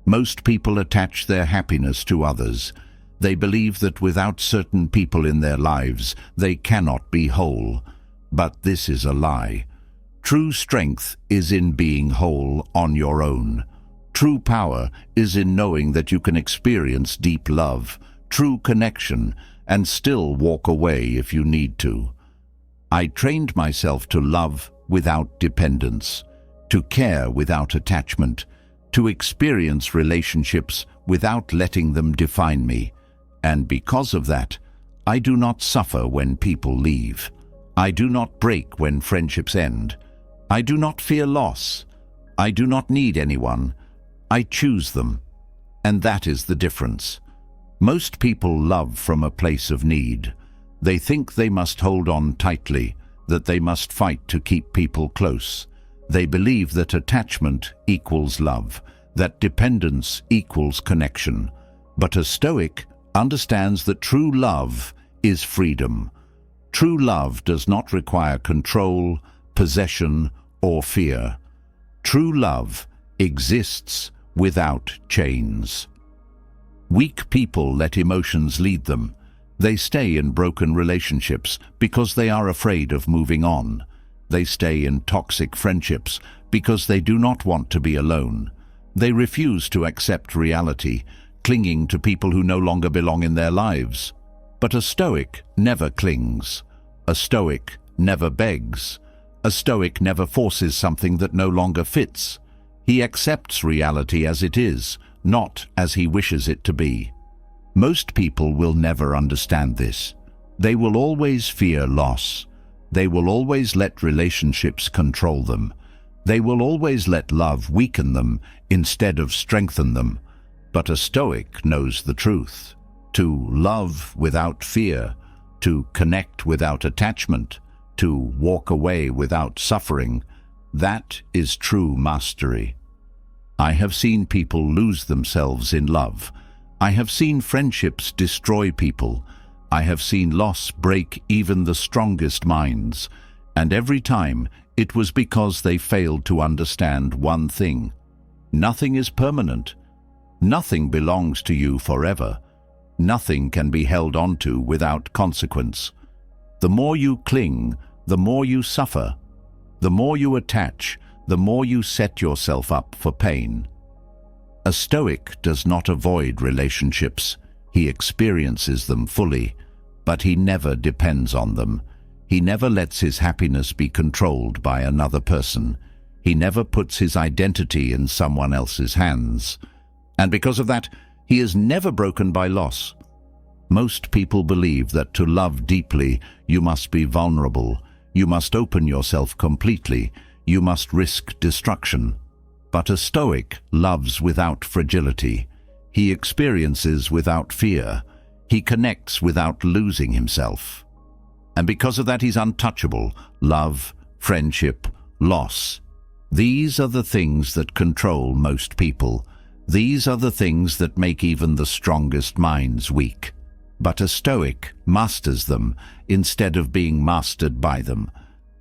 Most people attach their happiness to others. They believe that without certain people in their lives, they cannot be whole. But this is a lie. True strength is in being whole on your own. True power is in knowing that you can experience deep love, true connection, and still walk away if you need to. I trained myself to love without dependence, to care without attachment, to experience relationships without letting them define me. And because of that, I do not suffer when people leave. I do not break when friendships end. I do not fear loss. I do not need anyone. I choose them. And that is the difference. Most people love from a place of need. They think they must hold on tightly, that they must fight to keep people close. They believe that attachment equals love, that dependence equals connection. But a Stoic understands that true love is freedom. True love does not require control, possession, or fear. True love exists without chains. Weak people let emotions lead them. They stay in broken relationships because they are afraid of moving on. They stay in toxic friendships because they do not want to be alone. They refuse to accept reality, clinging to people who no longer belong in their lives. But a Stoic never clings. A Stoic never begs. A Stoic never forces something that no longer fits. He accepts reality as it is, not as he wishes it to be. Most people will never understand this. They will always fear loss. They will always let relationships control them. They will always let love weaken them instead of strengthen them. But a Stoic knows the truth. To love without fear, to connect without attachment, to walk away without suffering, that is true mastery. I have seen people lose themselves in love. I have seen friendships destroy people. I have seen loss break even the strongest minds. And every time, it was because they failed to understand one thing. Nothing is permanent. Nothing belongs to you forever. Nothing can be held onto without consequence. The more you cling, the more you suffer. The more you attach, the more you set yourself up for pain. A Stoic does not avoid relationships. He experiences them fully, but he never depends on them. He never lets his happiness be controlled by another person. He never puts his identity in someone else's hands. And because of that, he is never broken by loss. Most people believe that to love deeply, you must be vulnerable. You must open yourself completely. You must risk destruction. But a Stoic loves without fragility. He experiences without fear. He connects without losing himself. And because of that, he's untouchable. Love, friendship, loss. These are the things that control most people. These are the things that make even the strongest minds weak. But a Stoic masters them instead of being mastered by them.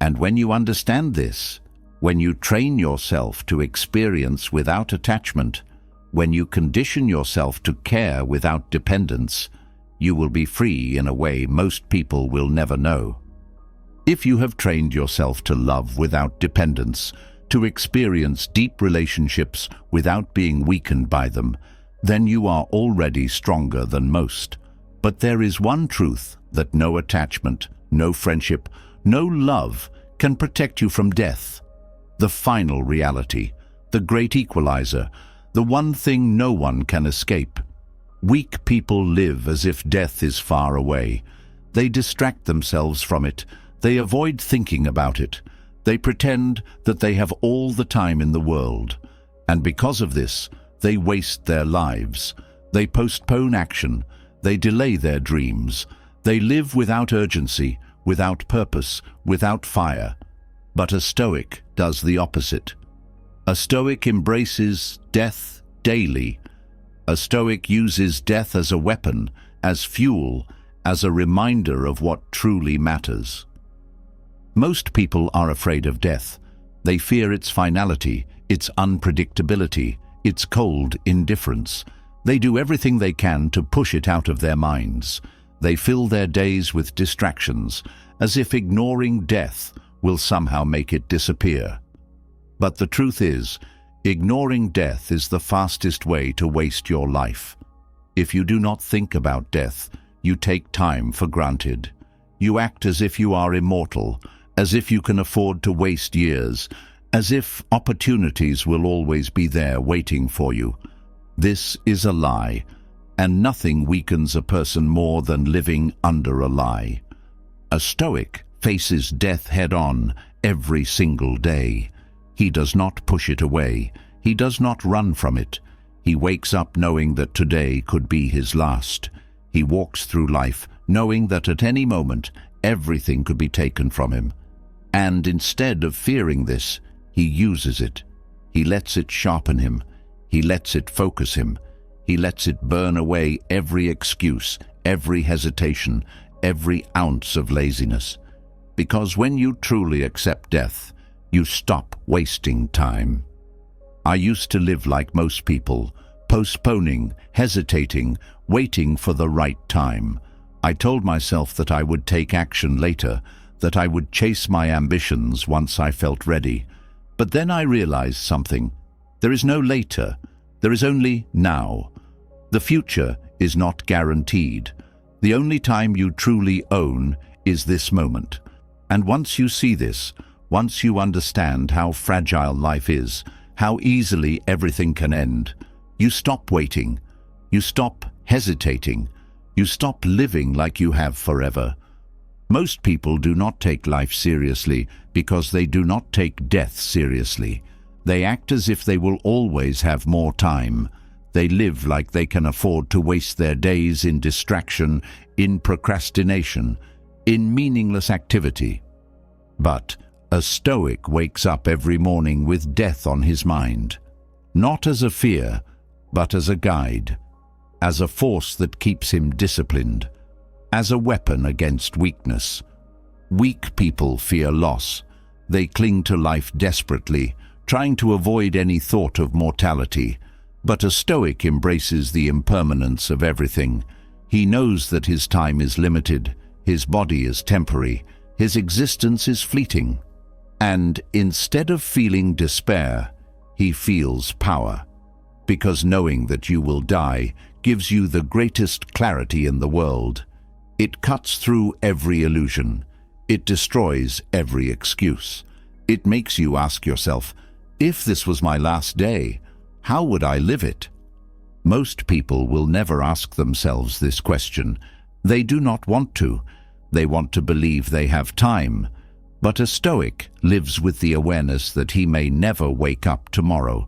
And when you understand this, when you train yourself to experience without attachment, when you condition yourself to care without dependence, you will be free in a way most people will never know. If you have trained yourself to love without dependence, to experience deep relationships without being weakened by them, then you are already stronger than most. But there is one truth that no attachment, no friendship, no love can protect you from death. The final reality, the great equalizer, the one thing no one can escape. Weak people live as if death is far away. They distract themselves from it. They avoid thinking about it. They pretend that they have all the time in the world. And because of this, they waste their lives. They postpone action. They delay their dreams. They live without urgency, without purpose, without fire. But a Stoic does the opposite. A Stoic embraces death daily. A Stoic uses death as a weapon, as fuel, as a reminder of what truly matters. Most people are afraid of death. They fear its finality, its unpredictability, its cold indifference. They do everything they can to push it out of their minds. They fill their days with distractions, as if ignoring death will somehow make it disappear. But the truth is, ignoring death is the fastest way to waste your life. If you do not think about death, you take time for granted. You act as if you are immortal, as if you can afford to waste years, as if opportunities will always be there waiting for you. This is a lie, and nothing weakens a person more than living under a lie. A Stoic faces death head-on every single day. He does not push it away. He does not run from it. He wakes up knowing that today could be his last. He walks through life knowing that at any moment everything could be taken from him. And instead of fearing this, he uses it. He lets it sharpen him. He lets it focus him. He lets it burn away every excuse, every hesitation, every ounce of laziness. Because when you truly accept death, you stop wasting time. I used to live like most people, postponing, hesitating, waiting for the right time. I told myself that I would take action later, that I would chase my ambitions once I felt ready. But then I realized something. There is no later. There is only now. The future is not guaranteed. The only time you truly own is this moment. And once you see this, once you understand how fragile life is, how easily everything can end, you stop waiting, you stop hesitating, you stop living like you have forever. Most people do not take life seriously because they do not take death seriously. They act as if they will always have more time. They live like they can afford to waste their days in distraction, in procrastination, in meaningless activity. But a Stoic wakes up every morning with death on his mind, not as a fear, but as a guide, as a force that keeps him disciplined, as a weapon against weakness. Weak people fear loss. They cling to life desperately, trying to avoid any thought of mortality. But a Stoic embraces the impermanence of everything. He knows that his time is limited, his body is temporary, his existence is fleeting. And instead of feeling despair, he feels power. Because knowing that you will die gives you the greatest clarity in the world. It cuts through every illusion. It destroys every excuse. It makes you ask yourself, if this was my last day, how would I live it? Most people will never ask themselves this question. They do not want to. They want to believe they have time. But a Stoic lives with the awareness that he may never wake up tomorrow,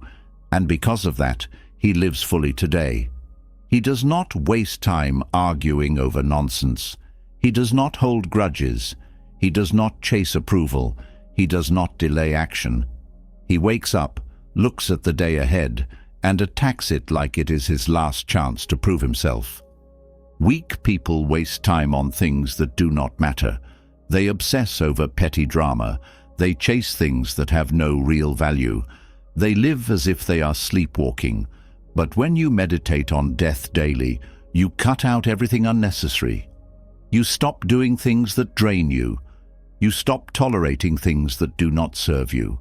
and because of that, he lives fully today. He does not waste time arguing over nonsense. He does not hold grudges. He does not chase approval. He does not delay action. He wakes up, looks at the day ahead, and attacks it like it is his last chance to prove himself. Weak people waste time on things that do not matter. They obsess over petty drama. They chase things that have no real value. They live as if they are sleepwalking. But when you meditate on death daily, you cut out everything unnecessary. You stop doing things that drain you. You stop tolerating things that do not serve you.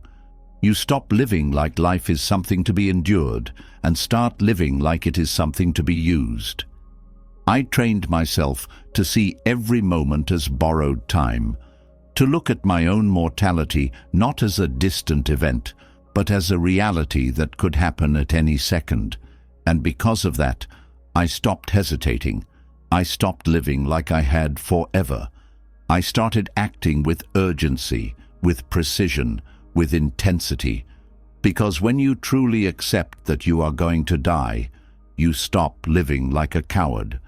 You stop living like life is something to be endured and start living like it is something to be used. I trained myself to see every moment as borrowed time, to look at my own mortality not as a distant event, but as a reality that could happen at any second. And because of that, I stopped hesitating. I stopped living like I had forever. I started acting with urgency, with precision, with intensity. Because when you truly accept that you are going to die, you stop living like a coward.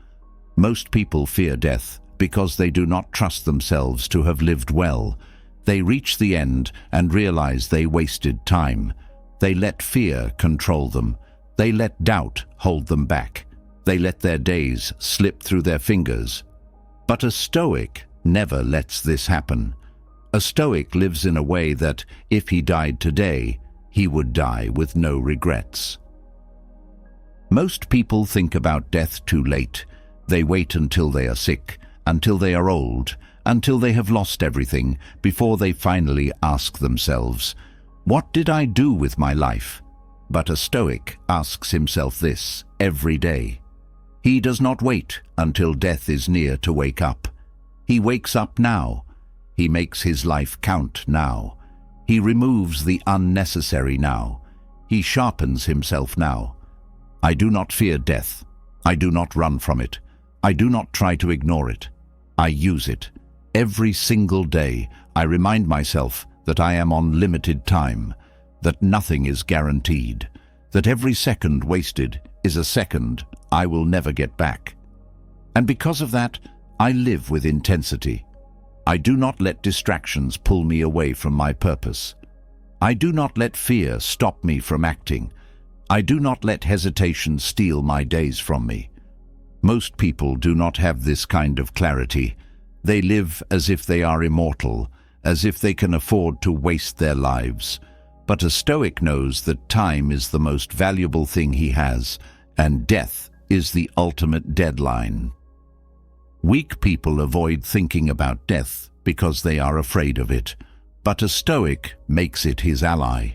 Most people fear death because they do not trust themselves to have lived well. They reach the end and realize they wasted time. They let fear control them. They let doubt hold them back. They let their days slip through their fingers. But a Stoic never lets this happen. A Stoic lives in a way that, if he died today, he would die with no regrets. Most people think about death too late. They wait until they are sick, until they are old, until they have lost everything, before they finally ask themselves, "What did I do with my life?" But a Stoic asks himself this every day. He does not wait until death is near to wake up. He wakes up now. He makes his life count now. He removes the unnecessary now. He sharpens himself now. I do not fear death. I do not run from it. I do not try to ignore it. I use it. Every single day, I remind myself that I am on limited time, that nothing is guaranteed, that every second wasted is a second I will never get back. And because of that, I live with intensity. I do not let distractions pull me away from my purpose. I do not let fear stop me from acting. I do not let hesitation steal my days from me. Most people do not have this kind of clarity. They live as if they are immortal, as if they can afford to waste their lives. But a Stoic knows that time is the most valuable thing he has, and death is the ultimate deadline. Weak people avoid thinking about death because they are afraid of it, but a Stoic makes it his ally.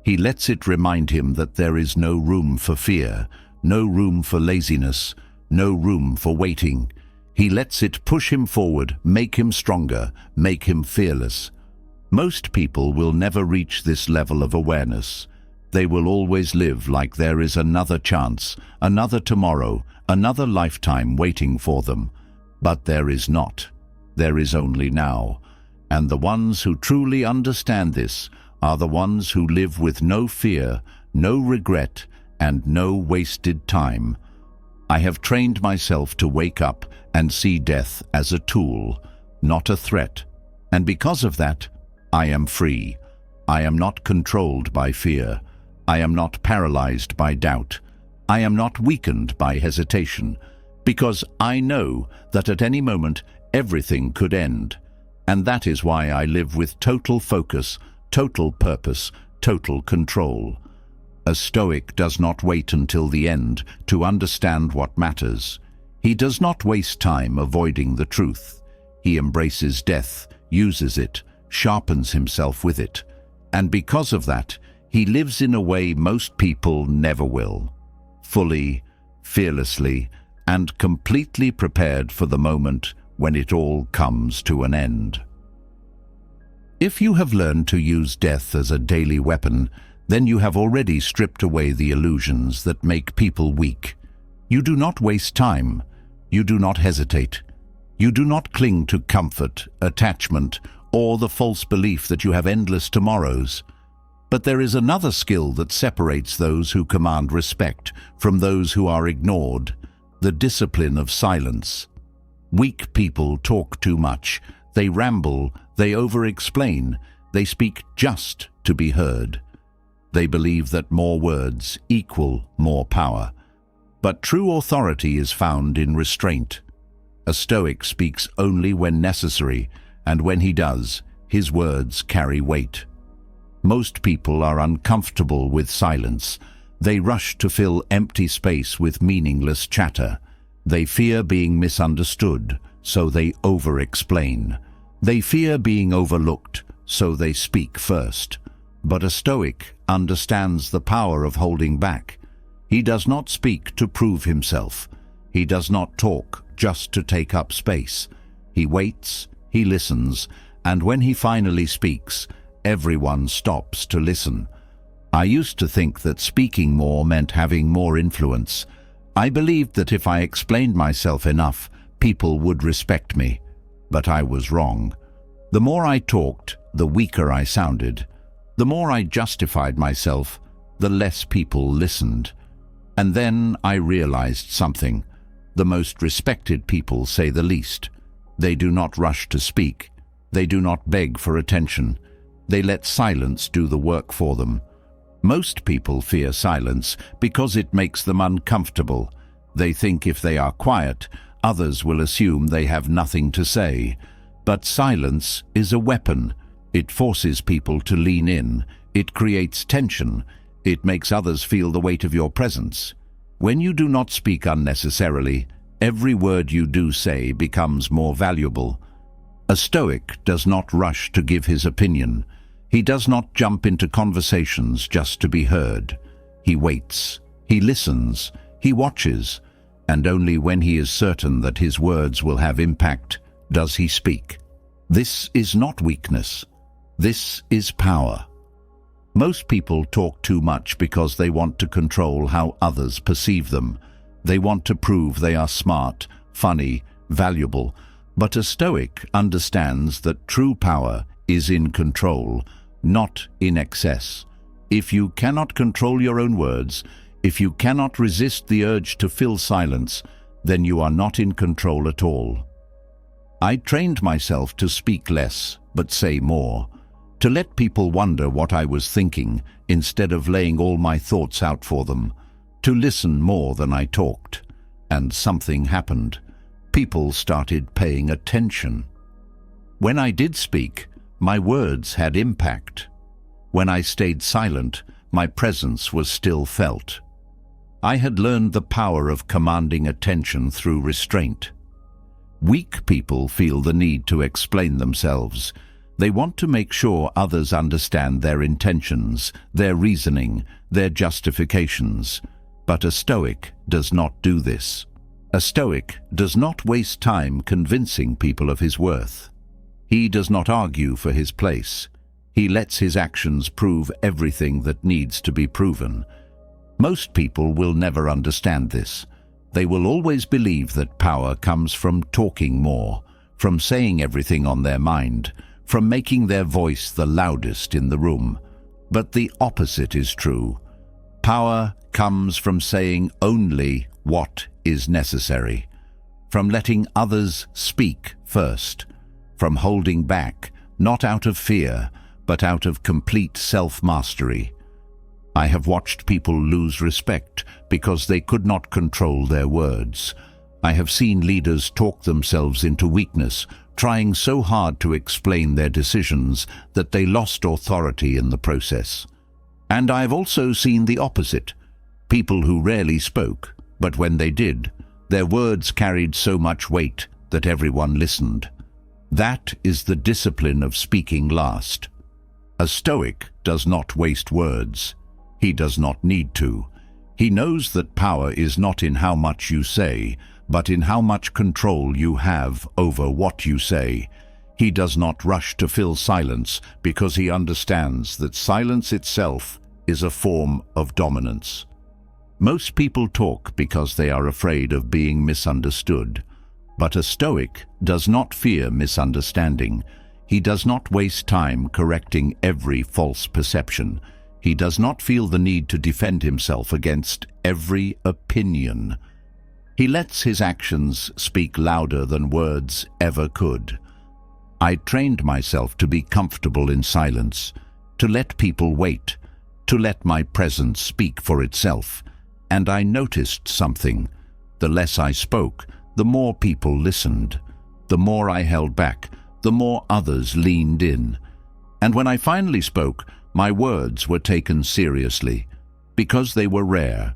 He lets it remind him that there is no room for fear, no room for laziness, no room for waiting. He lets it push him forward, make him stronger, make him fearless. Most people will never reach this level of awareness. They will always live like there is another chance, another tomorrow, another lifetime waiting for them. But there is not. There is only now. And the ones who truly understand this are the ones who live with no fear, no regret, and no wasted time. I have trained myself to wake up and see death as a tool, not a threat. And because of that, I am free. I am not controlled by fear. I am not paralyzed by doubt. I am not weakened by hesitation, because I know that at any moment everything could end. And that is why I live with total focus, total purpose, total control. A Stoic does not wait until the end to understand what matters. He does not waste time avoiding the truth. He embraces death, uses it, sharpens himself with it. And because of that, he lives in a way most people never will. Fully, fearlessly, and completely prepared for the moment when it all comes to an end. If you have learned to use death as a daily weapon, then you have already stripped away the illusions that make people weak. You do not waste time. You do not hesitate. You do not cling to comfort, attachment, or the false belief that you have endless tomorrows. But there is another skill that separates those who command respect from those who are ignored: the discipline of silence. Weak people talk too much. They ramble, they over-explain, they speak just to be heard. They believe that more words equal more power. But true authority is found in restraint. A Stoic speaks only when necessary, and when he does, his words carry weight. Most people are uncomfortable with silence. They rush to fill empty space with meaningless chatter. They fear being misunderstood, so they over-explain. They fear being overlooked, so they speak first. But a Stoic understands the power of holding back. He does not speak to prove himself. He does not talk just to take up space. He waits, he listens, and when he finally speaks, everyone stops to listen. I used to think that speaking more meant having more influence. I believed that if I explained myself enough, people would respect me. But I was wrong. The more I talked, the weaker I sounded. The more I justified myself, the less people listened. And then I realized something. The most respected people say the least. They do not rush to speak. They do not beg for attention. They let silence do the work for them. Most people fear silence because it makes them uncomfortable. They think if they are quiet, others will assume they have nothing to say. But silence is a weapon. It forces people to lean in. It creates tension. It makes others feel the weight of your presence. When you do not speak unnecessarily, every word you do say becomes more valuable. A Stoic does not rush to give his opinion. He does not jump into conversations just to be heard. He waits, he listens, he watches, and only when he is certain that his words will have impact does he speak. This is not weakness. This is power. Most people talk too much because they want to control how others perceive them. They want to prove they are smart, funny, valuable. But a Stoic understands that true power is in control, not in excess. If you cannot control your own words, if you cannot resist the urge to fill silence, then you are not in control at all. I trained myself to speak less, but say more. To let people wonder what I was thinking, instead of laying all my thoughts out for them. To listen more than I talked. And something happened. People started paying attention. When I did speak, my words had impact. When I stayed silent, my presence was still felt. I had learned the power of commanding attention through restraint. Weak people feel the need to explain themselves. They want to make sure others understand their intentions, their reasoning, their justifications. But a Stoic does not do this. A Stoic does not waste time convincing people of his worth. He does not argue for his place. He lets his actions prove everything that needs to be proven. Most people will never understand this. They will always believe that power comes from talking more, from saying everything on their mind, from making their voice the loudest in the room. But the opposite is true. Power comes from saying only what is necessary, from letting others speak first, from holding back, not out of fear, but out of complete self-mastery. I have watched people lose respect because they could not control their words. I have seen leaders talk themselves into weakness, trying so hard to explain their decisions that they lost authority in the process. And I have also seen the opposite. People who rarely spoke, but when they did, their words carried so much weight that everyone listened. That is the discipline of speaking last. A Stoic does not waste words. He does not need to. He knows that power is not in how much you say, but in how much control you have over what you say. He does not rush to fill silence because he understands that silence itself is a form of dominance. Most people talk because they are afraid of being misunderstood. But a Stoic does not fear misunderstanding. He does not waste time correcting every false perception. He does not feel the need to defend himself against every opinion. He lets his actions speak louder than words ever could. I trained myself to be comfortable in silence, to let people wait, to let my presence speak for itself. And I noticed something. The less I spoke, the more people listened. The more I held back, the more others leaned in. And when I finally spoke, my words were taken seriously, because they were rare,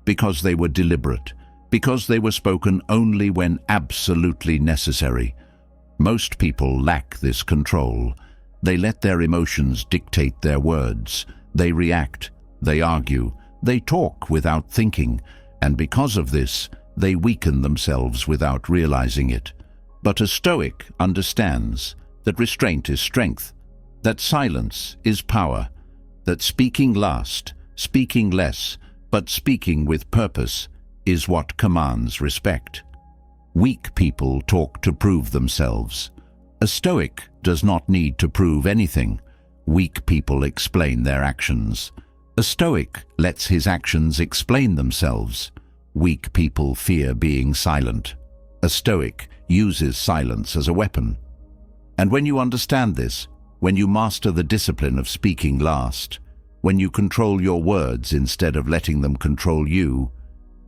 because they were deliberate, because they were spoken only when absolutely necessary. Most people lack this control. They let their emotions dictate their words. They react, they argue, they talk without thinking, and because of this, they weaken themselves without realizing it. But a Stoic understands that restraint is strength, that silence is power, that speaking last, speaking less, but speaking with purpose is what commands respect. Weak people talk to prove themselves. A Stoic does not need to prove anything. Weak people explain their actions. A Stoic lets his actions explain themselves. Weak people fear being silent. A Stoic uses silence as a weapon. And when you understand this, when you master the discipline of speaking last, when you control your words instead of letting them control you,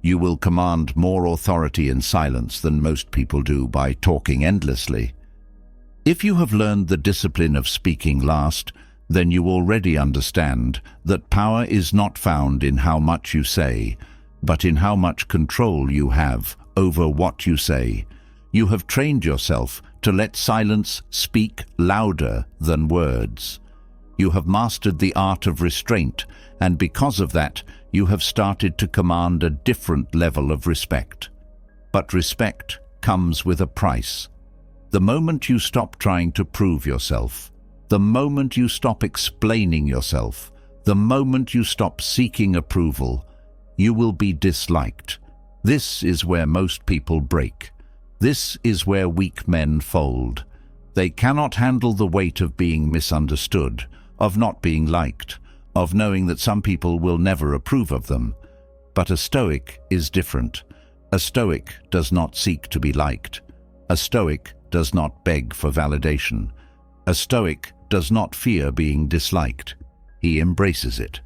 you will command more authority in silence than most people do by talking endlessly. If you have learned the discipline of speaking last, then you already understand that power is not found in how much you say, but in how much control you have over what you say. You have trained yourself to let silence speak louder than words. You have mastered the art of restraint, and because of that, you have started to command a different level of respect. But respect comes with a price. The moment you stop trying to prove yourself, the moment you stop explaining yourself, the moment you stop seeking approval, you will be disliked. This is where most people break. This is where weak men fold. They cannot handle the weight of being misunderstood, of not being liked, of knowing that some people will never approve of them. But a Stoic is different. A Stoic does not seek to be liked. A Stoic does not beg for validation. A Stoic does not fear being disliked. He embraces it.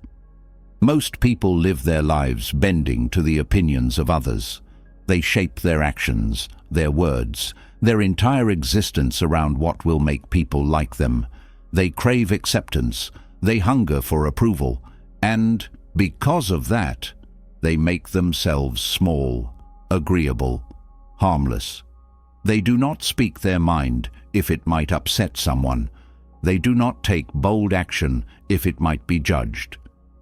Most people live their lives bending to the opinions of others. They shape their actions, their words, their entire existence around what will make people like them. They crave acceptance, they hunger for approval, and because of that, they make themselves small, agreeable, harmless. They do not speak their mind if it might upset someone. They do not take bold action if it might be judged.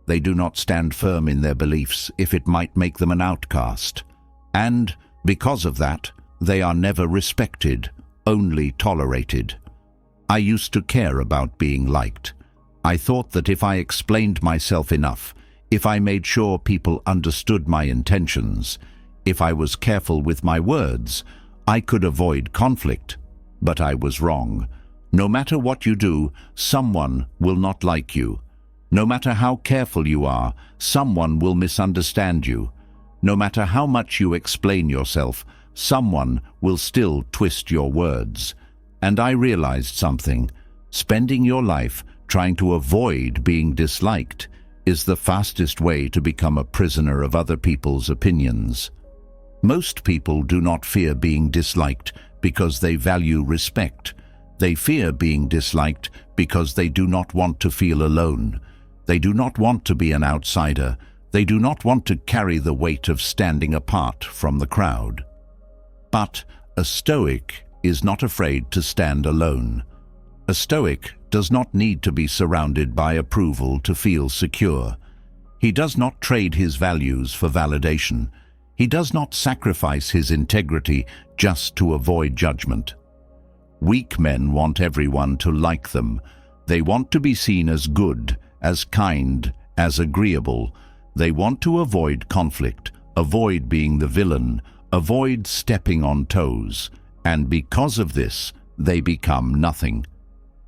They do not stand firm in their beliefs if it might make them an outcast. And, because of that, they are never respected, only tolerated. I used to care about being liked. I thought that if I explained myself enough, if I made sure people understood my intentions, if I was careful with my words, I could avoid conflict. But I was wrong. No matter what you do, someone will not like you. No matter how careful you are, someone will misunderstand you. No matter how much you explain yourself, someone will still twist your words. And I realized something. Spending your life trying to avoid being disliked is the fastest way to become a prisoner of other people's opinions. Most people do not fear being disliked because they value respect. They fear being disliked because they do not want to feel alone. They do not want to be an outsider. They do not want to carry the weight of standing apart from the crowd. But a Stoic is not afraid to stand alone. A Stoic does not need to be surrounded by approval to feel secure. He does not trade his values for validation. He does not sacrifice his integrity just to avoid judgment. Weak men want everyone to like them. They want to be seen as good, as kind, as agreeable. They want to avoid conflict, avoid being the villain, avoid stepping on toes. And because of this, they become nothing.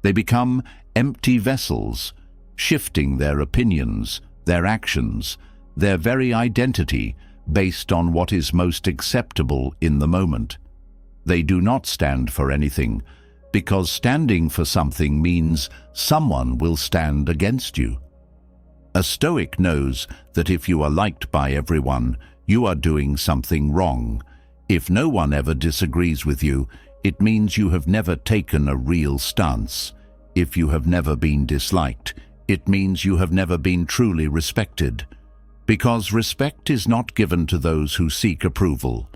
They become empty vessels, shifting their opinions, their actions, their very identity based on what is most acceptable in the moment. They do not stand for anything, because standing for something means someone will stand against you. A Stoic knows that if you are liked by everyone, you are doing something wrong. If no one ever disagrees with you, it means you have never taken a real stance. If you have never been disliked, it means you have never been truly respected. Because respect is not given to those who seek approval.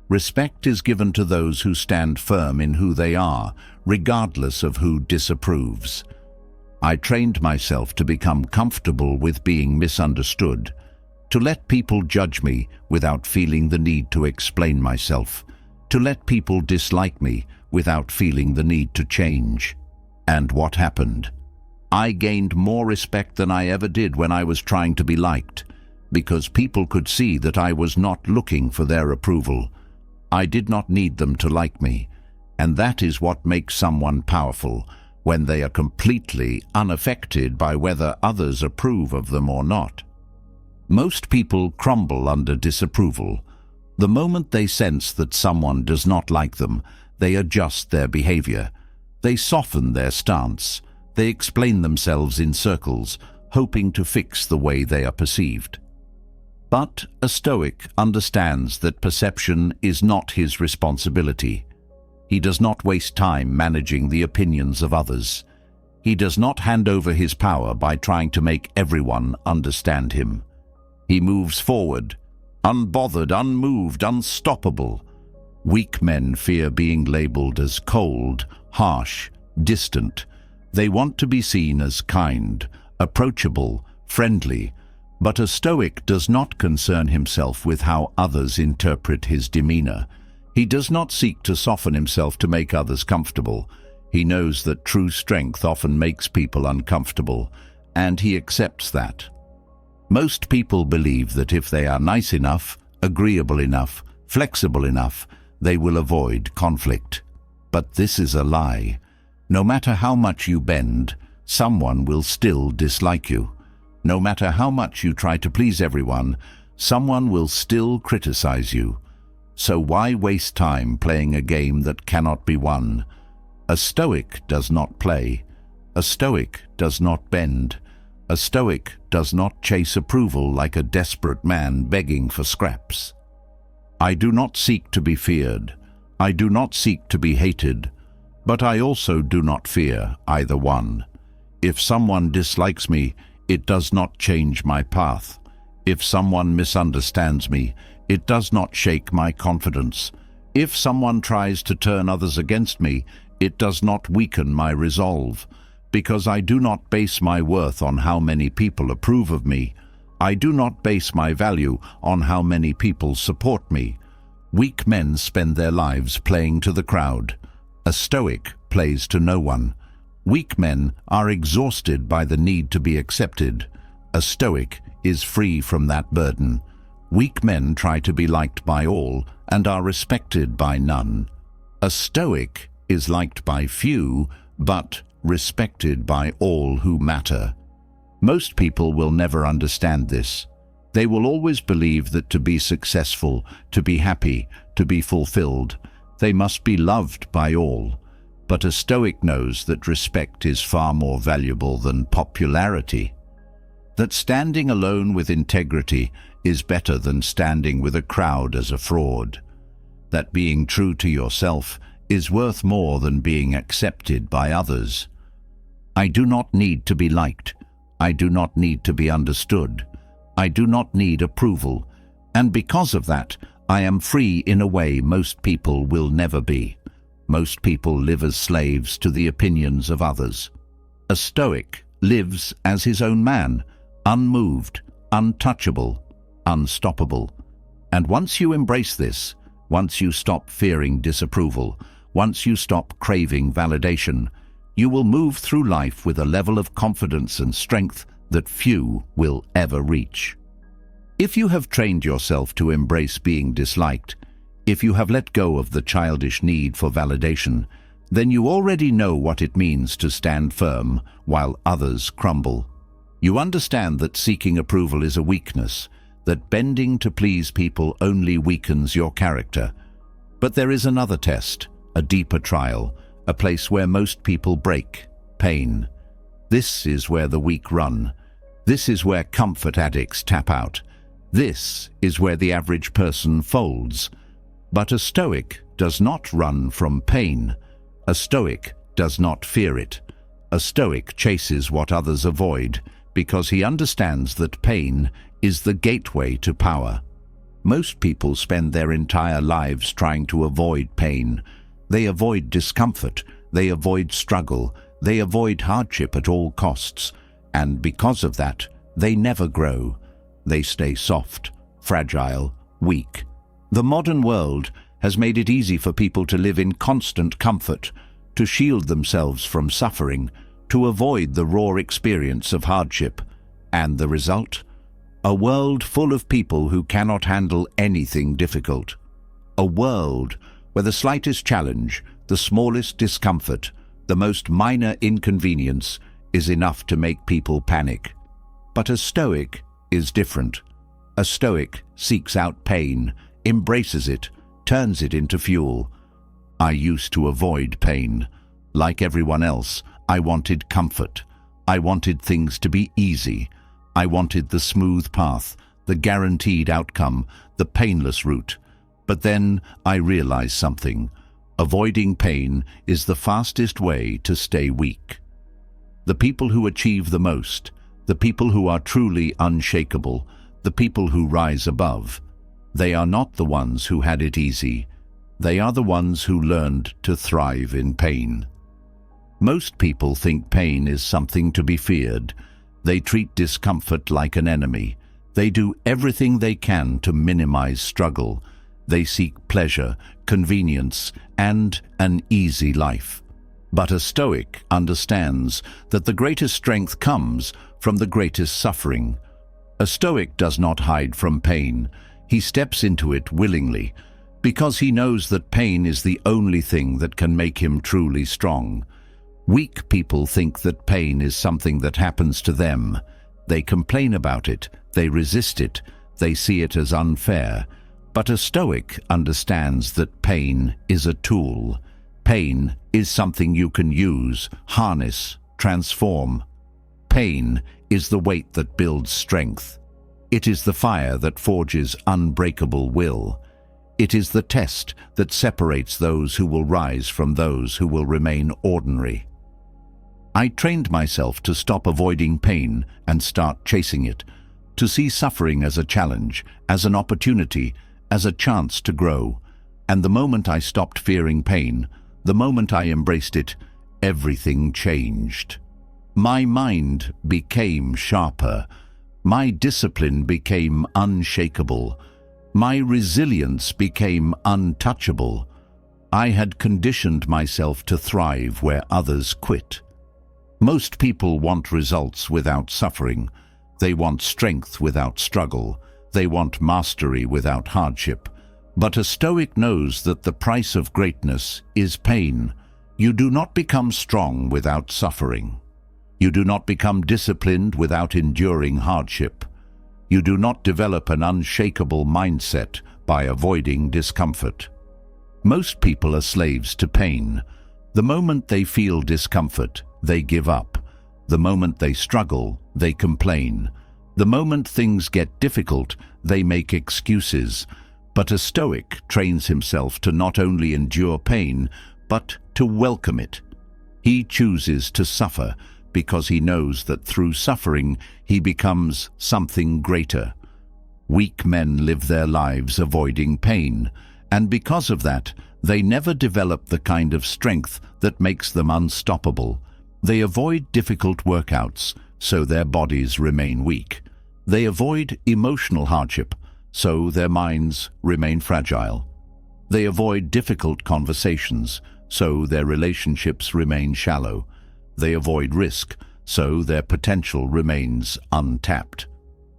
Respect is given to those who stand firm in who they are, regardless of who disapproves. I trained myself to become comfortable with being misunderstood, to let people judge me without feeling the need to explain myself, to let people dislike me without feeling the need to change. And what happened? I gained more respect than I ever did when I was trying to be liked, because people could see that I was not looking for their approval. I did not need them to like me, and that is what makes someone powerful, when they are completely unaffected by whether others approve of them or not. Most people crumble under disapproval. The moment they sense that someone does not like them, they adjust their behavior. They soften their stance. They explain themselves in circles, hoping to fix the way they are perceived. But a Stoic understands that perception is not his responsibility. He does not waste time managing the opinions of others. He does not hand over his power by trying to make everyone understand him. He moves forward, unbothered, unmoved, unstoppable. Weak men fear being labeled as cold, harsh, distant. They want to be seen as kind, approachable, friendly. But a Stoic does not concern himself with how others interpret his demeanor. He does not seek to soften himself to make others comfortable. He knows that true strength often makes people uncomfortable, and he accepts that. Most people believe that if they are nice enough, agreeable enough, flexible enough, they will avoid conflict. But this is a lie. No matter how much you bend, someone will still dislike you. No matter how much you try to please everyone, someone will still criticize you. So why waste time playing a game that cannot be won? A Stoic does not play. A Stoic does not bend. A Stoic does not chase approval like a desperate man begging for scraps. I do not seek to be feared. I do not seek to be hated. But I also do not fear either one. If someone dislikes me, it does not change my path. If someone misunderstands me, it does not shake my confidence. If someone tries to turn others against me, it does not weaken my resolve. because I do not base my worth on how many people approve of me. I do not base my value on how many people support me. Weak men spend their lives playing to the crowd. A Stoic plays to no one. Weak men are exhausted by the need to be accepted. A Stoic is free from that burden. Weak men try to be liked by all and are respected by none. A Stoic is liked by few, but respected by all who matter. Most people will never understand this. They will always believe that to be successful, to be happy, to be fulfilled, they must be loved by all. But a Stoic knows that respect is far more valuable than popularity. That standing alone with integrity is better than standing with a crowd as a fraud. That being true to yourself is worth more than being accepted by others. I do not need to be liked. I do not need to be understood. I do not need approval. And because of that, I am free in a way most people will never be. Most people live as slaves to the opinions of others. A Stoic lives as his own man, unmoved, untouchable, unstoppable. And once you embrace this, once you stop fearing disapproval, once you stop craving validation, you will move through life with a level of confidence and strength that few will ever reach. If you have trained yourself to embrace being disliked, if you have let go of the childish need for validation, then you already know what it means to stand firm while others crumble. You understand that seeking approval is a weakness, that bending to please people only weakens your character. But there is another test, a deeper trial, a place where most people break: pain. This is where the weak run. This is where comfort addicts tap out. This is where the average person folds. But a Stoic does not run from pain. A Stoic does not fear it. A Stoic chases what others avoid because he understands that pain is the gateway to power. Most people spend their entire lives trying to avoid pain. They avoid discomfort, they avoid struggle, they avoid hardship at all costs, and because of that, they never grow. They stay soft, fragile, weak. The modern world has made it easy for people to live in constant comfort, to shield themselves from suffering, to avoid the raw experience of hardship. And the result? A world full of people who cannot handle anything difficult. A world where the slightest challenge, the smallest discomfort, the most minor inconvenience is enough to make people panic. But a Stoic is different. A Stoic seeks out pain, embraces it, turns it into fuel. I used to avoid pain. Like everyone else, I wanted comfort. I wanted things to be easy. I wanted the smooth path, the guaranteed outcome, the painless route. But then I realized something. Avoiding pain is the fastest way to stay weak. The people who achieve the most, the people who are truly unshakable, the people who rise above, they are not the ones who had it easy. They are the ones who learned to thrive in pain. Most people think pain is something to be feared. They treat discomfort like an enemy. They do everything they can to minimize struggle. They seek pleasure, convenience, and an easy life. But a Stoic understands that the greatest strength comes from the greatest suffering. A Stoic does not hide from pain. He steps into it willingly, because he knows that pain is the only thing that can make him truly strong. Weak people think that pain is something that happens to them. They complain about it, they resist it, they see it as unfair. But a Stoic understands that pain is a tool. Pain is something you can use, harness, transform. Pain is the weight that builds strength. It is the fire that forges unbreakable will. It is the test that separates those who will rise from those who will remain ordinary. I trained myself to stop avoiding pain and start chasing it, to see suffering as a challenge, as an opportunity, as a chance to grow. And the moment I stopped fearing pain, the moment I embraced it, everything changed. My mind became sharper. My discipline became unshakable. My resilience became untouchable. I had conditioned myself to thrive where others quit. Most people want results without suffering. They want strength without struggle. They want mastery without hardship. But a Stoic knows that the price of greatness is pain. You do not become strong without suffering. You do not become disciplined without enduring hardship. You do not develop an unshakable mindset by avoiding discomfort. Most people are slaves to pain. The moment they feel discomfort, they give up. The moment they struggle, they complain. The moment things get difficult, they make excuses. But a Stoic trains himself to not only endure pain, but to welcome it. He chooses to suffer because he knows that through suffering he becomes something greater. Weak men live their lives avoiding pain, and because of that, they never develop the kind of strength that makes them unstoppable. They avoid difficult workouts, so their bodies remain weak. They avoid emotional hardship, so their minds remain fragile. They avoid difficult conversations, so their relationships remain shallow. They avoid risk, so their potential remains untapped.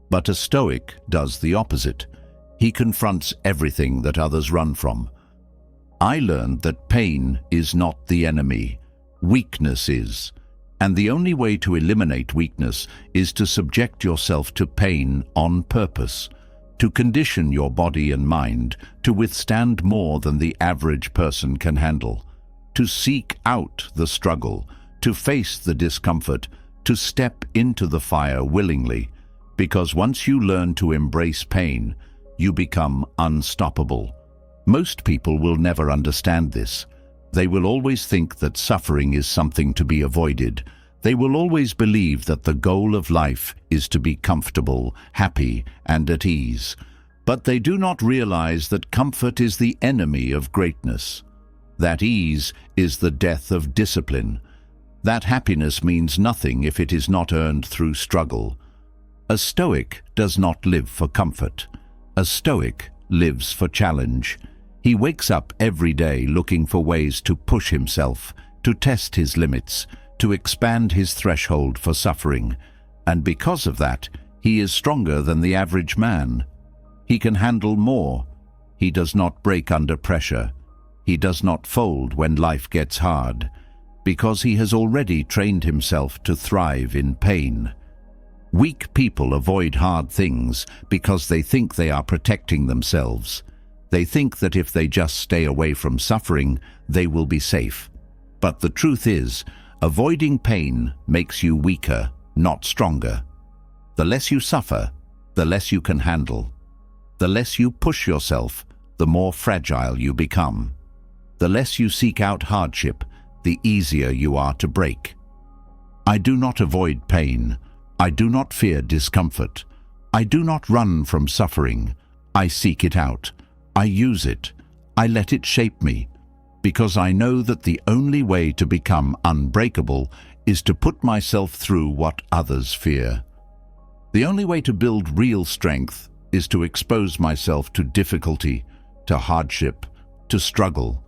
But a Stoic does the opposite. He confronts everything that others run from. I learned that pain is not the enemy. Weakness is. And the only way to eliminate weakness is to subject yourself to pain on purpose, to condition your body and mind to withstand more than the average person can handle, to seek out the struggle, to face the discomfort, to step into the fire willingly, because once you learn to embrace pain, you become unstoppable. Most people will never understand this. They will always think that suffering is something to be avoided. They will always believe that the goal of life is to be comfortable, happy, and at ease. But they do not realize that comfort is the enemy of greatness. That ease is the death of discipline. That happiness means nothing if it is not earned through struggle. A Stoic does not live for comfort. A Stoic lives for challenge. He wakes up every day looking for ways to push himself, to test his limits, to expand his threshold for suffering. And because of that, he is stronger than the average man. He can handle more. He does not break under pressure. He does not fold when life gets hard, because he has already trained himself to thrive in pain. Weak people avoid hard things because they think they are protecting themselves. They think that if they just stay away from suffering, they will be safe. But the truth is, avoiding pain makes you weaker, not stronger. The less you suffer, the less you can handle. The less you push yourself, the more fragile you become. The less you seek out hardship, the easier you are to break. I do not avoid pain. I do not fear discomfort. I do not run from suffering. I seek it out. I use it. I let it shape me, because I know that the only way to become unbreakable is to put myself through what others fear. The only way to build real strength is to expose myself to difficulty, to hardship, to struggle.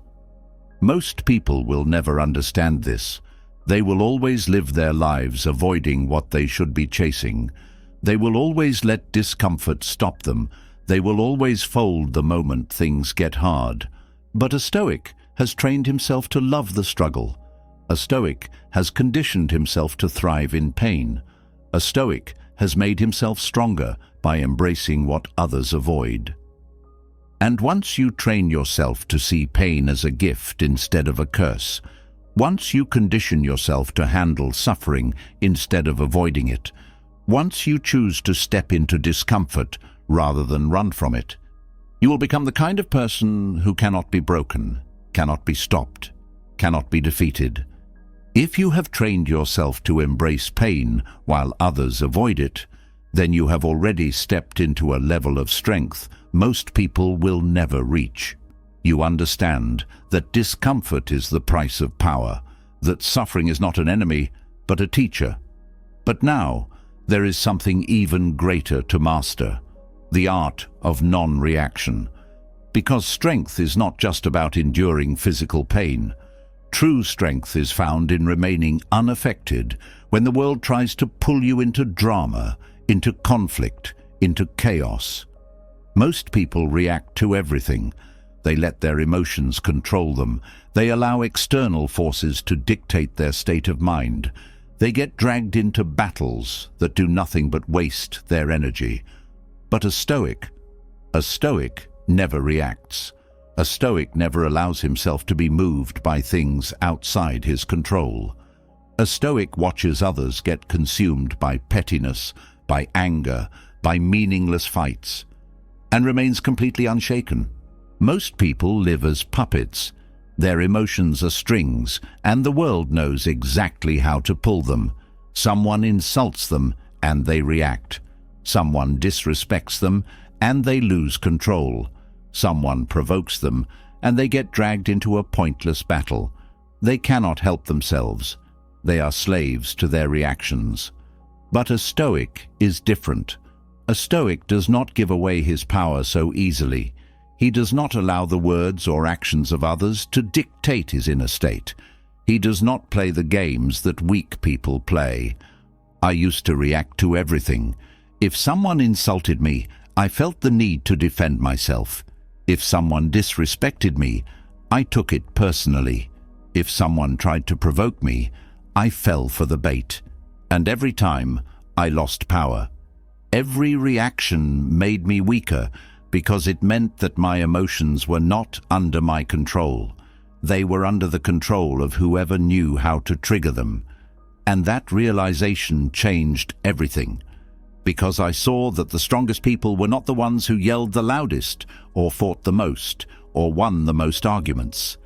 Most people will never understand this. They will always live their lives avoiding what they should be chasing. They will always let discomfort stop them. They will always fold the moment things get hard. But a Stoic has trained himself to love the struggle. A Stoic has conditioned himself to thrive in pain. A Stoic has made himself stronger by embracing what others avoid. And once you train yourself to see pain as a gift instead of a curse, once you condition yourself to handle suffering instead of avoiding it, once you choose to step into discomfort rather than run from it, you will become the kind of person who cannot be broken, cannot be stopped, cannot be defeated. If you have trained yourself to embrace pain while others avoid it, then you have already stepped into a level of strength most people will never reach. You understand that discomfort is the price of power, that suffering is not an enemy, but a teacher. But now, there is something even greater to master: the art of non-reaction. Because strength is not just about enduring physical pain. True strength is found in remaining unaffected when the world tries to pull you into drama, into conflict, into chaos. Most people react to everything. They let their emotions control them. They allow external forces to dictate their state of mind. They get dragged into battles that do nothing but waste their energy. But a Stoic never reacts. A Stoic never allows himself to be moved by things outside his control. A Stoic watches others get consumed by pettiness, by anger, by meaningless fights, and remains completely unshaken. Most people live as puppets. Their emotions are strings, and the world knows exactly how to pull them. Someone insults them, and they react. Someone disrespects them, and they lose control. Someone provokes them, and they get dragged into a pointless battle. They cannot help themselves. They are slaves to their reactions. But a Stoic is different. A Stoic does not give away his power so easily. He does not allow the words or actions of others to dictate his inner state. He does not play the games that weak people play. I used to react to everything. If someone insulted me, I felt the need to defend myself. If someone disrespected me, I took it personally. If someone tried to provoke me, I fell for the bait. And every time, I lost power. Every reaction made me weaker because it meant that my emotions were not under my control. They were under the control of whoever knew how to trigger them. And that realization changed everything. Because I saw that the strongest people were not the ones who yelled the loudest, or fought the most, or won the most arguments.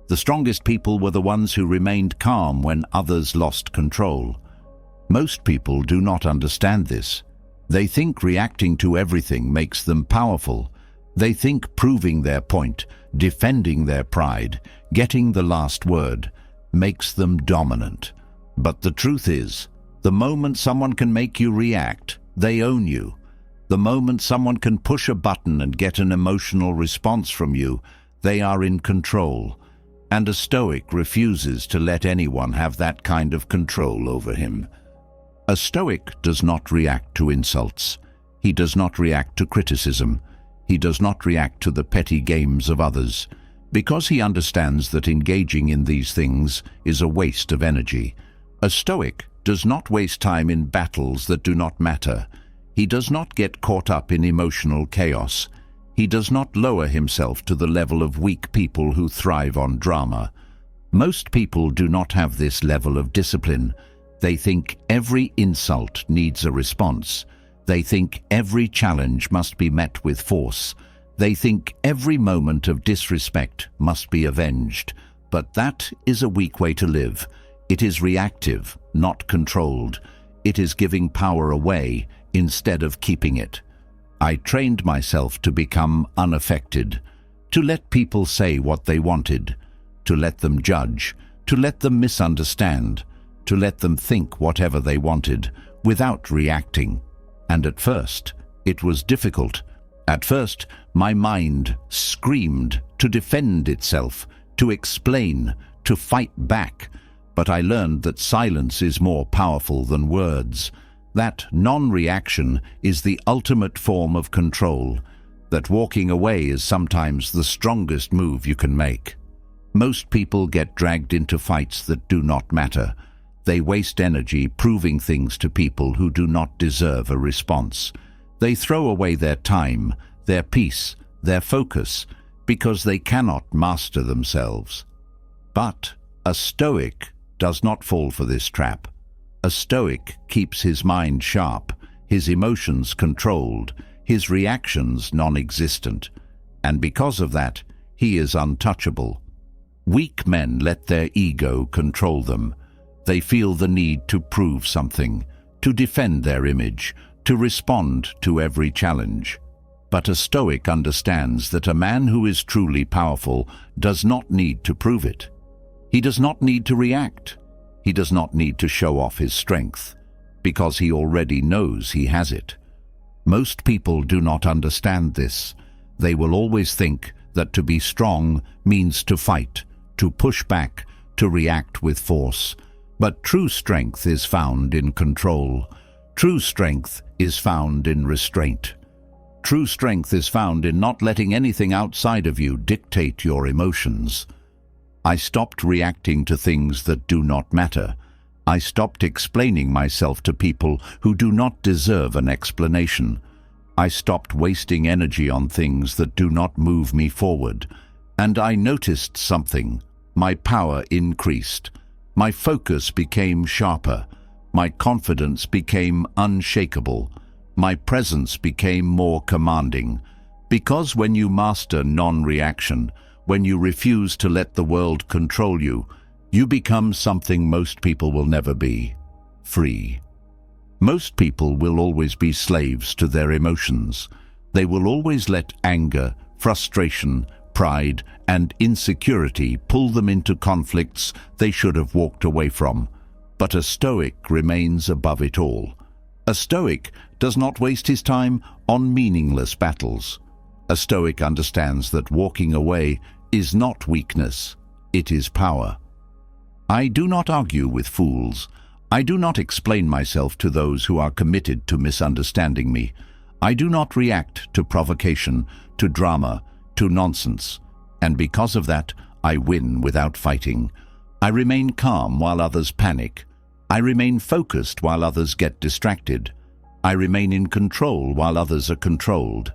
The strongest people were the ones who remained calm when others lost control. Most people do not understand this. They think reacting to everything makes them powerful. They think proving their point, defending their pride, getting the last word, makes them dominant. But the truth is, the moment someone can make you react, they own you. The moment someone can push a button and get an emotional response from you, they are in control. And a Stoic refuses to let anyone have that kind of control over him. A Stoic does not react to insults. He does not react to criticism. He does not react to the petty games of others, because he understands that engaging in these things is a waste of energy. A Stoic does not waste time in battles that do not matter. He does not get caught up in emotional chaos. He does not lower himself to the level of weak people who thrive on drama. Most people do not have this level of discipline. They think every insult needs a response. They think every challenge must be met with force. They think every moment of disrespect must be avenged. But that is a weak way to live. It is reactive, not controlled. It is giving power away instead of keeping it. I trained myself to become unaffected, to let people say what they wanted, to let them judge, to let them misunderstand, to let them think whatever they wanted, without reacting. And at first, it was difficult. At first, my mind screamed to defend itself, to explain, to fight back. But I learned that silence is more powerful than words, that non-reaction is the ultimate form of control, that walking away is sometimes the strongest move you can make. Most people get dragged into fights that do not matter. They waste energy proving things to people who do not deserve a response. They throw away their time, their peace, their focus, because they cannot master themselves. But a Stoic does not fall for this trap. A Stoic keeps his mind sharp, his emotions controlled, his reactions non-existent, and because of that, he is untouchable. Weak men let their ego control them. They feel the need to prove something, to defend their image, to respond to every challenge. But a Stoic understands that a man who is truly powerful does not need to prove it. He does not need to react. He does not need to show off his strength, because he already knows he has it. Most people do not understand this. They will always think that to be strong means to fight, to push back, to react with force. But true strength is found in control. True strength is found in restraint. True strength is found in not letting anything outside of you dictate your emotions. I stopped reacting to things that do not matter. I stopped explaining myself to people who do not deserve an explanation. I stopped wasting energy on things that do not move me forward. And I noticed something. My power increased. My focus became sharper. My confidence became unshakable. My presence became more commanding. Because when you master non-reaction, when you refuse to let the world control you, you become something most people will never be: free. Most people will always be slaves to their emotions. They will always let anger, frustration, pride, and insecurity pull them into conflicts they should have walked away from. But a Stoic remains above it all. A Stoic does not waste his time on meaningless battles. A Stoic understands that walking away is not weakness, it is power. I do not argue with fools. I do not explain myself to those who are committed to misunderstanding me. I do not react to provocation, to drama, to nonsense. And because of that, I win without fighting. I remain calm while others panic. I remain focused while others get distracted. I remain in control while others are controlled.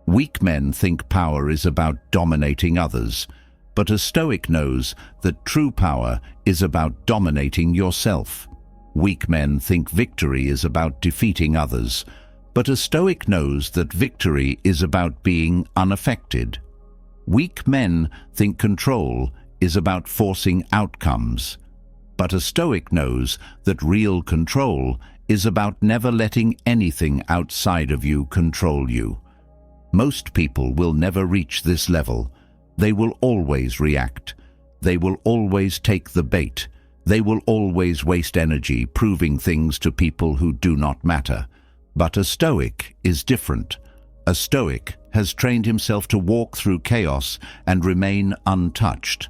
Weak men think power is about dominating others, but a Stoic knows that true power is about dominating yourself. Weak men think victory is about defeating others, but a Stoic knows that victory is about being unaffected. Weak men think control is about forcing outcomes, but a Stoic knows that real control is about never letting anything outside of you control you. Most people will never reach this level. They will always react. They will always take the bait. They will always waste energy proving things to people who do not matter. But a Stoic is different. A Stoic has trained himself to walk through chaos and remain untouched.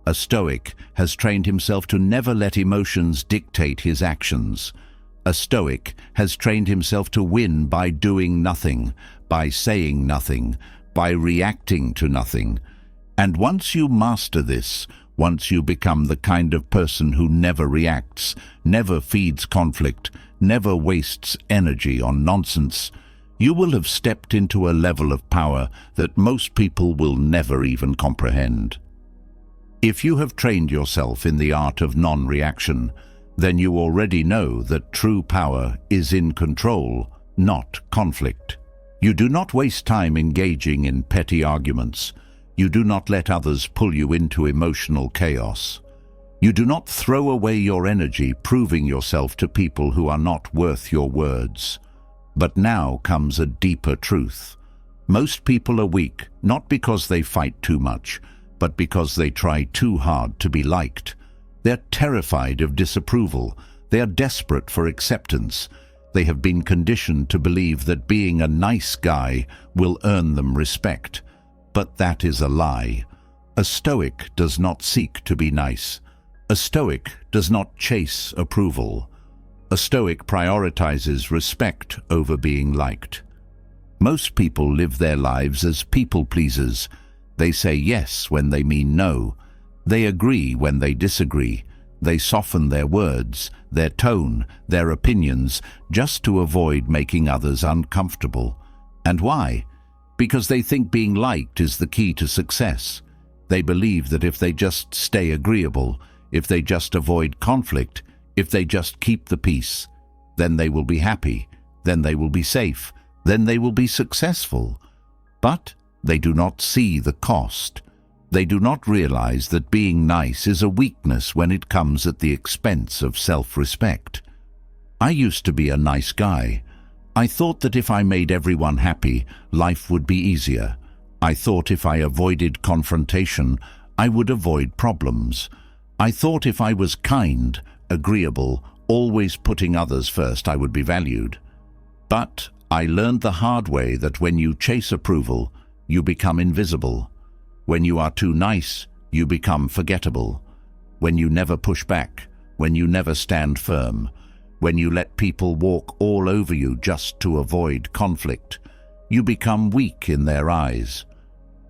A Stoic has trained himself to never let emotions dictate his actions. A Stoic has trained himself to win by doing nothing, by saying nothing, by reacting to nothing. And once you master this, once you become the kind of person who never reacts, never feeds conflict, never wastes energy on nonsense, you will have stepped into a level of power that most people will never even comprehend. If you have trained yourself in the art of non-reaction, then you already know that true power is in control, not conflict. You do not waste time engaging in petty arguments. You do not let others pull you into emotional chaos. You do not throw away your energy proving yourself to people who are not worth your words. But now comes a deeper truth. Most people are weak, not because they fight too much, but because they try too hard to be liked. They're terrified of disapproval. They are desperate for acceptance. They have been conditioned to believe that being a nice guy will earn them respect. But that is a lie. A Stoic does not seek to be nice. A Stoic does not chase approval. A Stoic prioritizes respect over being liked. Most people live their lives as people pleasers. They say yes when they mean no. They agree when they disagree. They soften their words, their tone, their opinions, just to avoid making others uncomfortable. And why? Because they think being liked is the key to success. They believe that if they just stay agreeable, if they just avoid conflict, if they just keep the peace, then they will be happy, then they will be safe, then they will be successful. But they do not see the cost. They do not realize that being nice is a weakness when it comes at the expense of self-respect. I used to be a nice guy. I thought that if I made everyone happy, life would be easier. I thought if I avoided confrontation, I would avoid problems. I thought if I was kind, agreeable, always putting others first, I would be valued. But I learned the hard way that when you chase approval, you become invisible. When you are too nice, you become forgettable. When you never push back, when you never stand firm, when you let people walk all over you just to avoid conflict, you become weak in their eyes.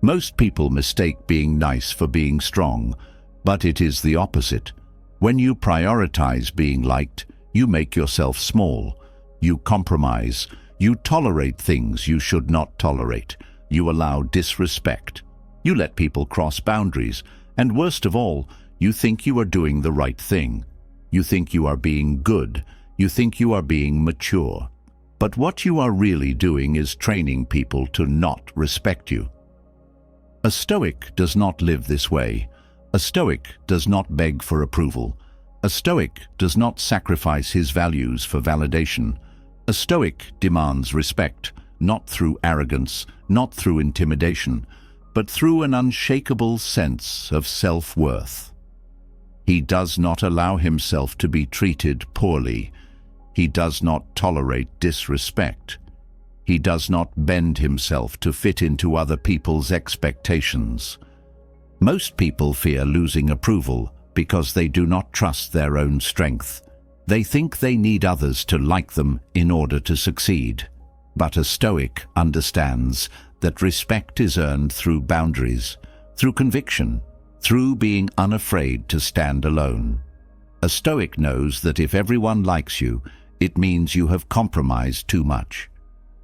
Most people mistake being nice for being strong, but it is the opposite. When you prioritize being liked, you make yourself small. You compromise. You tolerate things you should not tolerate. You allow disrespect. You let people cross boundaries. And worst of all, you think you are doing the right thing. You think you are being good. You think you are being mature. But what you are really doing is training people to not respect you. A Stoic does not live this way. A Stoic does not beg for approval. A Stoic does not sacrifice his values for validation. A Stoic demands respect, not through arrogance, not through intimidation, but through an unshakable sense of self-worth. He does not allow himself to be treated poorly. He does not tolerate disrespect. He does not bend himself to fit into other people's expectations. Most people fear losing approval because they do not trust their own strength. They think they need others to like them in order to succeed. But a Stoic understands that respect is earned through boundaries, through conviction, through being unafraid to stand alone. A Stoic knows that if everyone likes you, it means you have compromised too much.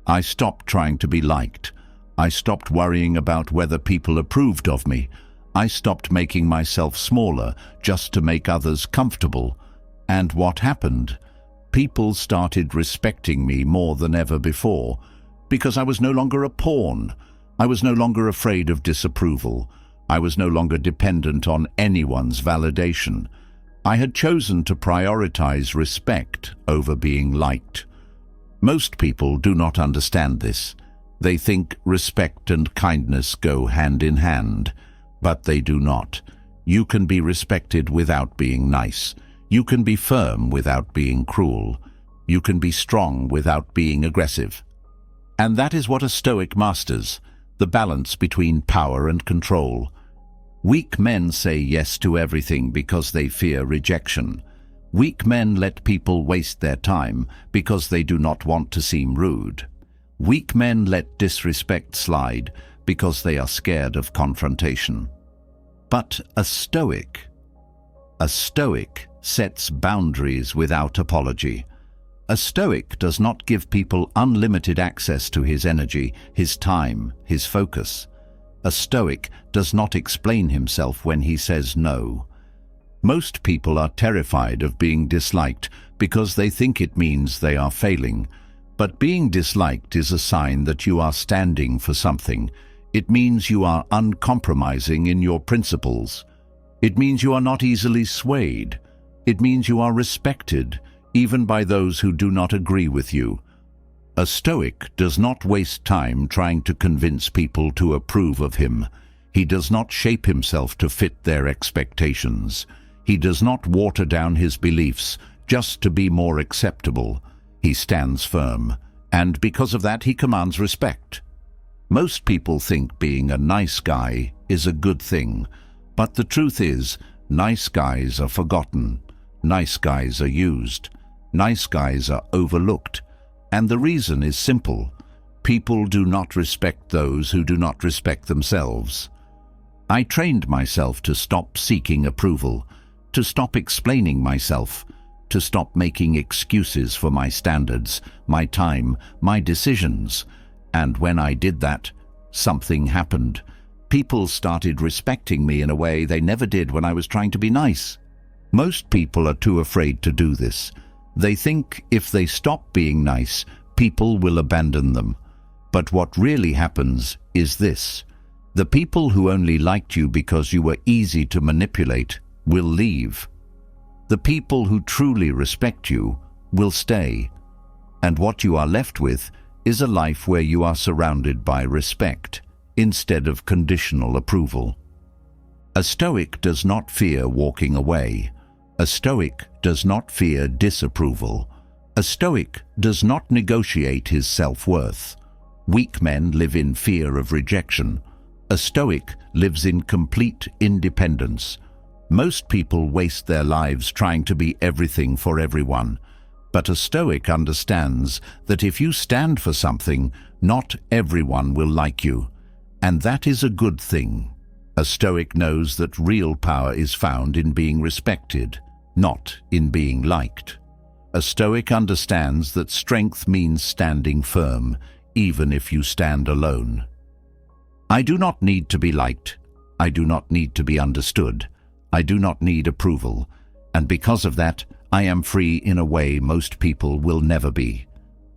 I stopped trying to be liked. I stopped worrying about whether people approved of me. I stopped making myself smaller just to make others comfortable. And what happened? People started respecting me more than ever before, because I was no longer a pawn. I was no longer afraid of disapproval. I was no longer dependent on anyone's validation. I had chosen to prioritize respect over being liked. Most people do not understand this. They think respect and kindness go hand in hand, but they do not. You can be respected without being nice. You can be firm without being cruel. You can be strong without being aggressive. And that is what a Stoic masters, the balance between power and control. Weak men say yes to everything because they fear rejection. Weak men let people waste their time because they do not want to seem rude. Weak men let disrespect slide because they are scared of confrontation. But a Stoic sets boundaries without apology. A Stoic does not give people unlimited access to his energy, his time, his focus. A Stoic does not explain himself when he says no. Most people are terrified of being disliked because they think it means they are failing. But being disliked is a sign that you are standing for something. It means you are uncompromising in your principles. It means you are not easily swayed. It means you are respected, even by those who do not agree with you. A Stoic does not waste time trying to convince people to approve of him. He does not shape himself to fit their expectations. He does not water down his beliefs just to be more acceptable. He stands firm, and because of that he commands respect. Most people think being a nice guy is a good thing, but the truth is, nice guys are forgotten. Nice guys are used. Nice guys are overlooked. And the reason is simple. People do not respect those who do not respect themselves. I trained myself to stop seeking approval, to stop explaining myself, to stop making excuses for my standards, my time, my decisions. And when I did that, something happened. People started respecting me in a way they never did when I was trying to be nice. Most people are too afraid to do this. They think if they stop being nice, people will abandon them. But what really happens is this. The people who only liked you because you were easy to manipulate will leave. The people who truly respect you will stay. And what you are left with is a life where you are surrounded by respect instead of conditional approval. A Stoic does not fear walking away. A Stoic does not fear disapproval. A Stoic does not negotiate his self-worth. Weak men live in fear of rejection. A Stoic lives in complete independence. Most people waste their lives trying to be everything for everyone. But a Stoic understands that if you stand for something, not everyone will like you. And that is a good thing. A Stoic knows that real power is found in being respected, not in being liked. A Stoic understands that strength means standing firm, even if you stand alone. I do not need to be liked. I do not need to be understood. I do not need approval. And because of that, I am free in a way most people will never be.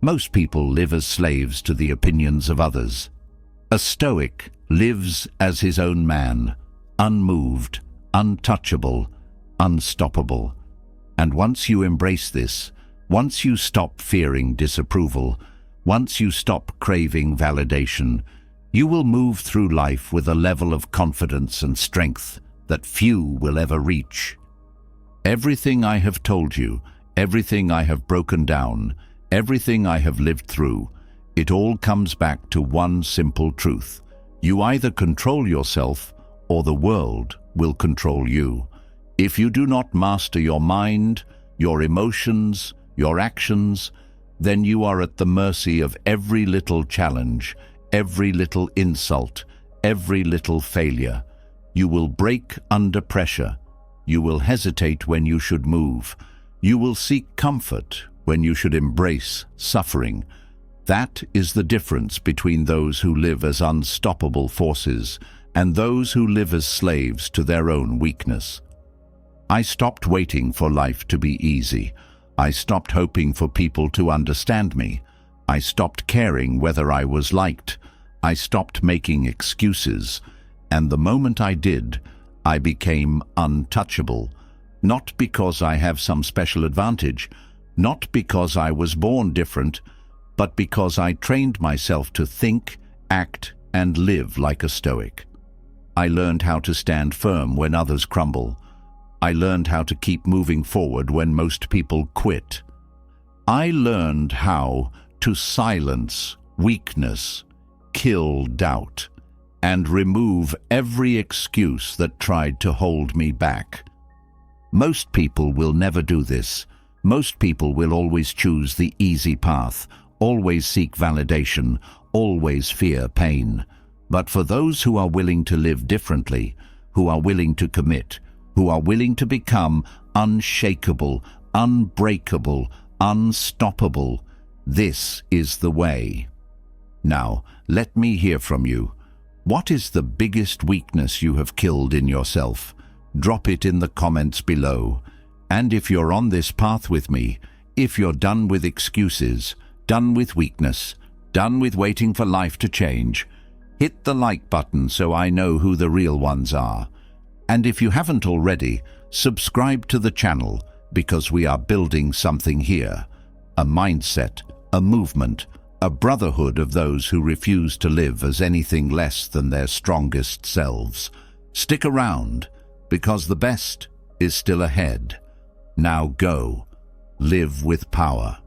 Most people live as slaves to the opinions of others. A Stoic lives as his own man, unmoved, untouchable, unstoppable. And once you embrace this, once you stop fearing disapproval, once you stop craving validation, you will move through life with a level of confidence and strength that few will ever reach. Everything I have told you, everything I have broken down, everything I have lived through, it all comes back to one simple truth. You either control yourself or the world will control you. If you do not master your mind, your emotions, your actions, then you are at the mercy of every little challenge, every little insult, every little failure. You will break under pressure. You will hesitate when you should move. You will seek comfort when you should embrace suffering. That is the difference between those who live as unstoppable forces and those who live as slaves to their own weakness. I stopped waiting for life to be easy. I stopped hoping for people to understand me. I stopped caring whether I was liked. I stopped making excuses. And the moment I did, I became untouchable. Not because I have some special advantage, not because I was born different, but because I trained myself to think, act, and live like a Stoic. I learned how to stand firm when others crumble. I learned how to keep moving forward when most people quit. I learned how to silence weakness, kill doubt, and remove every excuse that tried to hold me back. Most people will never do this. Most people will always choose the easy path, always seek validation, always fear pain. But for those who are willing to live differently, who are willing to commit, who are willing to become unshakable, unbreakable, unstoppable, this is the way. Now, let me hear from you. What is the biggest weakness you have killed in yourself? Drop it in the comments below. And if you're on this path with me, if you're done with excuses, done with weakness, done with waiting for life to change, hit the like button so I know who the real ones are. And if you haven't already, subscribe to the channel because we are building something here. A mindset, a movement, a brotherhood of those who refuse to live as anything less than their strongest selves. Stick around, because the best is still ahead. Now go, live with power.